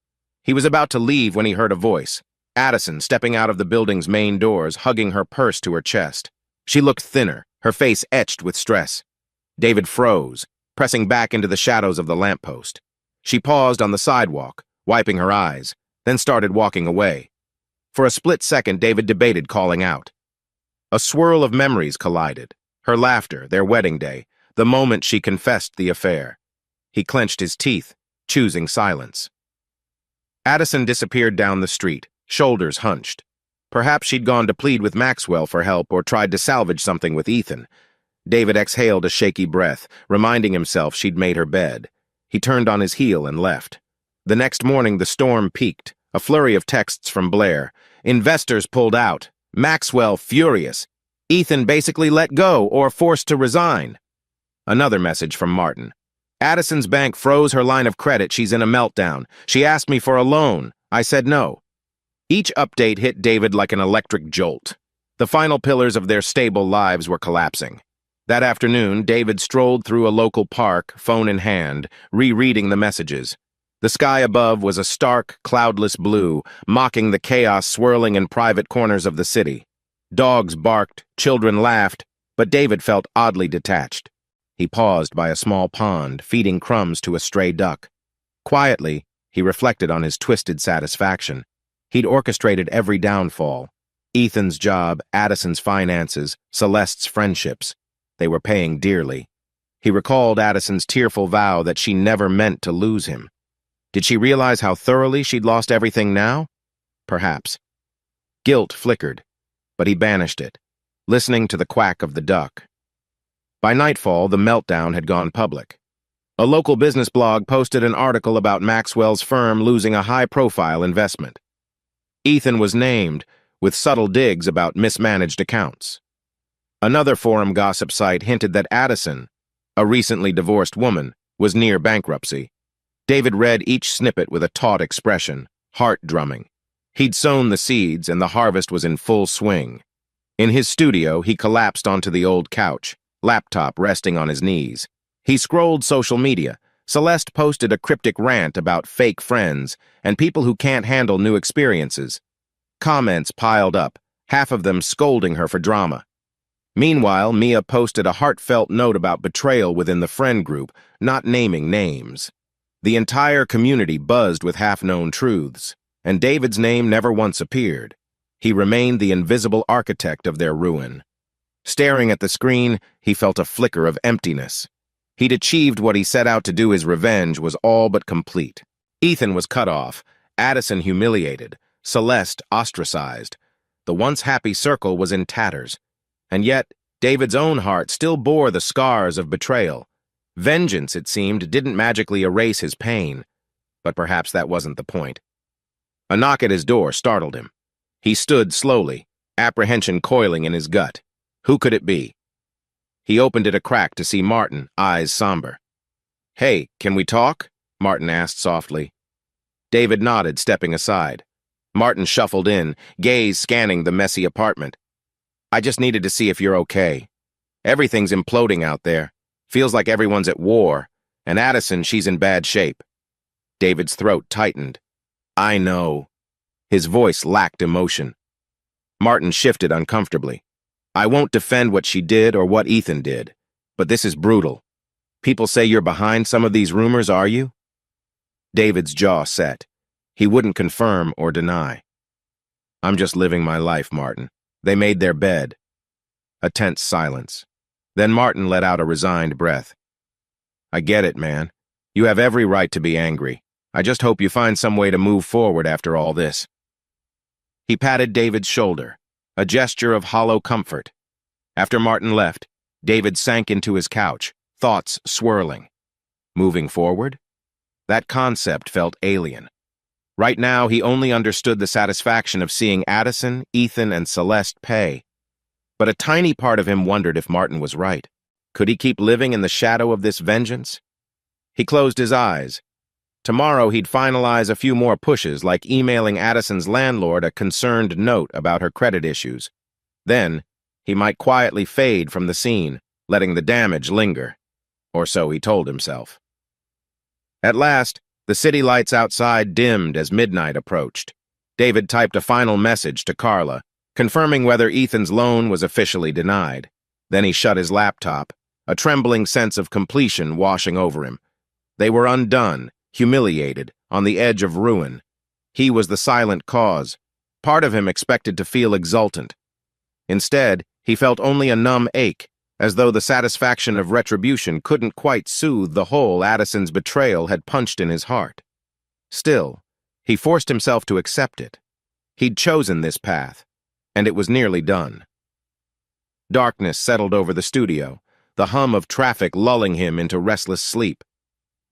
He was about to leave when he heard a voice. Addison, stepping out of the building's main doors, hugging her purse to her chest. She looked thinner, her face etched with stress. David froze, pressing back into the shadows of the lamppost. She paused on the sidewalk, wiping her eyes, then started walking away. For a split second, David debated calling out. A swirl of memories collided. Her laughter, their wedding day, the moment she confessed the affair. He clenched his teeth, choosing silence. Addison disappeared down the street, shoulders hunched. Perhaps she'd gone to plead with Maxwell for help or tried to salvage something with Ethan. David exhaled a shaky breath, reminding himself she'd made her bed. He turned on his heel and left. The next morning the storm peaked, a flurry of texts from Blair. Investors pulled out. Maxwell furious. Ethan basically let go or forced to resign. Another message from Martin. Addison's bank froze her line of credit. She's in a meltdown. She asked me for a loan. I said no. Each update hit David like an electric jolt. The final pillars of their stable lives were collapsing. That afternoon, David strolled through a local park, phone in hand, rereading the messages. The sky above was a stark, cloudless blue, mocking the chaos swirling in private corners of the city. Dogs barked, children laughed, but David felt oddly detached. He paused by a small pond, feeding crumbs to a stray duck. Quietly, he reflected on his twisted satisfaction. He'd orchestrated every downfall. Ethan's job, Addison's finances, Celeste's friendships. They were paying dearly. He recalled Addison's tearful vow that she never meant to lose him. Did she realize how thoroughly she'd lost everything now? Perhaps. Guilt flickered, but he banished it, listening to the quack of the duck. By nightfall, the meltdown had gone public. A local business blog posted an article about Maxwell's firm losing a high-profile investment. Ethan was named, with subtle digs about mismanaged accounts. Another forum gossip site hinted that Addison, a recently divorced woman, was near bankruptcy. David read each snippet with a taut expression, heart drumming. He'd sown the seeds, and the harvest was in full swing. In his studio, he collapsed onto the old couch, laptop resting on his knees. He scrolled social media. Celeste posted a cryptic rant about fake friends and people who can't handle new experiences. Comments piled up, half of them scolding her for drama. Meanwhile, Mia posted a heartfelt note about betrayal within the friend group, not naming names. The entire community buzzed with half-known truths, and David's name never once appeared. He remained the invisible architect of their ruin. Staring at the screen, he felt a flicker of emptiness. He'd achieved what he set out to do. His revenge was all but complete. Ethan was cut off, Addison humiliated, Celeste ostracized. The once happy circle was in tatters. And yet, David's own heart still bore the scars of betrayal. Vengeance, it seemed, didn't magically erase his pain. But perhaps that wasn't the point. A knock at his door startled him. He stood slowly, apprehension coiling in his gut. Who could it be? He opened it a crack to see Martin, eyes somber. "Hey, can we talk?" Martin asked softly. David nodded, stepping aside. Martin shuffled in, gaze scanning the messy apartment. "I just needed to see if you're okay. Everything's imploding out there. Feels like everyone's at war. And Addison, she's in bad shape." David's throat tightened. "I know." His voice lacked emotion. Martin shifted uncomfortably. "I won't defend what she did or what Ethan did, but this is brutal. People say you're behind some of these rumors, are you?" David's jaw set. He wouldn't confirm or deny. "I'm just living my life, Martin. They made their bed." A tense silence. Then Martin let out a resigned breath. "I get it, man. You have every right to be angry. I just hope you find some way to move forward after all this." He patted David's shoulder, a gesture of hollow comfort. After Martin left, David sank into his couch, thoughts swirling. Moving forward? That concept felt alien. Right now, he only understood the satisfaction of seeing Addison, Ethan, and Celeste pay. But a tiny part of him wondered if Martin was right. Could he keep living in the shadow of this vengeance? He closed his eyes. Tomorrow he'd finalize a few more pushes, like emailing Addison's landlord a concerned note about her credit issues. Then, he might quietly fade from the scene, letting the damage linger. Or so he told himself. At last, the city lights outside dimmed as midnight approached. David typed a final message to Carla, confirming whether Ethan's loan was officially denied. Then he shut his laptop, a trembling sense of completion washing over him. They were undone, humiliated, on the edge of ruin. He was the silent cause. Part of him expected to feel exultant. Instead, he felt only a numb ache, as though the satisfaction of retribution couldn't quite soothe the hole Addison's betrayal had punched in his heart. Still, he forced himself to accept it. He'd chosen this path, and it was nearly done. Darkness settled over the studio, the hum of traffic lulling him into restless sleep.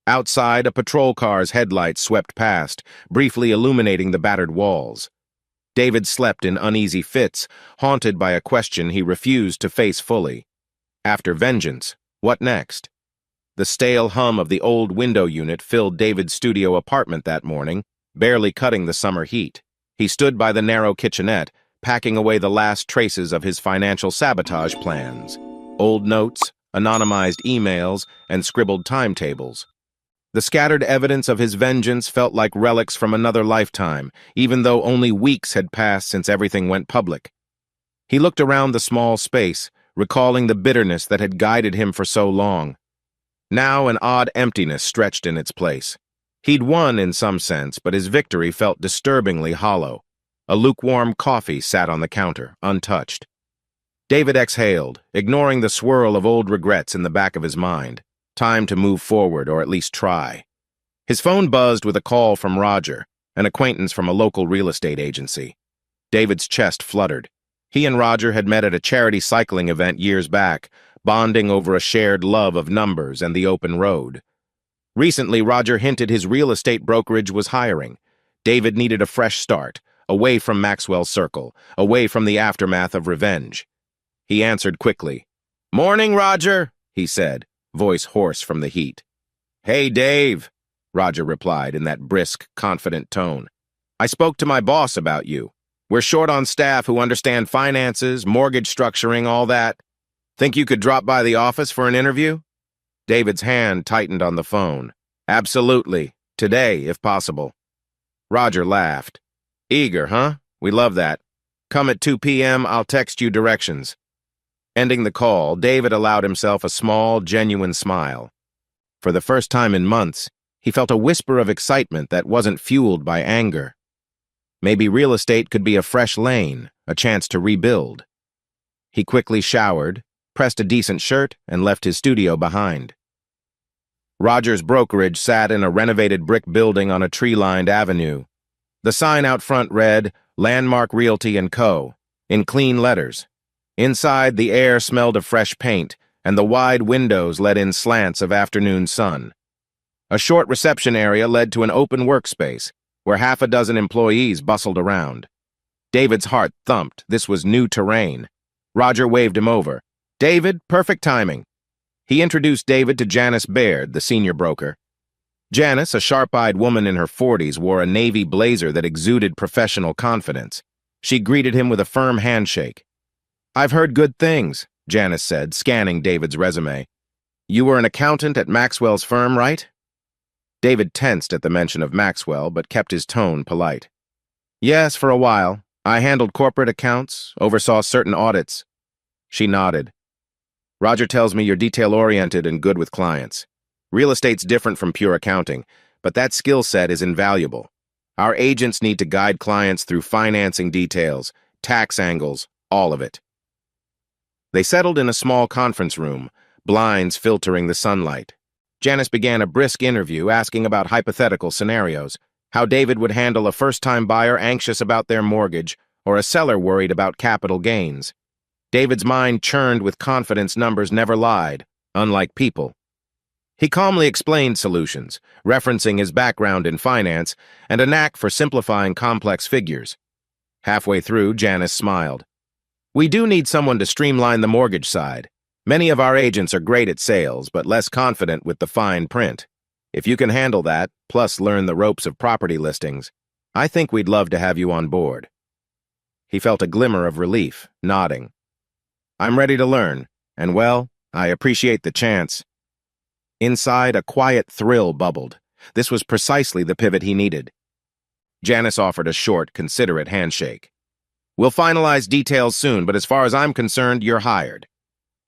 Outside, a patrol car's headlights swept past, briefly illuminating the battered walls. David slept in uneasy fits, haunted by a question he refused to face fully. After vengeance, what next? The stale hum of the old window unit filled David's studio apartment that morning, barely cutting the summer heat. He stood by the narrow kitchenette, packing away the last traces of his financial sabotage plans. Old notes, anonymized emails, and scribbled timetables. The scattered evidence of his vengeance felt like relics from another lifetime, even though only weeks had passed since everything went public. He looked around the small space, recalling the bitterness that had guided him for so long. Now an odd emptiness stretched in its place. He'd won in some sense, but his victory felt disturbingly hollow. A lukewarm coffee sat on the counter, untouched. David exhaled, ignoring the swirl of old regrets in the back of his mind. Time to move forward, or at least try. His phone buzzed with a call from Roger, an acquaintance from a local real estate agency. David's chest fluttered. He and Roger had met at a charity cycling event years back, bonding over a shared love of numbers and the open road. Recently, Roger hinted his real estate brokerage was hiring. David needed a fresh start, away from Maxwell's circle, away from the aftermath of revenge. He answered quickly. "Morning, Roger," he said, voice hoarse from the heat. "Hey, Dave," Roger replied in that brisk, confident tone. "I spoke to my boss about you. We're short on staff who understand finances, mortgage structuring, all that. Think you could drop by the office for an interview?" David's hand tightened on the phone. "Absolutely. Today, if possible." Roger laughed. "Eager, huh? We love that. Come at 2 p.m., I'll text you directions." Ending the call, David allowed himself a small, genuine smile. For the first time in months, he felt a whisper of excitement that wasn't fueled by anger. Maybe real estate could be a fresh lane, a chance to rebuild. He quickly showered, pressed a decent shirt, and left his studio behind. Roger's brokerage sat in a renovated brick building on a tree-lined avenue. The sign out front read, "Landmark Realty & Co." in clean letters. Inside, the air smelled of fresh paint, and the wide windows let in slants of afternoon sun. A short reception area led to an open workspace, where half a dozen employees bustled around. David's heart thumped. This was new terrain. Roger waved him over. "David, perfect timing." He introduced David to Janice Baird, the senior broker. Janice, a sharp-eyed woman in her 40s, wore a navy blazer that exuded professional confidence. She greeted him with a firm handshake. "I've heard good things," Janice said, scanning David's resume. "You were an accountant at Maxwell's firm, right?" David tensed at the mention of Maxwell, but kept his tone polite. "Yes, for a while. I handled corporate accounts, oversaw certain audits." She nodded. "Roger tells me you're detail-oriented and good with clients. Real estate's different from pure accounting, but that skill set is invaluable. Our agents need to guide clients through financing details, tax angles, all of it." They settled in a small conference room, blinds filtering the sunlight. Janice began a brisk interview asking about hypothetical scenarios, how David would handle a first-time buyer anxious about their mortgage or a seller worried about capital gains. David's mind churned with confidence. Numbers never lied, unlike people. He calmly explained solutions, referencing his background in finance and a knack for simplifying complex figures. Halfway through, Janice smiled. "We do need someone to streamline the mortgage side. Many of our agents are great at sales, but less confident with the fine print. If you can handle that, plus learn the ropes of property listings, I think we'd love to have you on board." He felt a glimmer of relief, nodding. "I'm ready to learn, and well, I appreciate the chance." Inside, a quiet thrill bubbled. This was precisely the pivot he needed. Janice offered a short, considerate handshake. "We'll finalize details soon, but as far as I'm concerned, you're hired.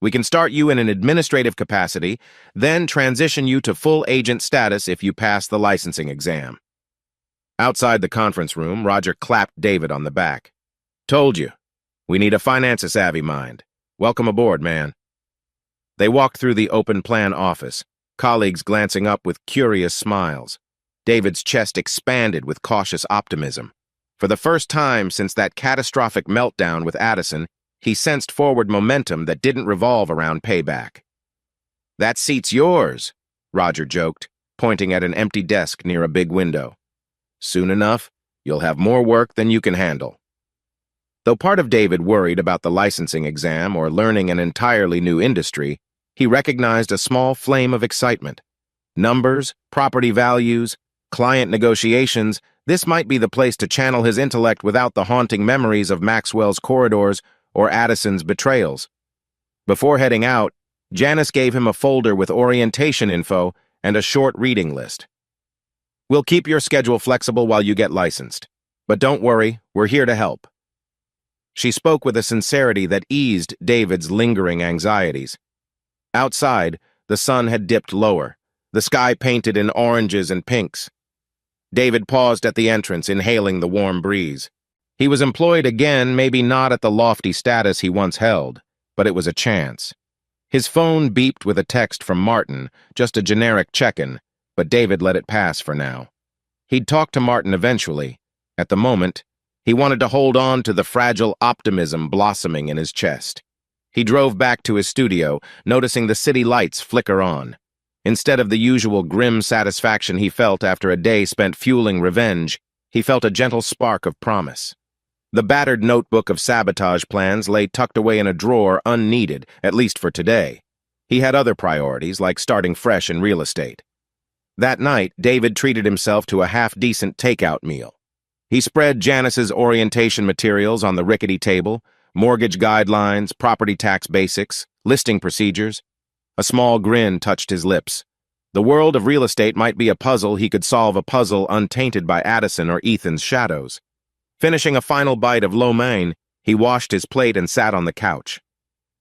We can start you in an administrative capacity, then transition you to full agent status if you pass the licensing exam." Outside the conference room, Roger clapped David on the back. "Told you. We need a finance-savvy mind. Welcome aboard, man." They walked through the open-plan office, colleagues glancing up with curious smiles. David's chest expanded with cautious optimism. For the first time since that catastrophic meltdown with Addison, he sensed forward momentum that didn't revolve around payback. "That seat's yours," Roger joked, pointing at an empty desk near a big window. "Soon enough, you'll have more work than you can handle." Though part of David worried about the licensing exam or learning an entirely new industry, he recognized a small flame of excitement. Numbers, property values, client negotiations, this might be the place to channel his intellect without the haunting memories of Maxwell's corridors or Addison's betrayals. Before heading out, Janice gave him a folder with orientation info and a short reading list. "We'll keep your schedule flexible while you get licensed. But don't worry, we're here to help." She spoke with a sincerity that eased David's lingering anxieties. Outside, the sun had dipped lower, the sky painted in oranges and pinks. David paused at the entrance, inhaling the warm breeze. He was employed again, maybe not at the lofty status he once held, but it was a chance. His phone beeped with a text from Martin, just a generic check-in, but David let it pass for now. He'd talk to Martin eventually. At the moment, he wanted to hold on to the fragile optimism blossoming in his chest. He drove back to his studio, noticing the city lights flicker on. Instead of the usual grim satisfaction he felt after a day spent fueling revenge, he felt a gentle spark of promise. The battered notebook of sabotage plans lay tucked away in a drawer unneeded, at least for today. He had other priorities, like starting fresh in real estate. That night, David treated himself to a half-decent takeout meal. He spread Janice's orientation materials on the rickety table, mortgage guidelines, property tax basics, listing procedures. A small grin touched his lips. The world of real estate might be a puzzle he could solve, a puzzle untainted by Addison or Ethan's shadows. Finishing a final bite of lo mein, he washed his plate and sat on the couch.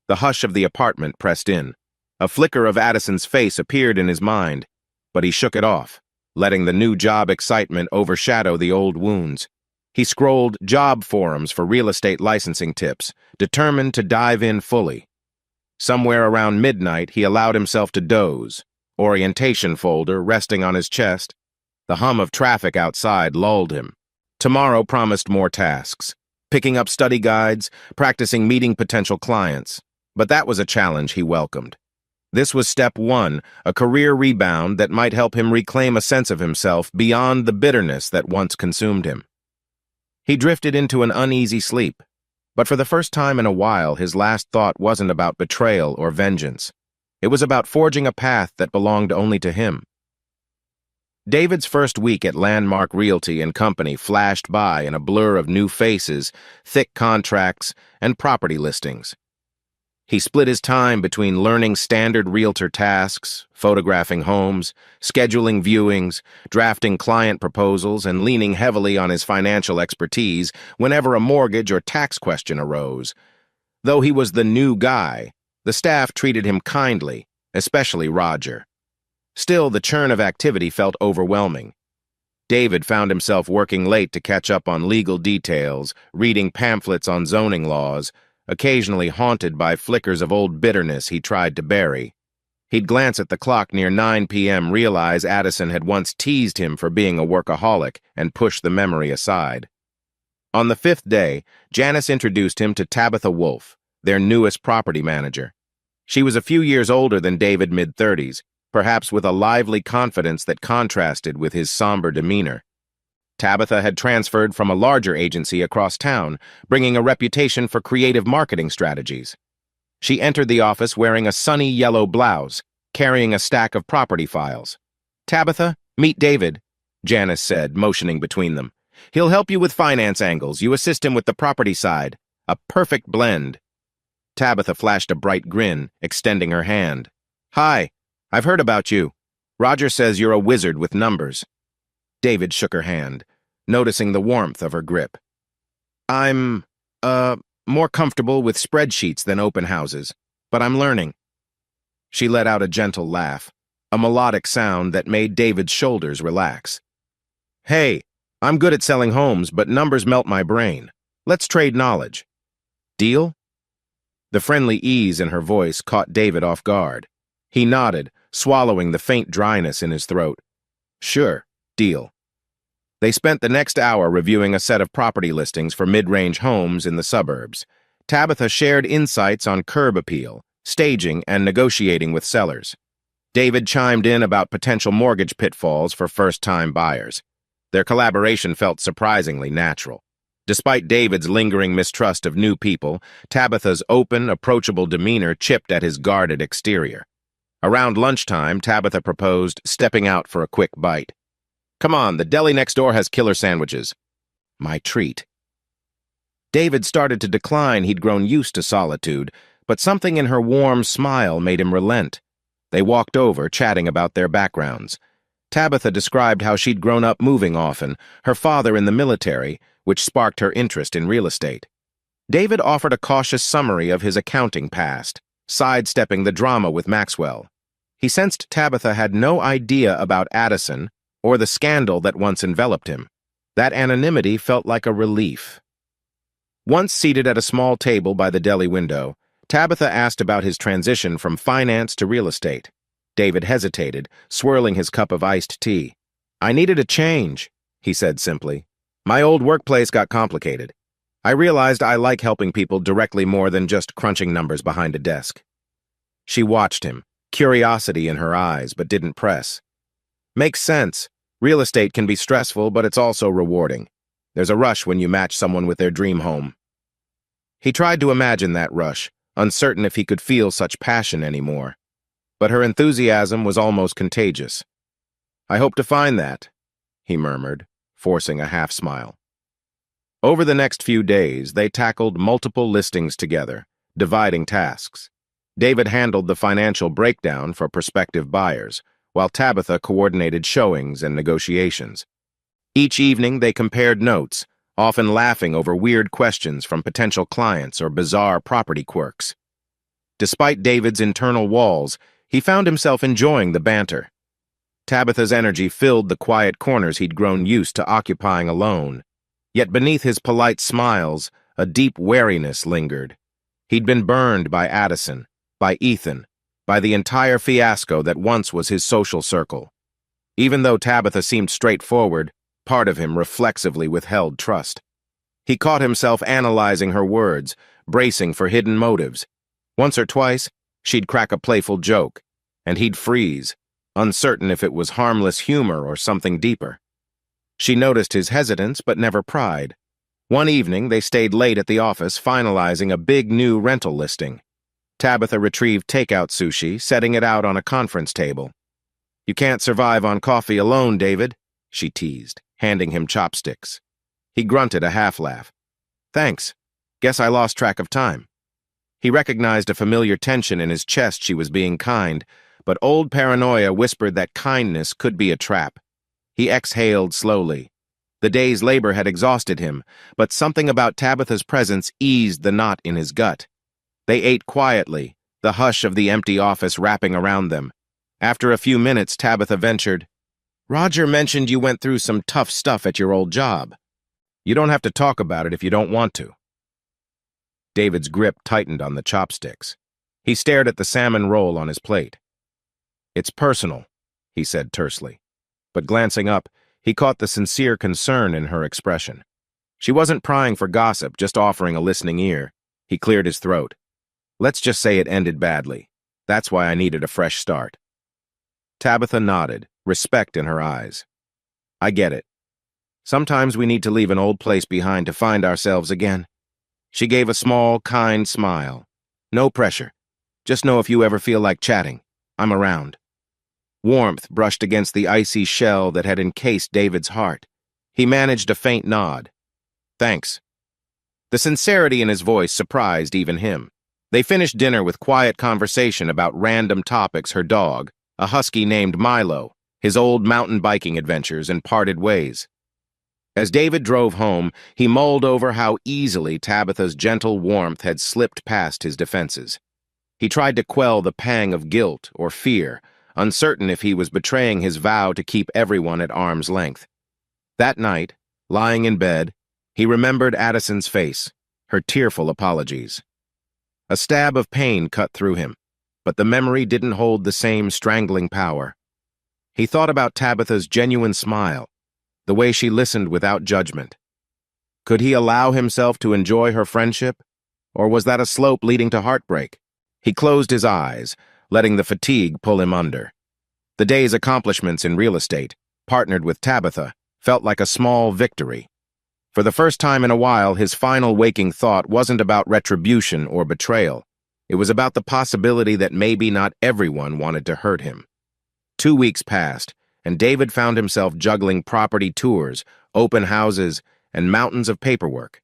The hush of the apartment pressed in. A flicker of Addison's face appeared in his mind, but he shook it off, letting the new job excitement overshadow the old wounds. He scrolled job forums for real estate licensing tips, determined to dive in fully. Somewhere around midnight, he allowed himself to doze, orientation folder resting on his chest. The hum of traffic outside lulled him. Tomorrow promised more tasks, picking up study guides, practicing meeting potential clients. But that was a challenge he welcomed. This was step one, a career rebound that might help him reclaim a sense of himself beyond the bitterness that once consumed him. He drifted into an uneasy sleep, but for the first time in a while, his last thought wasn't about betrayal or vengeance. It was about forging a path that belonged only to him. David's first week at Landmark Realty and Company flashed by in a blur of new faces, thick contracts, and property listings. He split his time between learning standard realtor tasks, photographing homes, scheduling viewings, drafting client proposals, and leaning heavily on his financial expertise whenever a mortgage or tax question arose. Though he was the new guy, the staff treated him kindly, especially Roger. Still, the churn of activity felt overwhelming. David found himself working late to catch up on legal details, reading pamphlets on zoning laws, occasionally haunted by flickers of old bitterness he tried to bury. He'd glance at the clock near 9 p.m., realize Addison had once teased him for being a workaholic, and push the memory aside. On the fifth day, Janice introduced him to Tabitha Wolfe, their newest property manager. She was a few years older than David, mid-30s, perhaps with a lively confidence that contrasted with his somber demeanor. Tabitha had transferred from a larger agency across town, bringing a reputation for creative marketing strategies. She entered the office wearing a sunny yellow blouse, carrying a stack of property files. "Tabitha, meet David," Janice said, motioning between them. "He'll help you with finance angles. You assist him with the property side. A perfect blend." Tabitha flashed a bright grin, extending her hand. "Hi, I've heard about you. Roger says you're a wizard with numbers." David shook her hand, noticing the warmth of her grip. "I'm, more comfortable with spreadsheets than open houses, but I'm learning." She let out a gentle laugh, a melodic sound that made David's shoulders relax. "Hey, I'm good at selling homes, but numbers melt my brain. Let's trade knowledge. Deal?" The friendly ease in her voice caught David off guard. He nodded, swallowing the faint dryness in his throat. "Sure, deal." They spent the next hour reviewing a set of property listings for mid-range homes in the suburbs. Tabitha shared insights on curb appeal, staging, and negotiating with sellers. David chimed in about potential mortgage pitfalls for first-time buyers. Their collaboration felt surprisingly natural. Despite David's lingering mistrust of new people, Tabitha's open, approachable demeanor chipped at his guarded exterior. Around lunchtime, Tabitha proposed stepping out for a quick bite. "Come on, the deli next door has killer sandwiches." My treat. David started to decline. He'd grown used to solitude, but something in her warm smile made him relent. They walked over, chatting about their backgrounds. Tabitha described how she'd grown up moving often, her father in the military, which sparked her interest in real estate. David offered a cautious summary of his accounting past, sidestepping the drama with Maxwell. He sensed Tabitha had no idea about Addison or the scandal that once enveloped him. That anonymity felt like a relief. Once seated at a small table by the deli window, Tabitha asked about his transition from finance to real estate. David hesitated, swirling his cup of iced tea. "I needed a change," he said simply. "My old workplace got complicated." I realized I like helping people directly more than just crunching numbers behind a desk. She watched him, curiosity in her eyes, but didn't press. Makes sense. Real estate can be stressful, but it's also rewarding. There's a rush when you match someone with their dream home. He tried to imagine that rush, uncertain if he could feel such passion anymore. But her enthusiasm was almost contagious. "I hope to find that," he murmured, forcing a half-smile. Over the next few days, they tackled multiple listings together, dividing tasks. David handled the financial breakdown for prospective buyers, while Tabitha coordinated showings and negotiations. Each evening, they compared notes, often laughing over weird questions from potential clients or bizarre property quirks. Despite David's internal walls, he found himself enjoying the banter. Tabitha's energy filled the quiet corners he'd grown used to occupying alone. Yet beneath his polite smiles, a deep wariness lingered. He'd been burned by Addison, by Ethan, by the entire fiasco that once was his social circle. Even though Tabitha seemed straightforward, part of him reflexively withheld trust. He caught himself analyzing her words, bracing for hidden motives. Once or twice, she'd crack a playful joke, and he'd freeze, uncertain if it was harmless humor or something deeper. She noticed his hesitance but never pried. One evening, they stayed late at the office finalizing a big new rental listing. Tabitha retrieved takeout sushi, setting it out on a conference table. "You can't survive on coffee alone, David," she teased, handing him chopsticks. He grunted a half-laugh. "Thanks. Guess I lost track of time." He recognized a familiar tension in his chest. She was being kind, but old paranoia whispered that kindness could be a trap. He exhaled slowly. The day's labor had exhausted him, but something about Tabitha's presence eased the knot in his gut. They ate quietly, the hush of the empty office wrapping around them. After a few minutes, Tabitha ventured, "Roger mentioned you went through some tough stuff at your old job. You don't have to talk about it if you don't want to." David's grip tightened on the chopsticks. He stared at the salmon roll on his plate. "It's personal," he said tersely. But glancing up, he caught the sincere concern in her expression. She wasn't prying for gossip, just offering a listening ear. He cleared his throat. "Let's just say it ended badly. That's why I needed a fresh start." Tabitha nodded, respect in her eyes. "I get it. Sometimes we need to leave an old place behind to find ourselves again." She gave a small, kind smile. "No pressure. Just know if you ever feel like chatting, I'm around." Warmth brushed against the icy shell that had encased David's heart. He managed a faint nod. "Thanks." The sincerity in his voice surprised even him. They finished dinner with quiet conversation about random topics: her dog, a husky named Milo, his old mountain biking adventures, and parted ways. As David drove home, he mulled over how easily Tabitha's gentle warmth had slipped past his defenses. He tried to quell the pang of guilt or fear, uncertain if he was betraying his vow to keep everyone at arm's length. That night, lying in bed, he remembered Addison's face, her tearful apologies. A stab of pain cut through him, but the memory didn't hold the same strangling power. He thought about Tabitha's genuine smile, the way she listened without judgment. Could he allow himself to enjoy her friendship, or was that a slope leading to heartbreak? He closed his eyes, letting the fatigue pull him under. The day's accomplishments in real estate, partnered with Tabitha, felt like a small victory. For the first time in a while, his final waking thought wasn't about retribution or betrayal. It was about the possibility that maybe not everyone wanted to hurt him. 2 weeks passed, and David found himself juggling property tours, open houses, and mountains of paperwork.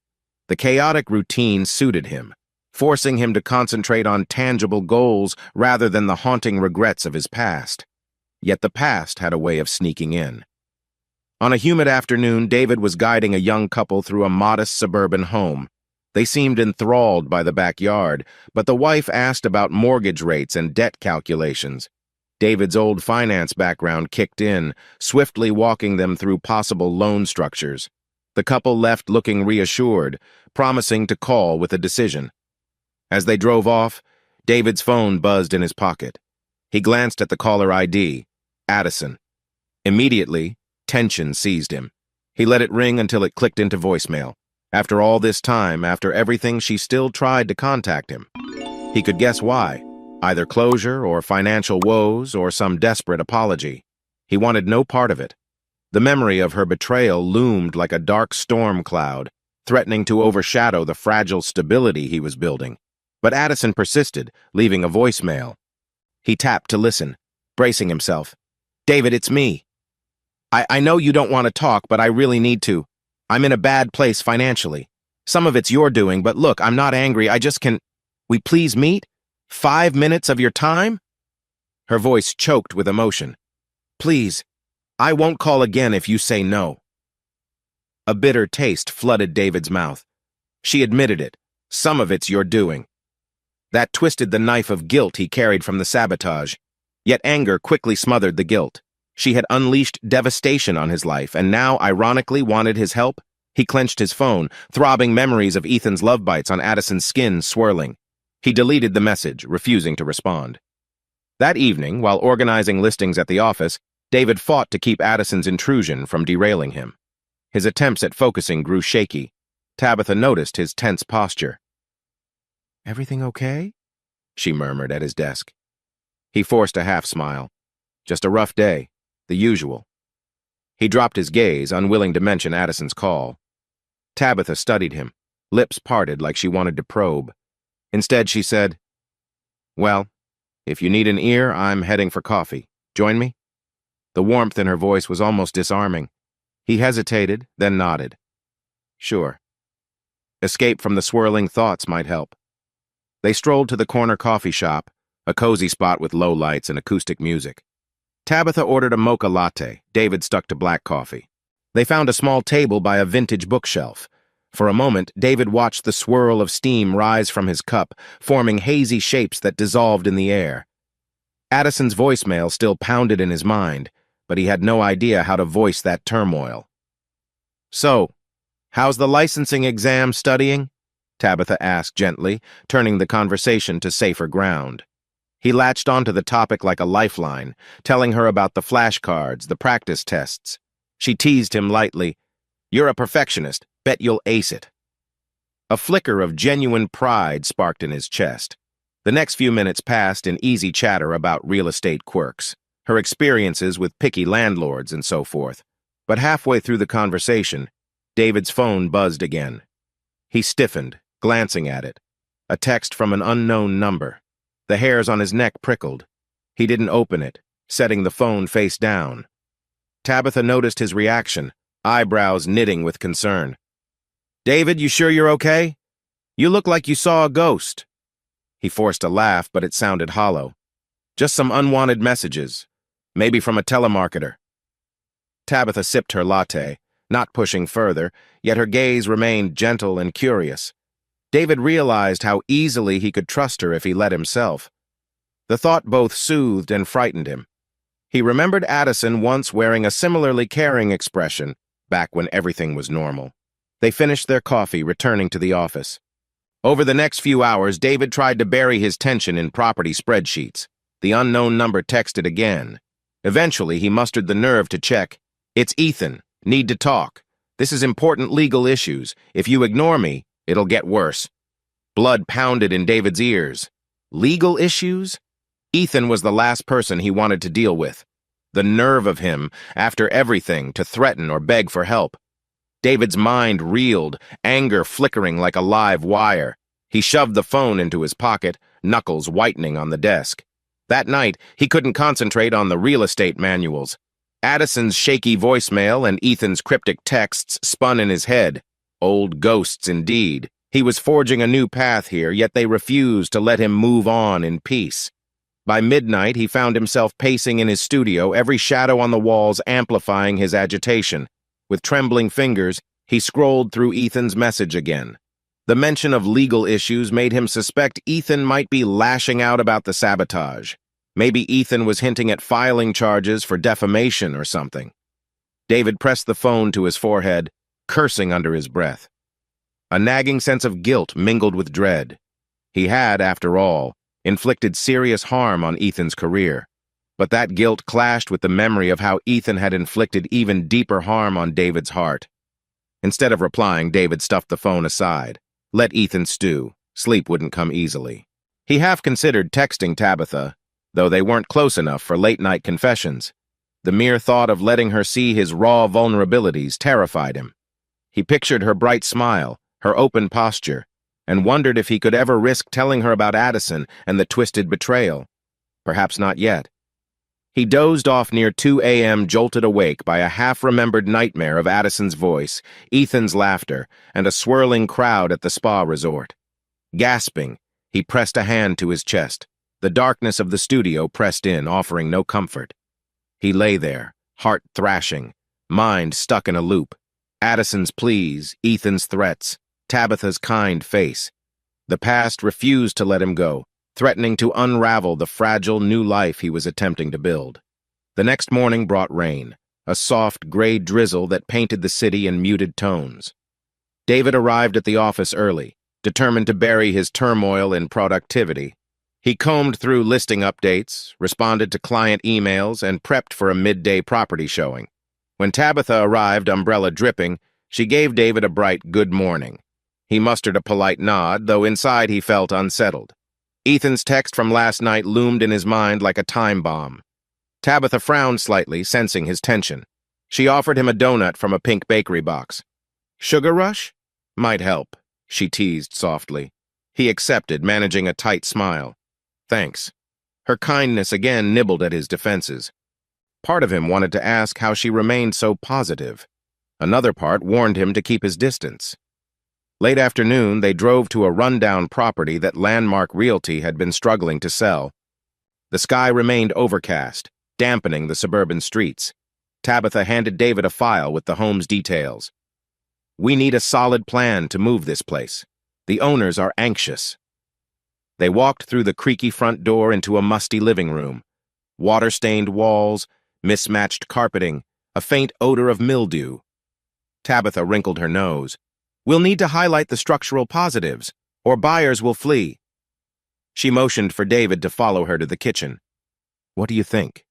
The chaotic routine suited him, forcing him to concentrate on tangible goals rather than the haunting regrets of his past. Yet the past had a way of sneaking in. On a humid afternoon, David was guiding a young couple through a modest suburban home. They seemed enthralled by the backyard, but the wife asked about mortgage rates and debt calculations. David's old finance background kicked in, swiftly walking them through possible loan structures. The couple left looking reassured, promising to call with a decision. As they drove off, David's phone buzzed in his pocket. He glanced at the caller ID, Addison. Immediately, tension seized him. He let it ring until it clicked into voicemail. After all this time, after everything, she still tried to contact him. He could guess why. Either closure or financial woes or some desperate apology. He wanted no part of it. The memory of her betrayal loomed like a dark storm cloud, threatening to overshadow the fragile stability he was building. But Addison persisted, leaving a voicemail. He tapped to listen, bracing himself. "David, it's me. I know you don't want to talk, but I really need to. I'm in a bad place financially. Some of it's your doing, but look, I'm not angry. I just can... We please meet? 5 minutes of your time?" Her voice choked with emotion. "Please, I won't call again if you say no." A bitter taste flooded David's mouth. She admitted it. Some of it's your doing. That twisted the knife of guilt he carried from the sabotage. Yet anger quickly smothered the guilt. She had unleashed devastation on his life, and now ironically wanted his help. He clenched his phone, throbbing memories of Ethan's love bites on Addison's skin swirling. He deleted the message, refusing to respond. That evening, while organizing listings at the office, David fought to keep Addison's intrusion from derailing him. His attempts at focusing grew shaky. Tabitha noticed his tense posture. "Everything okay?" she murmured at his desk. He forced a half-smile. "Just a rough day. The usual." He dropped his gaze, unwilling to mention Addison's call. Tabitha studied him, lips parted like she wanted to probe. Instead, she said, "Well, if you need an ear, I'm heading for coffee. Join me?" The warmth in her voice was almost disarming. He hesitated, then nodded. "Sure." Escape from the swirling thoughts might help. They strolled to the corner coffee shop, a cozy spot with low lights and acoustic music. Tabitha ordered a mocha latte. David stuck to black coffee. They found a small table by a vintage bookshelf. For a moment, David watched the swirl of steam rise from his cup, forming hazy shapes that dissolved in the air. Addison's voicemail still pounded in his mind, but he had no idea how to voice that turmoil. "So, how's the licensing exam studying?" Tabitha asked gently, turning the conversation to safer ground. He latched onto the topic like a lifeline, telling her about the flashcards, the practice tests. She teased him lightly. "You're a perfectionist. Bet you'll ace it." A flicker of genuine pride sparked in his chest. The next few minutes passed in easy chatter about real estate quirks, her experiences with picky landlords and so forth. But halfway through the conversation, David's phone buzzed again. He stiffened, glancing at it. A text from an unknown number. The hairs on his neck prickled. He didn't open it, setting the phone face down. Tabitha noticed his reaction, eyebrows knitting with concern. "David, you sure you're okay? You look like you saw a ghost." He forced a laugh, but it sounded hollow. "Just some unwanted messages. Maybe from a telemarketer." Tabitha sipped her latte, not pushing further, yet her gaze remained gentle and curious. David realized how easily he could trust her if he let himself. The thought both soothed and frightened him. He remembered Addison once wearing a similarly caring expression, back when everything was normal. They finished their coffee, returning to the office. Over the next few hours, David tried to bury his tension in property spreadsheets. The unknown number texted again. Eventually, he mustered the nerve to check. "It's Ethan. Need to talk. This is important legal issues. If you ignore me, it'll get worse." Blood pounded in David's ears. Legal issues? Ethan was the last person he wanted to deal with. The nerve of him, after everything, to threaten or beg for help. David's mind reeled, anger flickering like a live wire. He shoved the phone into his pocket, knuckles whitening on the desk. That night, he couldn't concentrate on the real estate manuals. Addison's shaky voicemail and Ethan's cryptic texts spun in his head. Old ghosts indeed. He was forging a new path here, yet they refused to let him move on in peace. By midnight, he found himself pacing in his studio, every shadow on the walls amplifying his agitation. With trembling fingers, he scrolled through Ethan's message again. The mention of legal issues made him suspect Ethan might be lashing out about the sabotage. Maybe Ethan was hinting at filing charges for defamation or something. David pressed the phone to his forehead, cursing under his breath. A nagging sense of guilt mingled with dread. He had, after all, inflicted serious harm on Ethan's career. But that guilt clashed with the memory of how Ethan had inflicted even deeper harm on David's heart. Instead of replying, David stuffed the phone aside. Let Ethan stew. Sleep wouldn't come easily. He half considered texting Tabitha, though they weren't close enough for late-night confessions. The mere thought of letting her see his raw vulnerabilities terrified him. He pictured her bright smile, her open posture, and wondered if he could ever risk telling her about Addison and the twisted betrayal. Perhaps not yet. He dozed off near 2 a.m., jolted awake by a half-remembered nightmare of Addison's voice, Ethan's laughter, and a swirling crowd at the spa resort. Gasping, he pressed a hand to his chest. The darkness of the studio pressed in, offering no comfort. He lay there, heart thrashing, mind stuck in a loop. Addison's pleas, Ethan's threats, Tabitha's kind face. The past refused to let him go, threatening to unravel the fragile new life he was attempting to build. The next morning brought rain, a soft gray drizzle that painted the city in muted tones. David arrived at the office early, determined to bury his turmoil in productivity. He combed through listing updates, responded to client emails, and prepped for a midday property showing. When Tabitha arrived, umbrella dripping, she gave David a bright good morning. He mustered a polite nod, though inside he felt unsettled. Ethan's text from last night loomed in his mind like a time bomb. Tabitha frowned slightly, sensing his tension. She offered him a donut from a pink bakery box. Sugar rush? Might help, she teased softly. He accepted, managing a tight smile. Thanks. Her kindness again nibbled at his defenses. Part of him wanted to ask how she remained so positive. Another part warned him to keep his distance. Late afternoon, they drove to a rundown property that Landmark Realty had been struggling to sell. The sky remained overcast, dampening the suburban streets. Tabitha handed David a file with the home's details. We need a solid plan to move this place. The owners are anxious. They walked through the creaky front door into a musty living room. Water-stained walls, mismatched carpeting, a faint odor of mildew. Tabitha wrinkled her nose. We'll need to highlight the structural positives, or buyers will flee. She motioned for David to follow her to the kitchen. What do you think?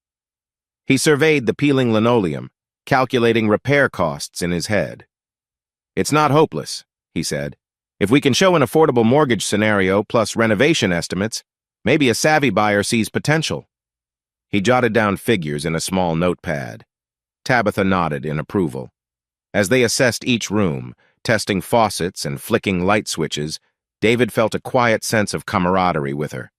He surveyed the peeling linoleum, calculating repair costs in his head. It's not hopeless, he said. If we can show an affordable mortgage scenario plus renovation estimates, maybe a savvy buyer sees potential. He jotted down figures in a small notepad. Tabitha nodded in approval. As they assessed each room, testing faucets and flicking light switches, David felt a quiet sense of camaraderie with her.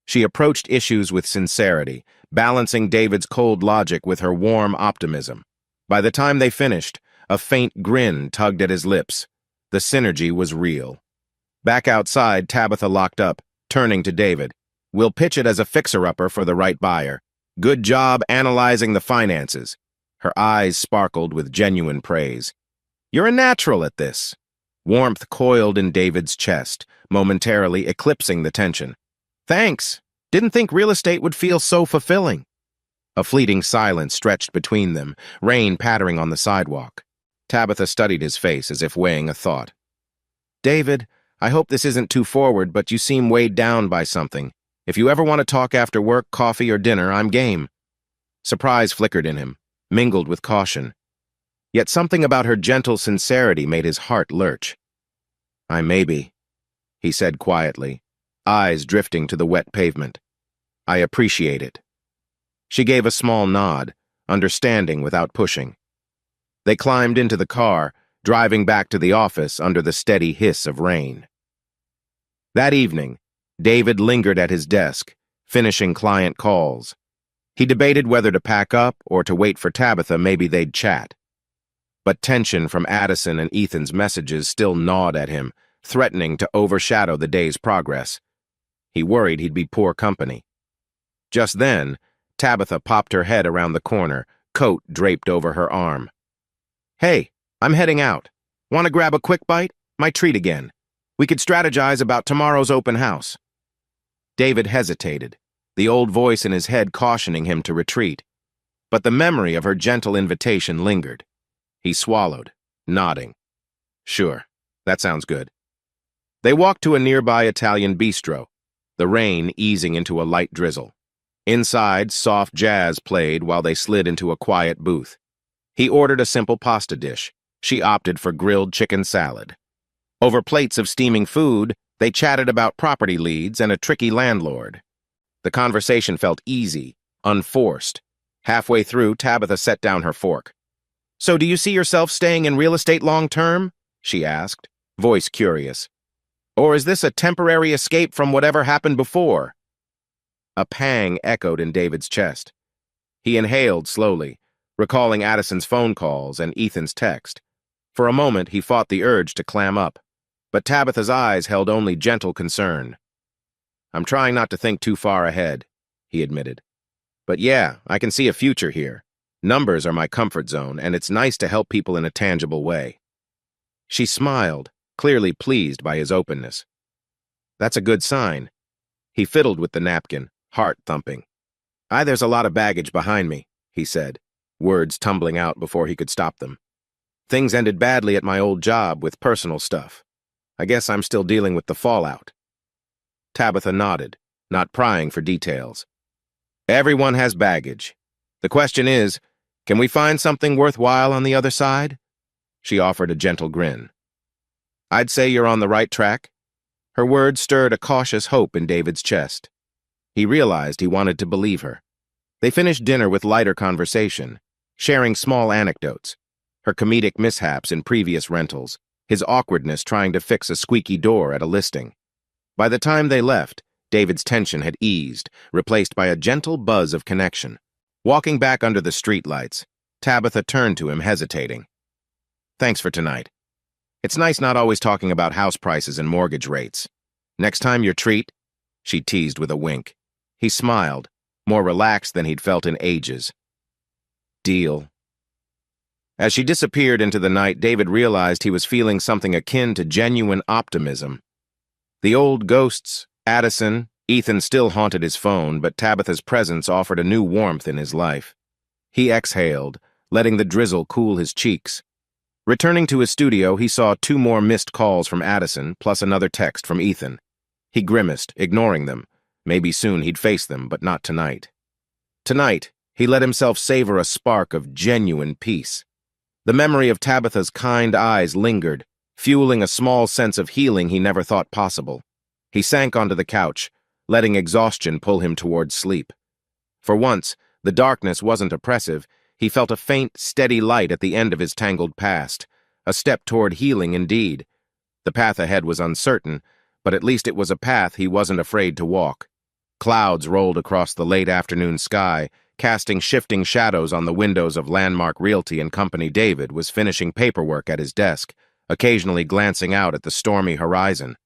She approached issues with sincerity, balancing David's cold logic with her warm optimism. By the time they finished, a faint grin tugged at his lips. The synergy was real. Back outside, Tabitha locked up, turning to David. We'll pitch it as a fixer-upper for the right buyer. Good job analyzing the finances. Her eyes sparkled with genuine praise. You're a natural at this. Warmth coiled in David's chest, momentarily eclipsing the tension. Thanks. Didn't think real estate would feel so fulfilling. A fleeting silence stretched between them, rain pattering on the sidewalk. Tabitha studied his face as if weighing a thought. David, I hope this isn't too forward, but you seem weighed down by something. If you ever want to talk after work, coffee, or dinner, I'm game. Surprise flickered in him, mingled with caution. Yet something about her gentle sincerity made his heart lurch. I may be, he said quietly, eyes drifting to the wet pavement. I appreciate it. She gave a small nod, understanding without pushing. They climbed into the car, driving back to the office under the steady hiss of rain. That evening, David lingered at his desk, finishing client calls. He debated whether to pack up or to wait for Tabitha. Maybe they'd chat. But tension from Addison and Ethan's messages still gnawed at him, threatening to overshadow the day's progress. He worried he'd be poor company. Just then, Tabitha popped her head around the corner, coat draped over her arm. Hey, I'm heading out. Want to grab a quick bite? My treat again. We could strategize about tomorrow's open house. David hesitated, the old voice in his head cautioning him to retreat. But the memory of her gentle invitation lingered. He swallowed, nodding. Sure, that sounds good. They walked to a nearby Italian bistro, the rain easing into a light drizzle. Inside, soft jazz played while they slid into a quiet booth. He ordered a simple pasta dish, She opted for grilled chicken salad. Over plates of steaming food, they chatted about property leads and a tricky landlord. The conversation felt easy, unforced. Halfway through, Tabitha set down her fork. "So do you see yourself staying in real estate long-term?" she asked, voice curious. "Or is this a temporary escape from whatever happened before?" A pang echoed in David's chest. He inhaled slowly, recalling Addison's phone calls and Ethan's text. For a moment, he fought the urge to clam up, but Tabitha's eyes held only gentle concern. "I'm trying not to think too far ahead," he admitted. "But yeah, I can see a future here. Numbers are my comfort zone, and it's nice to help people in a tangible way." She smiled, clearly pleased by his openness. "That's a good sign." He fiddled with the napkin, heart thumping. There's a lot of baggage behind me," he said, words tumbling out before he could stop them. "Things ended badly at my old job with personal stuff. I guess I'm still dealing with the fallout." Tabitha nodded, not prying for details. "Everyone has baggage. The question is, can we find something worthwhile on the other side?" She offered a gentle grin. "I'd say you're on the right track." Her words stirred a cautious hope in David's chest. He realized he wanted to believe her. They finished dinner with lighter conversation, sharing small anecdotes, her comedic mishaps in previous rentals, his awkwardness trying to fix a squeaky door at a listing. By the time they left, David's tension had eased, replaced by a gentle buzz of connection. Walking back under the streetlights, Tabitha turned to him, hesitating. "Thanks for tonight. It's nice not always talking about house prices and mortgage rates. Next time your treat," she teased with a wink. He smiled, more relaxed than he'd felt in ages. "Deal." As she disappeared into the night, David realized he was feeling something akin to genuine optimism. The old ghosts, Addison, Ethan still haunted his phone, but Tabitha's presence offered a new warmth in his life. He exhaled, letting the drizzle cool his cheeks. Returning to his studio, he saw 2 more missed calls from Addison, plus another text from Ethan. He grimaced, ignoring them. Maybe soon he'd face them, but not tonight. Tonight, he let himself savor a spark of genuine peace. The memory of Tabitha's kind eyes lingered, fueling a small sense of healing he never thought possible. He sank onto the couch, letting exhaustion pull him towards sleep. For once, the darkness wasn't oppressive. He felt a faint, steady light at the end of his tangled past, a step toward healing indeed. The path ahead was uncertain, but at least it was a path he wasn't afraid to walk. Clouds rolled across the late afternoon sky, casting shifting shadows on the windows of Landmark Realty and Company. David was finishing paperwork at his desk, occasionally glancing out at the stormy horizon.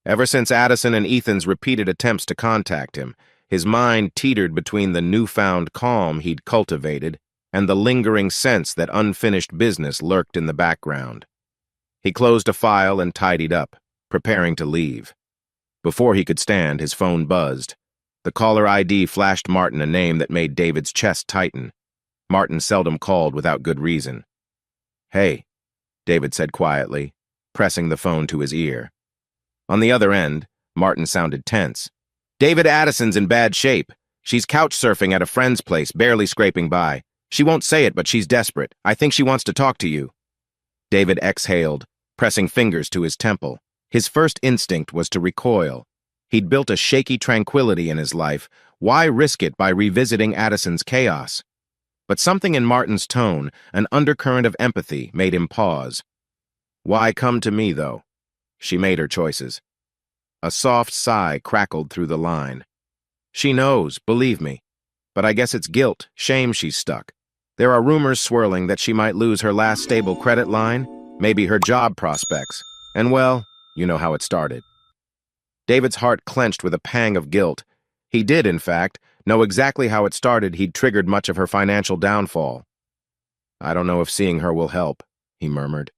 Ever since Addison and Ethan's repeated attempts to contact him, his mind teetered between the newfound calm he'd cultivated and the lingering sense that unfinished business lurked in the background. He closed a file and tidied up, preparing to leave. Before he could stand, his phone buzzed. The caller ID flashed Martin a name that made David's chest tighten. Martin seldom called without good reason. "Hey," David said quietly, pressing the phone to his ear. On the other end, Martin sounded tense. "David Addison's in bad shape. She's couch surfing at a friend's place, barely scraping by. She won't say it, but she's desperate. I think she wants to talk to you." David exhaled, pressing fingers to his temple. His first instinct was to recoil. He'd built a shaky tranquility in his life. Why risk it by revisiting Addison's chaos? But something in Martin's tone, an undercurrent of empathy, made him pause. "Why come to me, though?" She made her choices. A soft sigh crackled through the line. "She knows, believe me. But I guess it's guilt, shame she's stuck. There are rumors swirling that she might lose her last stable credit line, maybe her job prospects. And well, you know how it started." David's heart clenched with a pang of guilt. He did, in fact, know exactly how it started. He'd triggered much of her financial downfall. "I don't know if seeing her will help," he murmured.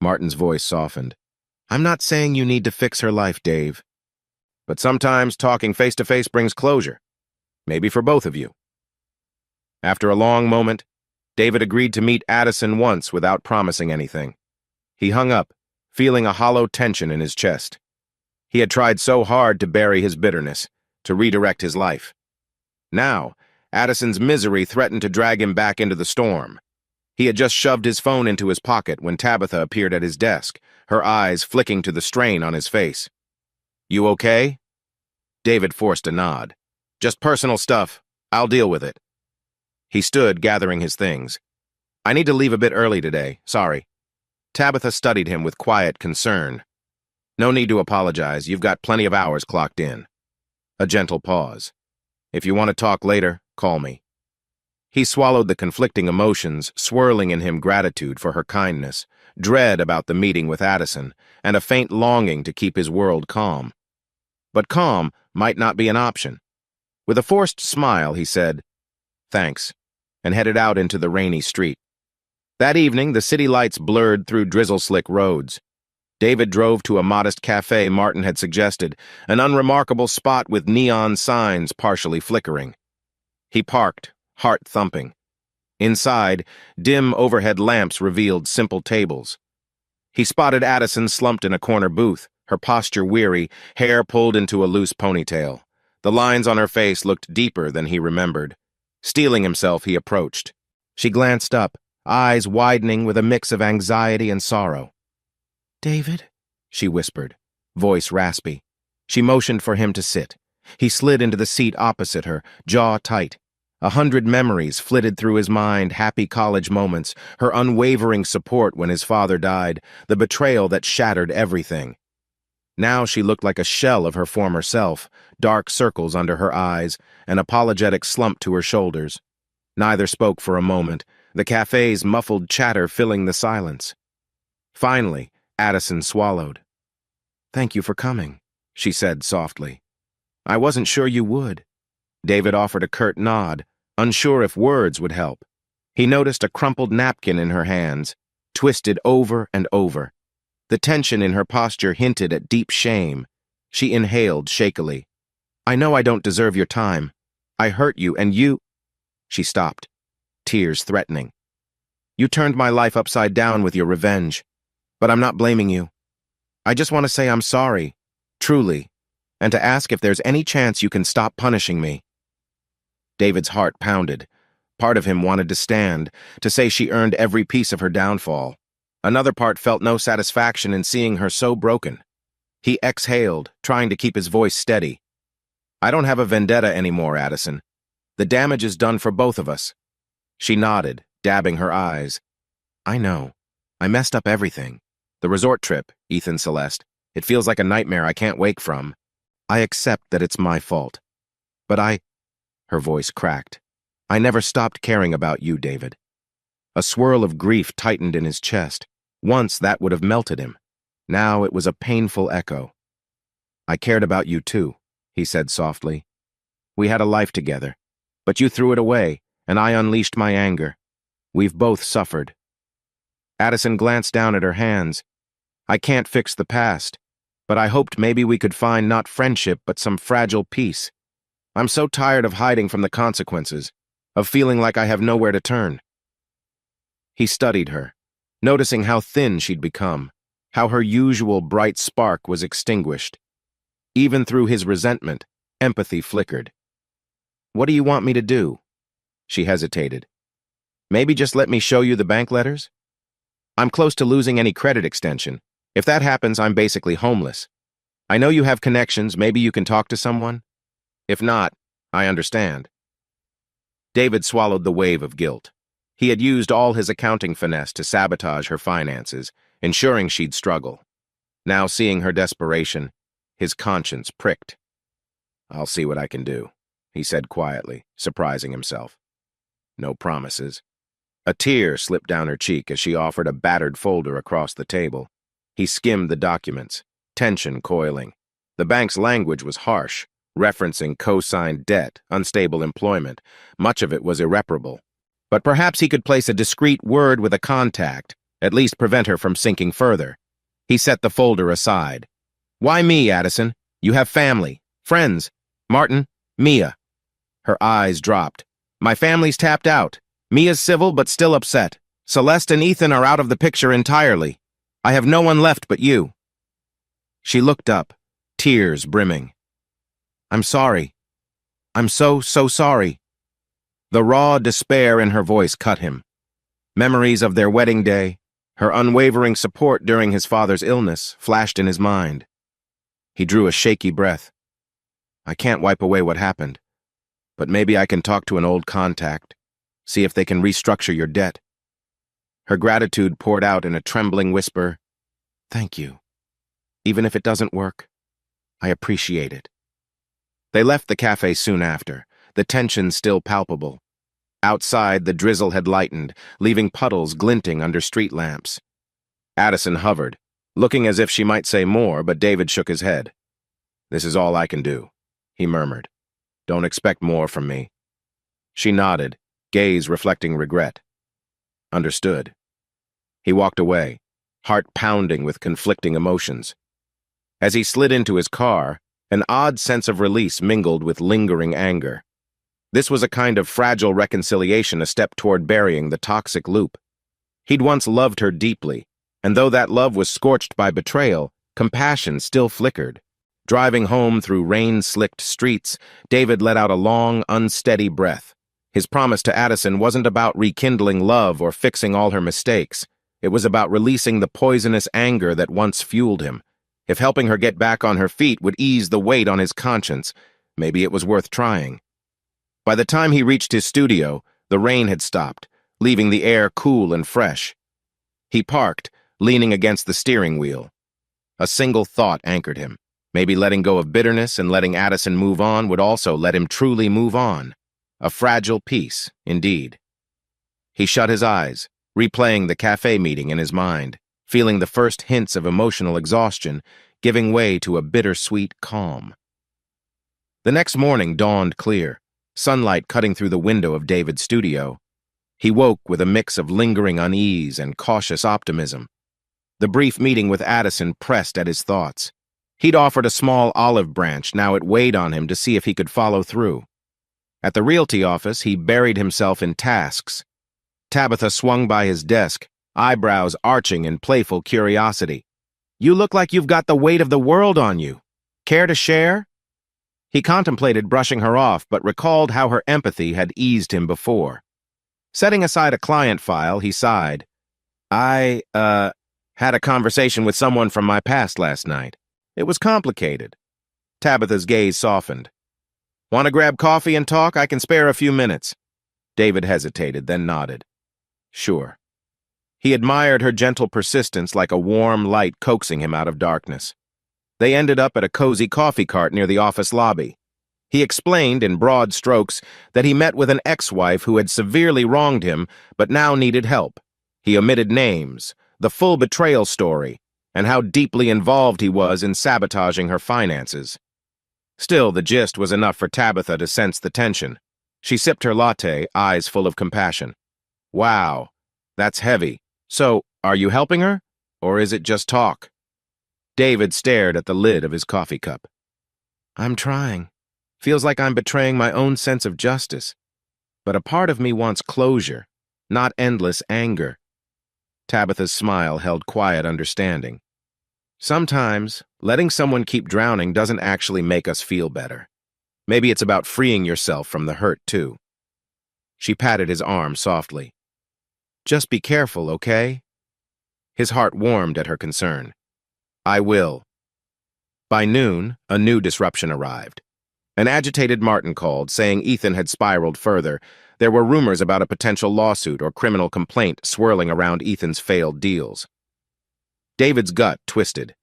Martin's voice softened. "I'm not saying you need to fix her life, Dave. But sometimes talking face-to-face brings closure. Maybe for both of you." After a long moment, David agreed to meet Addison once without promising anything. He hung up, feeling a hollow tension in his chest. He had tried so hard to bury his bitterness, to redirect his life. Now, Addison's misery threatened to drag him back into the storm. He had just shoved his phone into his pocket when Tabitha appeared at his desk, her eyes flicking to the strain on his face. "You okay?" David forced a nod. "Just personal stuff. I'll deal with it." He stood, gathering his things. "I need to leave a bit early today. Sorry." Tabitha studied him with quiet concern. "No need to apologize. You've got plenty of hours clocked in." A gentle pause. "If you want to talk later, call me." He swallowed the conflicting emotions, swirling in him gratitude for her kindness, dread about the meeting with Addison, and a faint longing to keep his world calm. But calm might not be an option. With a forced smile, he said, "Thanks," and headed out into the rainy street. That evening, the city lights blurred through drizzle-slick roads. David drove to a modest cafe Martin had suggested, an unremarkable spot with neon signs partially flickering. He parked, heart thumping. Inside, dim overhead lamps revealed simple tables. He spotted Addison slumped in a corner booth, her posture weary, hair pulled into a loose ponytail. The lines on her face looked deeper than he remembered. Steeling himself, he approached. She glanced up, eyes widening with a mix of anxiety and sorrow. "David?" she whispered, voice raspy. She motioned for him to sit. He slid into the seat opposite her, jaw tight. 100 memories flitted through his mind, happy college moments, her unwavering support when his father died, the betrayal that shattered everything. Now she looked like a shell of her former self, dark circles under her eyes, an apologetic slump to her shoulders. Neither spoke for a moment, the cafe's muffled chatter filling the silence. Finally, Addison swallowed. "Thank you for coming," she said softly. "I wasn't sure you would." David offered a curt nod, unsure if words would help. He noticed a crumpled napkin in her hands, twisted over and over. The tension in her posture hinted at deep shame. She inhaled shakily. "I know I don't deserve your time. I hurt you, and you—" She stopped, tears threatening. "You turned my life upside down with your revenge. But I'm not blaming you. I just want to say I'm sorry, truly, and to ask if there's any chance you can stop punishing me." David's heart pounded. Part of him wanted to stand, to say she earned every piece of her downfall. Another part felt no satisfaction in seeing her so broken. He exhaled, trying to keep his voice steady. "I don't have a vendetta anymore, Addison. The damage is done for both of us." She nodded, dabbing her eyes. "I know. I messed up everything. The resort trip, Ethan Celeste. It feels like a nightmare I can't wake from. I accept that it's my fault. But Her voice cracked. "I never stopped caring about you, David." A swirl of grief tightened in his chest. Once that would have melted him. Now it was a painful echo. "I cared about you too," he said softly. "We had a life together. But you threw it away, and I unleashed my anger. We've both suffered." Addison glanced down at her hands. "I can't fix the past, but I hoped maybe we could find not friendship but some fragile peace. I'm so tired of hiding from the consequences, of feeling like I have nowhere to turn." He studied her, noticing how thin she'd become, how her usual bright spark was extinguished. Even through his resentment, empathy flickered. "What do you want me to do?" She hesitated. "Maybe just let me show you the bank letters? I'm close to losing any credit extension. If that happens, I'm basically homeless. I know you have connections, maybe you can talk to someone? If not, I understand." David swallowed the wave of guilt. He had used all his accounting finesse to sabotage her finances, ensuring she'd struggle. Now seeing her desperation, his conscience pricked. "I'll see what I can do," he said quietly, surprising himself. No promises. A tear slipped down her cheek as she offered a battered folder across the table. He skimmed the documents, tension coiling. The bank's language was harsh, referencing co-signed debt, unstable employment. Much of it was irreparable. But perhaps he could place a discreet word with a contact, at least prevent her from sinking further. He set the folder aside. "Why me, Addison? You have family, friends. Martin, Mia." Her eyes dropped. "My family's tapped out. Mia's civil but still upset. Celeste and Ethan are out of the picture entirely. I have no one left but you." She looked up, tears brimming. "I'm sorry. I'm so sorry." The raw despair in her voice cut him. Memories of their wedding day, her unwavering support during his father's illness, flashed in his mind. He drew a shaky breath. I can't wipe away what happened, but maybe I can talk to an old contact, see if they can restructure your debt. Her gratitude poured out in a trembling whisper, Thank you. Even if it doesn't work, I appreciate it. They left the cafe soon after, the tension still palpable. Outside, the drizzle had lightened, leaving puddles glinting under street lamps. Addison hovered, looking as if she might say more, but David shook his head. This is all I can do, he murmured. Don't expect more from me. She nodded, gaze reflecting regret. Understood. He walked away, heart pounding with conflicting emotions. As he slid into his car, an odd sense of release mingled with lingering anger. This was a kind of fragile reconciliation, a step toward burying the toxic loop. He'd once loved her deeply, and though that love was scorched by betrayal, compassion still flickered. Driving home through rain-slicked streets, David let out a long, unsteady breath. His promise to Addison wasn't about rekindling love or fixing all her mistakes. It was about releasing the poisonous anger that once fueled him. If helping her get back on her feet would ease the weight on his conscience, maybe it was worth trying. By the time he reached his studio, the rain had stopped, leaving the air cool and fresh. He parked, leaning against the steering wheel. A single thought anchored him. Maybe letting go of bitterness and letting Addison move on would also let him truly move on. A fragile peace, indeed. He shut his eyes, replaying the cafe meeting in his mind, feeling the first hints of emotional exhaustion, giving way to a bittersweet calm. The next morning dawned clear, sunlight cutting through the window of David's studio. He woke with a mix of lingering unease and cautious optimism. The brief meeting with Addison pressed at his thoughts. He'd offered a small olive branch, now it weighed on him to see if he could follow through. At the realty office, he buried himself in tasks. Tabitha swung by his desk, eyebrows arching in playful curiosity. You look like you've got the weight of the world on you. Care to share? He contemplated brushing her off, but recalled how her empathy had eased him before. Setting aside a client file, he sighed. I, had a conversation with someone from my past last night. It was complicated. Tabitha's gaze softened. Want to grab coffee and talk? I can spare a few minutes. David hesitated, then nodded. Sure. He admired her gentle persistence like a warm light coaxing him out of darkness. They ended up at a cozy coffee cart near the office lobby. He explained in broad strokes that he met with an ex-wife who had severely wronged him but now needed help. He omitted names, the full betrayal story, and how deeply involved he was in sabotaging her finances. Still, the gist was enough for Tabitha to sense the tension. She sipped her latte, eyes full of compassion. Wow, that's heavy. So, are you helping her? Or is it just talk? David stared at the lid of his coffee cup. I'm trying. Feels like I'm betraying my own sense of justice. But a part of me wants closure, not endless anger. Tabitha's smile held quiet understanding. Sometimes, letting someone keep drowning doesn't actually make us feel better. Maybe it's about freeing yourself from the hurt, too. She patted his arm softly. Just be careful, okay? His heart warmed at her concern. I will. By noon, a new disruption arrived. An agitated Martin called, saying Ethan had spiraled further. There were rumors about a potential lawsuit or criminal complaint swirling around Ethan's failed deals. David's gut twisted.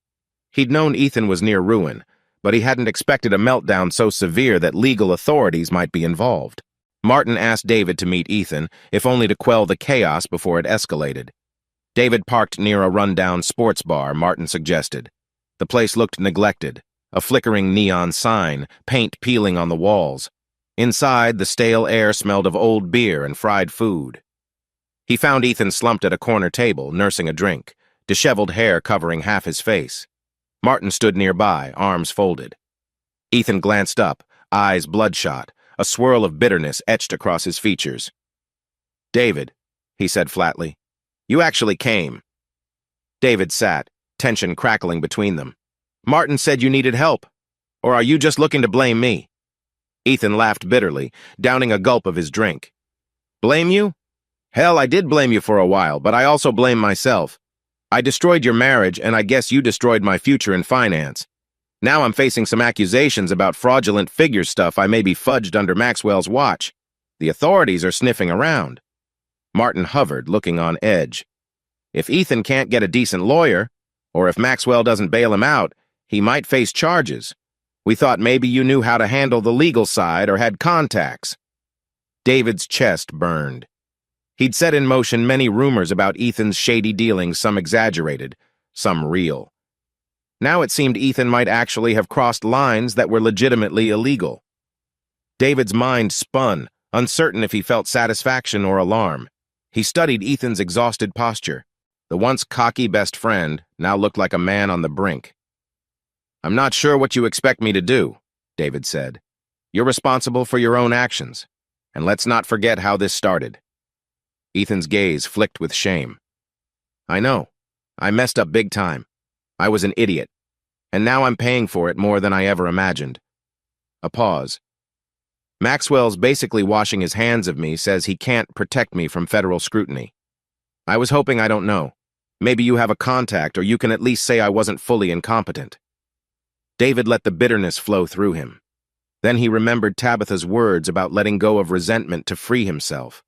He'd known Ethan was near ruin, but he hadn't expected a meltdown so severe that legal authorities might be involved. Martin asked David to meet Ethan, if only to quell the chaos before it escalated. David parked near a rundown sports bar, Martin suggested. The place looked neglected, a flickering neon sign, paint peeling on the walls. Inside, the stale air smelled of old beer and fried food. He found Ethan slumped at a corner table, nursing a drink, disheveled hair covering half his face. Martin stood nearby, arms folded. Ethan glanced up, eyes bloodshot, a swirl of bitterness etched across his features. David, he said flatly, you actually came. David sat, tension crackling between them. Martin said you needed help. Or are you just looking to blame me? Ethan laughed bitterly, downing a gulp of his drink. Blame you? Hell, I did blame you for a while, but I also blame myself. I destroyed your marriage, and I guess you destroyed my future in finance. Now I'm facing some accusations about fraudulent figure stuff I may be fudged under Maxwell's watch. The authorities are sniffing around. Martin hovered, looking on edge. If Ethan can't get a decent lawyer, or if Maxwell doesn't bail him out, he might face charges. We thought maybe you knew how to handle the legal side or had contacts. David's chest burned. He'd set in motion many rumors about Ethan's shady dealings, some exaggerated, some real. Now it seemed Ethan might actually have crossed lines that were legitimately illegal. David's mind spun, uncertain if he felt satisfaction or alarm. He studied Ethan's exhausted posture. The once cocky best friend now looked like a man on the brink. "I'm not sure what you expect me to do," David said. "You're responsible for your own actions. And let's not forget how this started." Ethan's gaze flicked with shame. "I know. I messed up big time. I was an idiot. And now I'm paying for it more than I ever imagined." A pause. "Maxwell's basically washing his hands of me, says he can't protect me from federal scrutiny. I was hoping I don't know. Maybe you have a contact, or you can at least say I wasn't fully incompetent." David let the bitterness flow through him. Then he remembered Tabitha's words about letting go of resentment to free himself.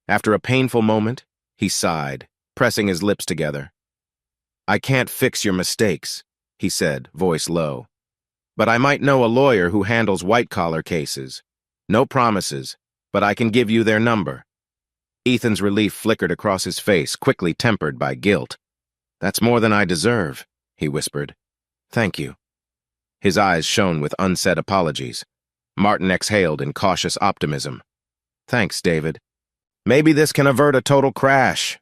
After a painful moment, he sighed, pressing his lips together. "I can't fix your mistakes," he said, voice low. "But I might know a lawyer who handles white-collar cases. No promises, but I can give you their number." Ethan's relief flickered across his face, quickly tempered by guilt. "That's more than I deserve," he whispered. "Thank you." His eyes shone with unsaid apologies. Martin exhaled in cautious optimism. "Thanks, David. Maybe this can avert a total crash."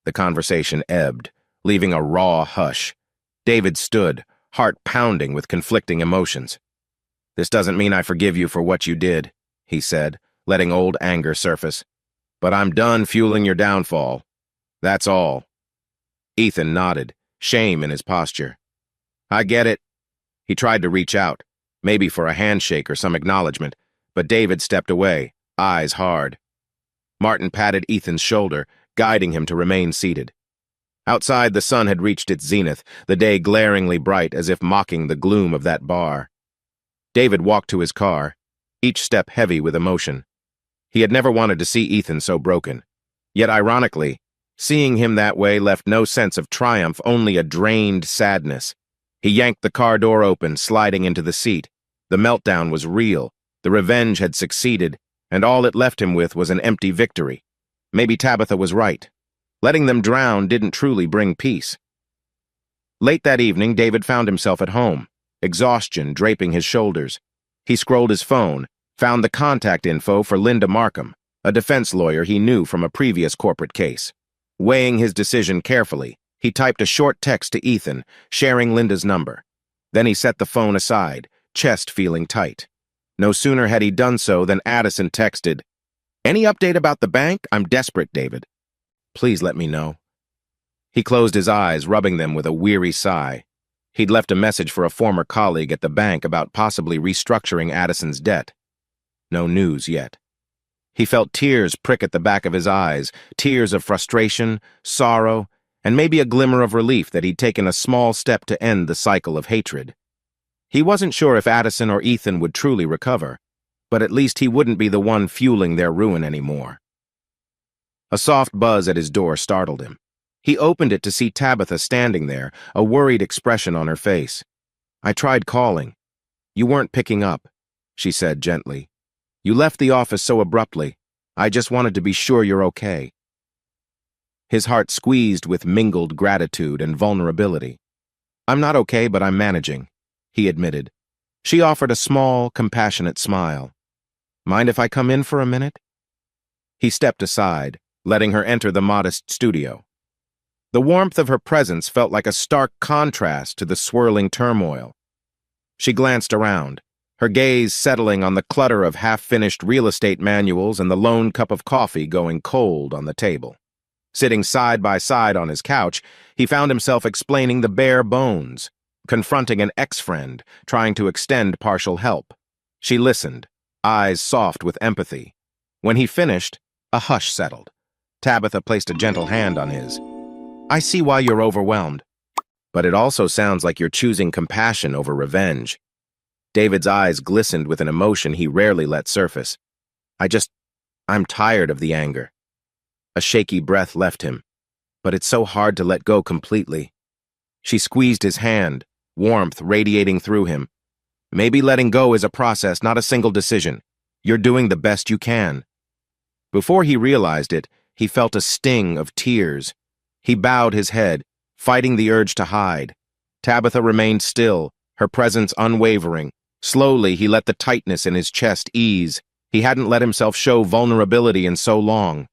The conversation ebbed, leaving a raw hush. David stood, heart pounding with conflicting emotions. "This doesn't mean I forgive you for what you did," he said, letting old anger surface. "But I'm done fueling your downfall. That's all." Ethan nodded, shame in his posture. "I get it." He tried to reach out, maybe for a handshake or some acknowledgement, but David stepped away, eyes hard. Martin patted Ethan's shoulder, guiding him to remain seated. Outside, the sun had reached its zenith, the day glaringly bright as if mocking the gloom of that bar. David walked to his car, each step heavy with emotion. He had never wanted to see Ethan so broken. Yet ironically, seeing him that way left no sense of triumph, only a drained sadness. He yanked the car door open, sliding into the seat. The meltdown was real, the revenge had succeeded, and all it left him with was an empty victory. Maybe Tabitha was right. Letting them drown didn't truly bring peace. Late that evening, David found himself at home, exhaustion draping his shoulders. He scrolled his phone, found the contact info for Linda Markham, a defense lawyer he knew from a previous corporate case. Weighing his decision carefully, he typed a short text to Ethan, sharing Linda's number. Then he set the phone aside, chest feeling tight. No sooner had he done so than Addison texted, "Any update about the bank? I'm desperate, David. Please let me know." He closed his eyes, rubbing them with a weary sigh. He'd left a message for a former colleague at the bank about possibly restructuring Addison's debt. No news yet. He felt tears prick at the back of his eyes, tears of frustration, sorrow, and maybe a glimmer of relief that he'd taken a small step to end the cycle of hatred. He wasn't sure if Addison or Ethan would truly recover, but at least he wouldn't be the one fueling their ruin anymore. A soft buzz at his door startled him. He opened it to see Tabitha standing there, a worried expression on her face. "I tried calling. You weren't picking up," she said gently. "You left the office so abruptly. I just wanted to be sure you're okay." His heart squeezed with mingled gratitude and vulnerability. "I'm not okay, but I'm managing," he admitted. She offered a small, compassionate smile. "Mind if I come in for a minute?" He stepped aside, letting her enter the modest studio. The warmth of her presence felt like a stark contrast to the swirling turmoil. She glanced around, her gaze settling on the clutter of half-finished real estate manuals and the lone cup of coffee going cold on the table. Sitting side by side on his couch, he found himself explaining the bare bones, confronting an ex-friend, trying to extend partial help. She listened, eyes soft with empathy. When he finished, a hush settled, Tabitha placed a gentle hand on his. I see why you're overwhelmed, but it also sounds like you're choosing compassion over revenge. David's eyes glistened with an emotion he rarely let surface. I'm tired of the anger. A shaky breath left him, but it's so hard to let go completely. She squeezed his hand, warmth radiating through him. Maybe letting go is a process, not a single decision. You're doing the best you can. Before he realized it, he felt a sting of tears. He bowed his head, fighting the urge to hide. Tabitha remained still, her presence unwavering. Slowly, he let the tightness in his chest ease. He hadn't let himself show vulnerability in so long.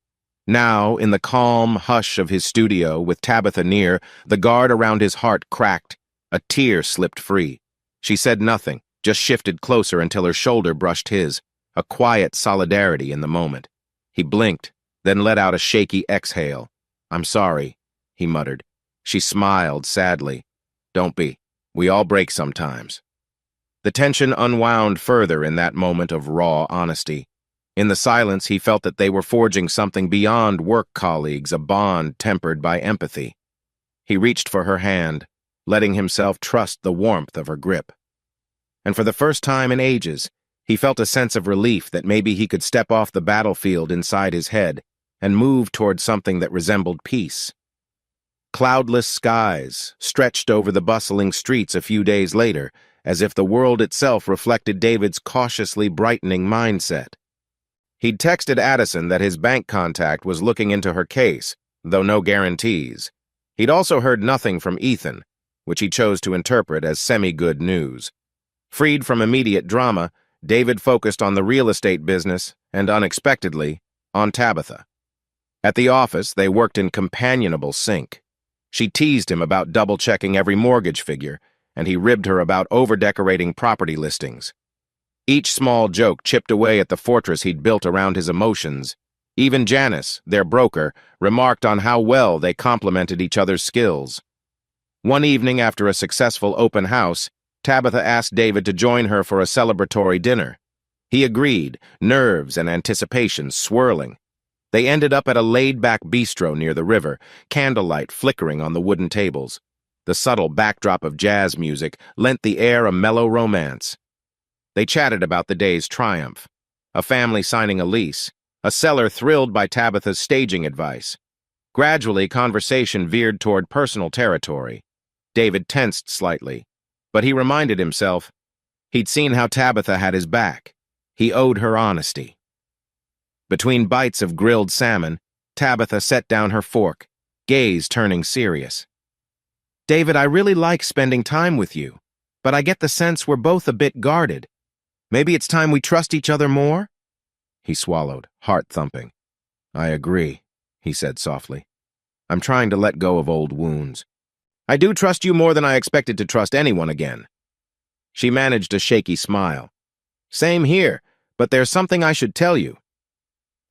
Now, in the calm hush of his studio, with Tabitha near, the guard around his heart cracked. A tear slipped free. She said nothing, just shifted closer until her shoulder brushed his, a quiet solidarity in the moment. He blinked, then let out a shaky exhale. I'm sorry, he muttered. She smiled sadly. Don't be. We all break sometimes. The tension unwound further in that moment of raw honesty. In the silence, he felt that they were forging something beyond work colleagues, a bond tempered by empathy. He reached for her hand, letting himself trust the warmth of her grip. And for the first time in ages, he felt a sense of relief that maybe he could step off the battlefield inside his head and move toward something that resembled peace. Cloudless skies stretched over the bustling streets a few days later, as if the world itself reflected David's cautiously brightening mindset. He'd texted Addison that his bank contact was looking into her case, though no guarantees. He'd also heard nothing from Ethan, which he chose to interpret as semi-good news. Freed from immediate drama, David focused on the real estate business and, unexpectedly, on Tabitha. At the office, they worked in companionable sync. She teased him about double-checking every mortgage figure, and he ribbed her about over-decorating property listings. Each small joke chipped away at the fortress he'd built around his emotions. Even Janice, their broker, remarked on how well they complemented each other's skills. One evening after a successful open house, Tabitha asked David to join her for a celebratory dinner. He agreed, nerves and anticipation swirling. They ended up at a laid-back bistro near the river, candlelight flickering on the wooden tables. The subtle backdrop of jazz music lent the air a mellow romance. They chatted about the day's triumph, a family signing a lease, a seller thrilled by Tabitha's staging advice. Gradually, conversation veered toward personal territory. David tensed slightly, but he reminded himself he'd seen how Tabitha had his back. He owed her honesty. Between bites of grilled salmon, Tabitha set down her fork, gaze turning serious. David, I really like spending time with you, but I get the sense we're both a bit guarded. Maybe it's time we trust each other more? He swallowed, heart thumping. I agree, he said softly. I'm trying to let go of old wounds. I do trust you more than I expected to trust anyone again. She managed a shaky smile. Same here, but there's something I should tell you.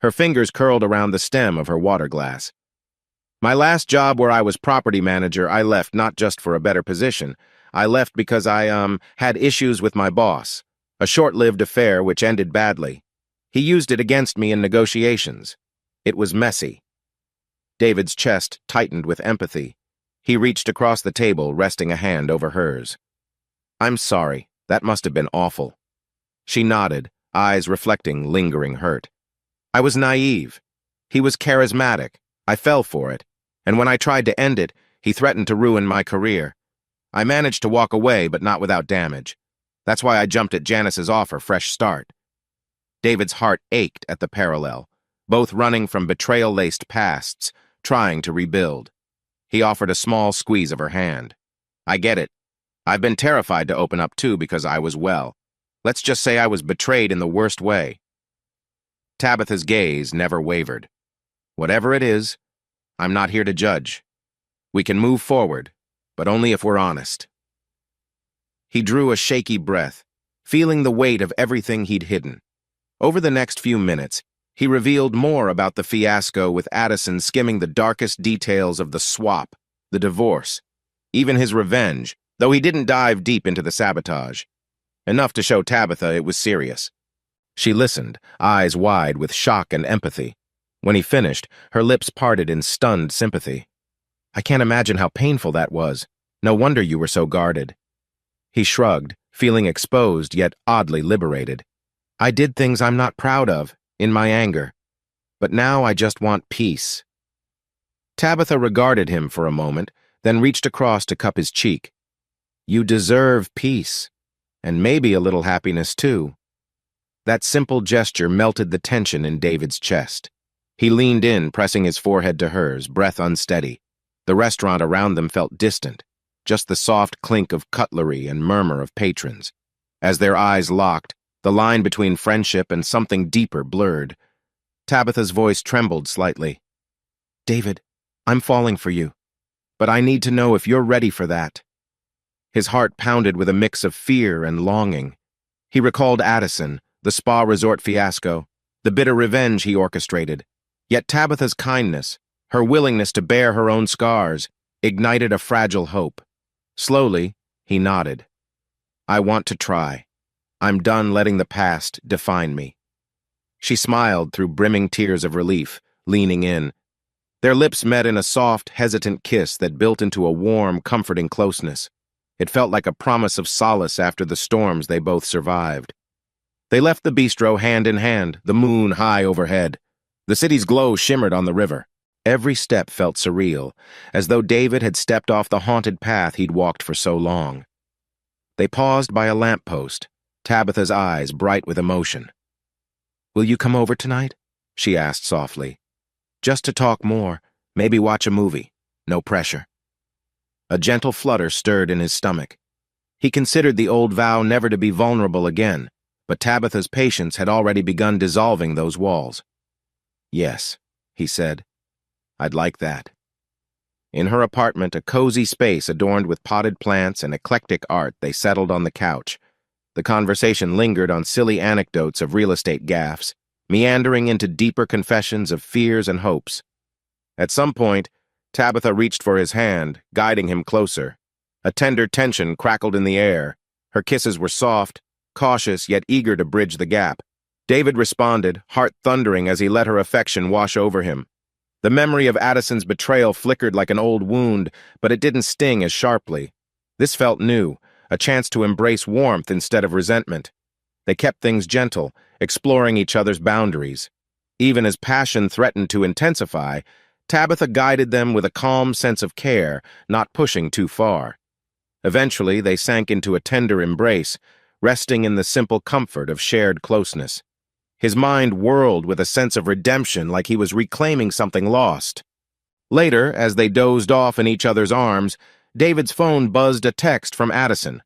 Her fingers curled around the stem of her water glass. My last job where I was property manager, I left not just for a better position. I left because I had issues with my boss. A short-lived affair which ended badly. He used it against me in negotiations. It was messy. David's chest tightened with empathy. He reached across the table, resting a hand over hers. I'm sorry. That must have been awful. She nodded, eyes reflecting lingering hurt. I was naive. He was charismatic. I fell for it. And when I tried to end it, he threatened to ruin my career. I managed to walk away, but not without damage. That's why I jumped at Janice's offer, fresh start. David's heart ached at the parallel, both running from betrayal-laced pasts, trying to rebuild. He offered a small squeeze of her hand. I get it. I've been terrified to open up too because I was well. Let's just say I was betrayed in the worst way. Tabitha's gaze never wavered. Whatever it is, I'm not here to judge. We can move forward, but only if we're honest. He drew a shaky breath, feeling the weight of everything he'd hidden. Over the next few minutes, he revealed more about the fiasco, with Addison skimming the darkest details of the swap, the divorce, even his revenge, though he didn't dive deep into the sabotage. Enough to show Tabitha it was serious. She listened, eyes wide with shock and empathy. When he finished, her lips parted in stunned sympathy. "I can't imagine how painful that was. No wonder you were so guarded." He shrugged, feeling exposed yet oddly liberated. "I did things I'm not proud of, in my anger. But now I just want peace." Tabitha regarded him for a moment, then reached across to cup his cheek. "You deserve peace, and maybe a little happiness too." That simple gesture melted the tension in David's chest. He leaned in, pressing his forehead to hers, breath unsteady. The restaurant around them felt distant, just the soft clink of cutlery and murmur of patrons. As their eyes locked, the line between friendship and something deeper blurred. Tabitha's voice trembled slightly. "David, I'm falling for you, but I need to know if you're ready for that." His heart pounded with a mix of fear and longing. He recalled Addison, the spa resort fiasco, the bitter revenge he orchestrated. Yet Tabitha's kindness, her willingness to bear her own scars, ignited a fragile hope. Slowly, he nodded. "I want to try. I'm done letting the past define me." She smiled through brimming tears of relief, leaning in. Their lips met in a soft, hesitant kiss that built into a warm, comforting closeness. It felt like a promise of solace after the storms they both survived. They left the bistro hand in hand, the moon high overhead. The city's glow shimmered on the river. Every step felt surreal, as though David had stepped off the haunted path he'd walked for so long. They paused by a lamppost, Tabitha's eyes bright with emotion. "Will you come over tonight?" she asked softly. "Just to talk more, maybe watch a movie. No pressure." A gentle flutter stirred in his stomach. He considered the old vow never to be vulnerable again, but Tabitha's patience had already begun dissolving those walls. "Yes," he said. "I'd like that." In her apartment, a cozy space adorned with potted plants and eclectic art, they settled on the couch. The conversation lingered on silly anecdotes of real estate gaffes, meandering into deeper confessions of fears and hopes. At some point, Tabitha reached for his hand, guiding him closer. A tender tension crackled in the air. Her kisses were soft, cautious yet eager to bridge the gap. David responded, heart thundering as he let her affection wash over him. The memory of Addison's betrayal flickered like an old wound, but it didn't sting as sharply. This felt new, a chance to embrace warmth instead of resentment. They kept things gentle, exploring each other's boundaries. Even as passion threatened to intensify, Tabitha guided them with a calm sense of care, not pushing too far. Eventually, they sank into a tender embrace, resting in the simple comfort of shared closeness. His mind whirled with a sense of redemption, like he was reclaiming something lost. Later, as they dozed off in each other's arms, David's phone buzzed a text from Addison.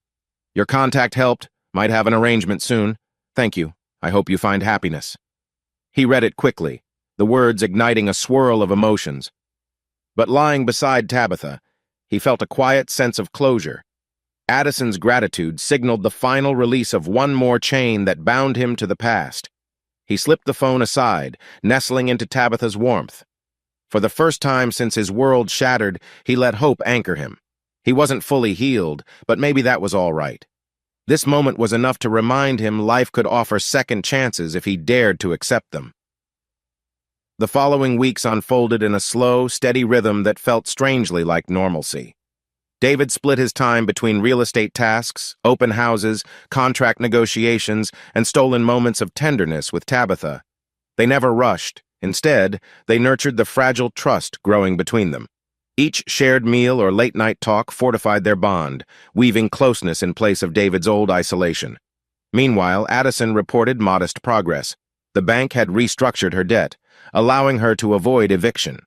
"Your contact helped. Might have an arrangement soon. Thank you. I hope you find happiness." He read it quickly, the words igniting a swirl of emotions. But lying beside Tabitha, he felt a quiet sense of closure. Addison's gratitude signaled the final release of one more chain that bound him to the past. He slipped the phone aside, nestling into Tabitha's warmth. For the first time since his world shattered, he let hope anchor him. He wasn't fully healed, but maybe that was all right. This moment was enough to remind him life could offer second chances if he dared to accept them. The following weeks unfolded in a slow, steady rhythm that felt strangely like normalcy. David split his time between real estate tasks, open houses, contract negotiations, and stolen moments of tenderness with Tabitha. They never rushed. Instead, they nurtured the fragile trust growing between them. Each shared meal or late-night talk fortified their bond, weaving closeness in place of David's old isolation. Meanwhile, Addison reported modest progress. The bank had restructured her debt, allowing her to avoid eviction.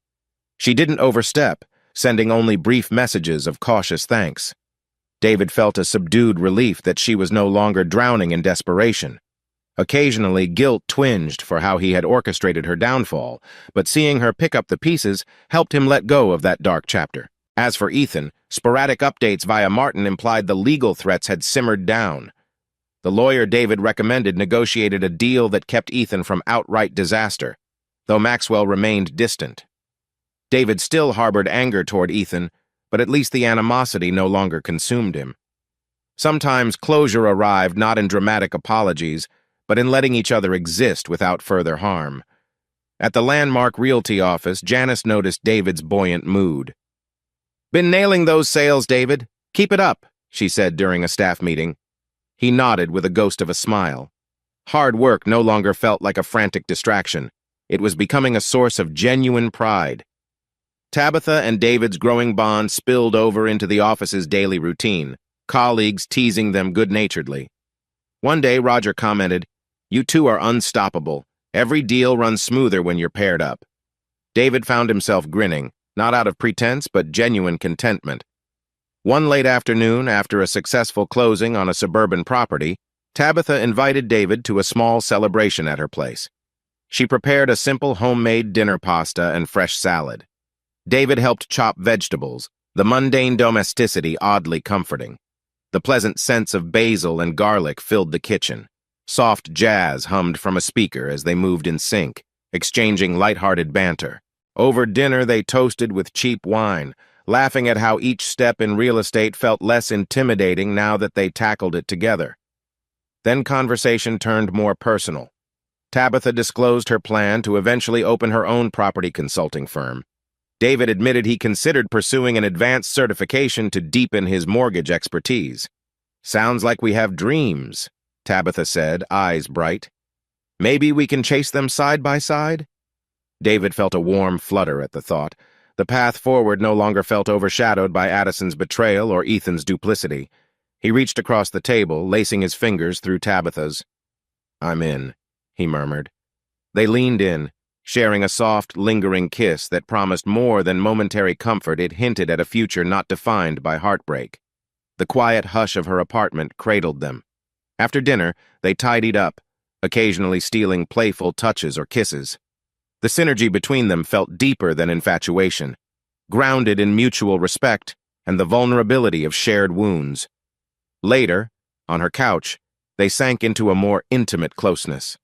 She didn't overstep, sending only brief messages of cautious thanks. David felt a subdued relief that she was no longer drowning in desperation. Occasionally, guilt twinged for how he had orchestrated her downfall, but seeing her pick up the pieces helped him let go of that dark chapter. As for Ethan, sporadic updates via Martin implied the legal threats had simmered down. The lawyer David recommended negotiated a deal that kept Ethan from outright disaster, though Maxwell remained distant. David still harbored anger toward Ethan, but at least the animosity no longer consumed him. Sometimes closure arrived not in dramatic apologies, but in letting each other exist without further harm. At the Landmark Realty office, Janice noticed David's buoyant mood. "Been nailing those sales, David. Keep it up," she said during a staff meeting. He nodded with a ghost of a smile. Hard work no longer felt like a frantic distraction. It was becoming a source of genuine pride. Tabitha and David's growing bond spilled over into the office's daily routine, colleagues teasing them good-naturedly. One day, Roger commented, "You two are unstoppable. Every deal runs smoother when you're paired up." David found himself grinning, not out of pretense, but genuine contentment. One late afternoon, after a successful closing on a suburban property, Tabitha invited David to a small celebration at her place. She prepared a simple homemade dinner pasta and fresh salad. David helped chop vegetables, the mundane domesticity oddly comforting. The pleasant sense of basil and garlic filled the kitchen. Soft jazz hummed from a speaker as they moved in sync, exchanging light-hearted banter. Over dinner, they toasted with cheap wine, laughing at how each step in real estate felt less intimidating now that they tackled it together. Then conversation turned more personal. Tabitha disclosed her plan to eventually open her own property consulting firm. David admitted he considered pursuing an advanced certification to deepen his mortgage expertise. "Sounds like we have dreams," Tabitha said, eyes bright. "Maybe we can chase them side by side?" David felt a warm flutter at the thought. The path forward no longer felt overshadowed by Addison's betrayal or Ethan's duplicity. He reached across the table, lacing his fingers through Tabitha's. "I'm in," he murmured. They leaned in, sharing a soft, lingering kiss that promised more than momentary comfort. It hinted at a future not defined by heartbreak. The quiet hush of her apartment cradled them. After dinner, they tidied up, occasionally stealing playful touches or kisses. The synergy between them felt deeper than infatuation, grounded in mutual respect and the vulnerability of shared wounds. Later, on her couch, they sank into a more intimate closeness.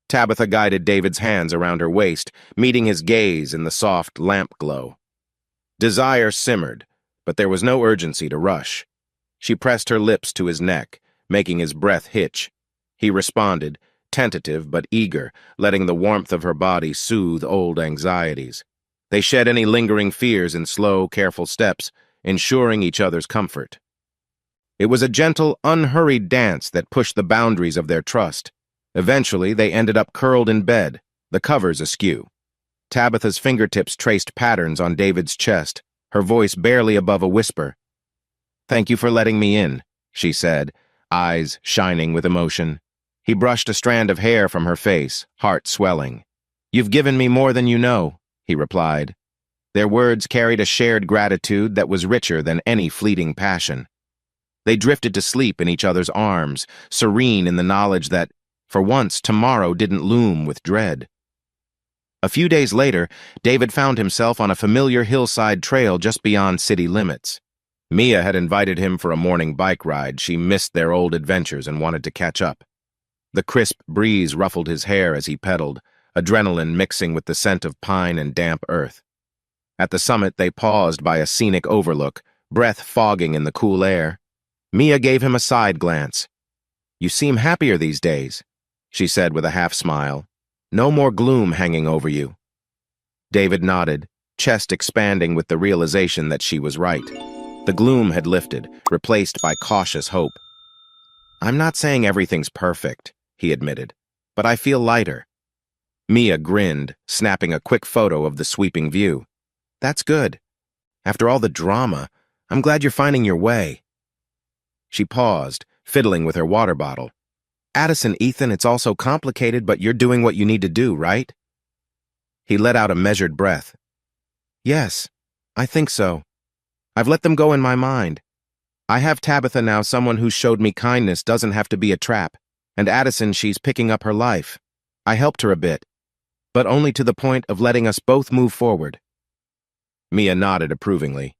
Tabitha guided David's hands around her waist, meeting his gaze in the soft lamp glow. Desire simmered, but there was no urgency to rush. She pressed her lips to his neck, making his breath hitch. He responded, tentative but eager, letting the warmth of her body soothe old anxieties. They shed any lingering fears in slow, careful steps, ensuring each other's comfort. It was a gentle, unhurried dance that pushed the boundaries of their trust. Eventually, they ended up curled in bed, the covers askew. Tabitha's fingertips traced patterns on David's chest, her voice barely above a whisper. "Thank you for letting me in," she said, eyes shining with emotion. He brushed a strand of hair from her face, heart swelling. "You've given me more than you know," he replied. Their words carried a shared gratitude that was richer than any fleeting passion. They drifted to sleep in each other's arms, serene in the knowledge that, for once, tomorrow didn't loom with dread. A few days later, David found himself on a familiar hillside trail just beyond city limits. Mia had invited him for a morning bike ride. She missed their old adventures and wanted to catch up. The crisp breeze ruffled his hair as he pedaled, adrenaline mixing with the scent of pine and damp earth. At the summit, they paused by a scenic overlook, breath fogging in the cool air. Mia gave him a side glance. "You seem happier these days," she said with a half-smile. "No more gloom hanging over you." David nodded, chest expanding with the realization that she was right. The gloom had lifted, replaced by cautious hope. "I'm not saying everything's perfect," he admitted, "but I feel lighter." Mia grinned, snapping a quick photo of the sweeping view. "That's good. After all the drama, I'm glad you're finding your way." She paused, fiddling with her water bottle. "Addison, Ethan, it's all so complicated, but you're doing what you need to do, right?" He let out a measured breath. "Yes, I think so. I've let them go in my mind. I have Tabitha now. Someone who showed me kindness doesn't have to be a trap. And Addison, she's picking up her life. I helped her a bit, but only to the point of letting us both move forward." Mia nodded approvingly.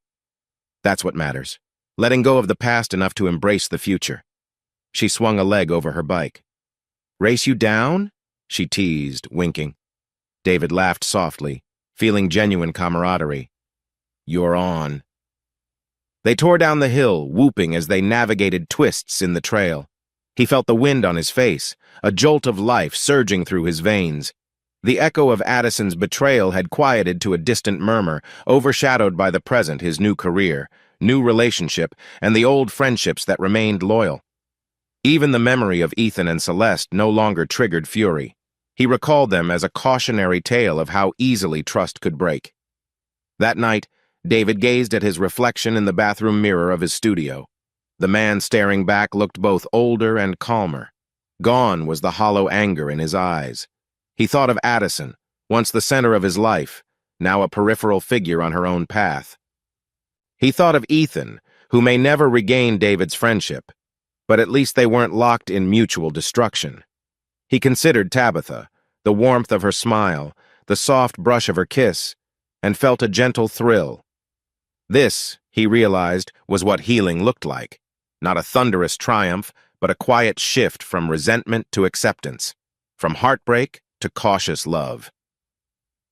"That's what matters. Letting go of the past enough to embrace the future." She swung a leg over her bike. "Race you down?" she teased, winking. David laughed softly, feeling genuine camaraderie. "You're on." They tore down the hill, whooping as they navigated twists in the trail. He felt the wind on his face, a jolt of life surging through his veins. The echo of Addison's betrayal had quieted to a distant murmur, overshadowed by the present, his new career, new relationship, and the old friendships that remained loyal. Even the memory of Ethan and Celeste no longer triggered fury. He recalled them as a cautionary tale of how easily trust could break. That night, David gazed at his reflection in the bathroom mirror of his studio. The man staring back looked both older and calmer. Gone was the hollow anger in his eyes. He thought of Addison, once the center of his life, now a peripheral figure on her own path. He thought of Ethan, who may never regain David's friendship, but at least they weren't locked in mutual destruction. He considered Tabitha, the warmth of her smile, the soft brush of her kiss, and felt a gentle thrill. This, he realized, was what healing looked like. Not a thunderous triumph, but a quiet shift from resentment to acceptance, from heartbreak to cautious love.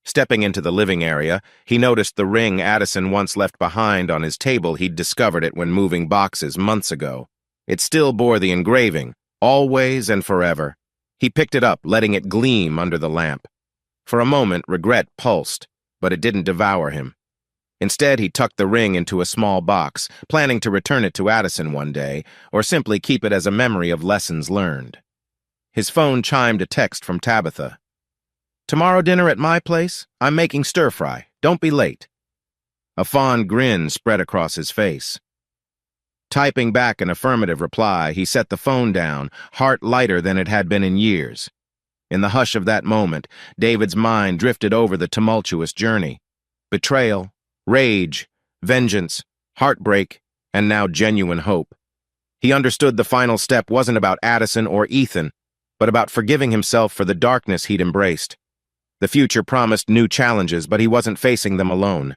Stepping into the living area, he noticed the ring Addison once left behind on his table. He'd discovered it when moving boxes months ago. It still bore the engraving, always and forever. He picked it up, letting it gleam under the lamp. For a moment, regret pulsed, but it didn't devour him. Instead, he tucked the ring into a small box, planning to return it to Addison one day, or simply keep it as a memory of lessons learned. His phone chimed a text from Tabitha. "Tomorrow dinner at my place? I'm making stir-fry. Don't be late." A fond grin spread across his face. Typing back an affirmative reply, he set the phone down, heart lighter than it had been in years. In the hush of that moment, David's mind drifted over the tumultuous journey. Betrayal, rage, vengeance, heartbreak, and now genuine hope. He understood the final step wasn't about Addison or Ethan, but about forgiving himself for the darkness he'd embraced. The future promised new challenges, but he wasn't facing them alone.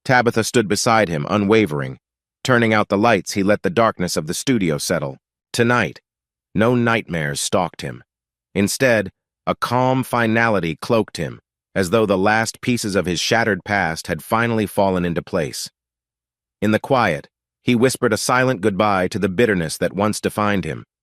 Tabitha stood beside him, unwavering. Turning out the lights, he let the darkness of the studio settle. Tonight, no nightmares stalked him. Instead, a calm finality cloaked him, as though the last pieces of his shattered past had finally fallen into place. In the quiet, he whispered a silent goodbye to the bitterness that once defined him.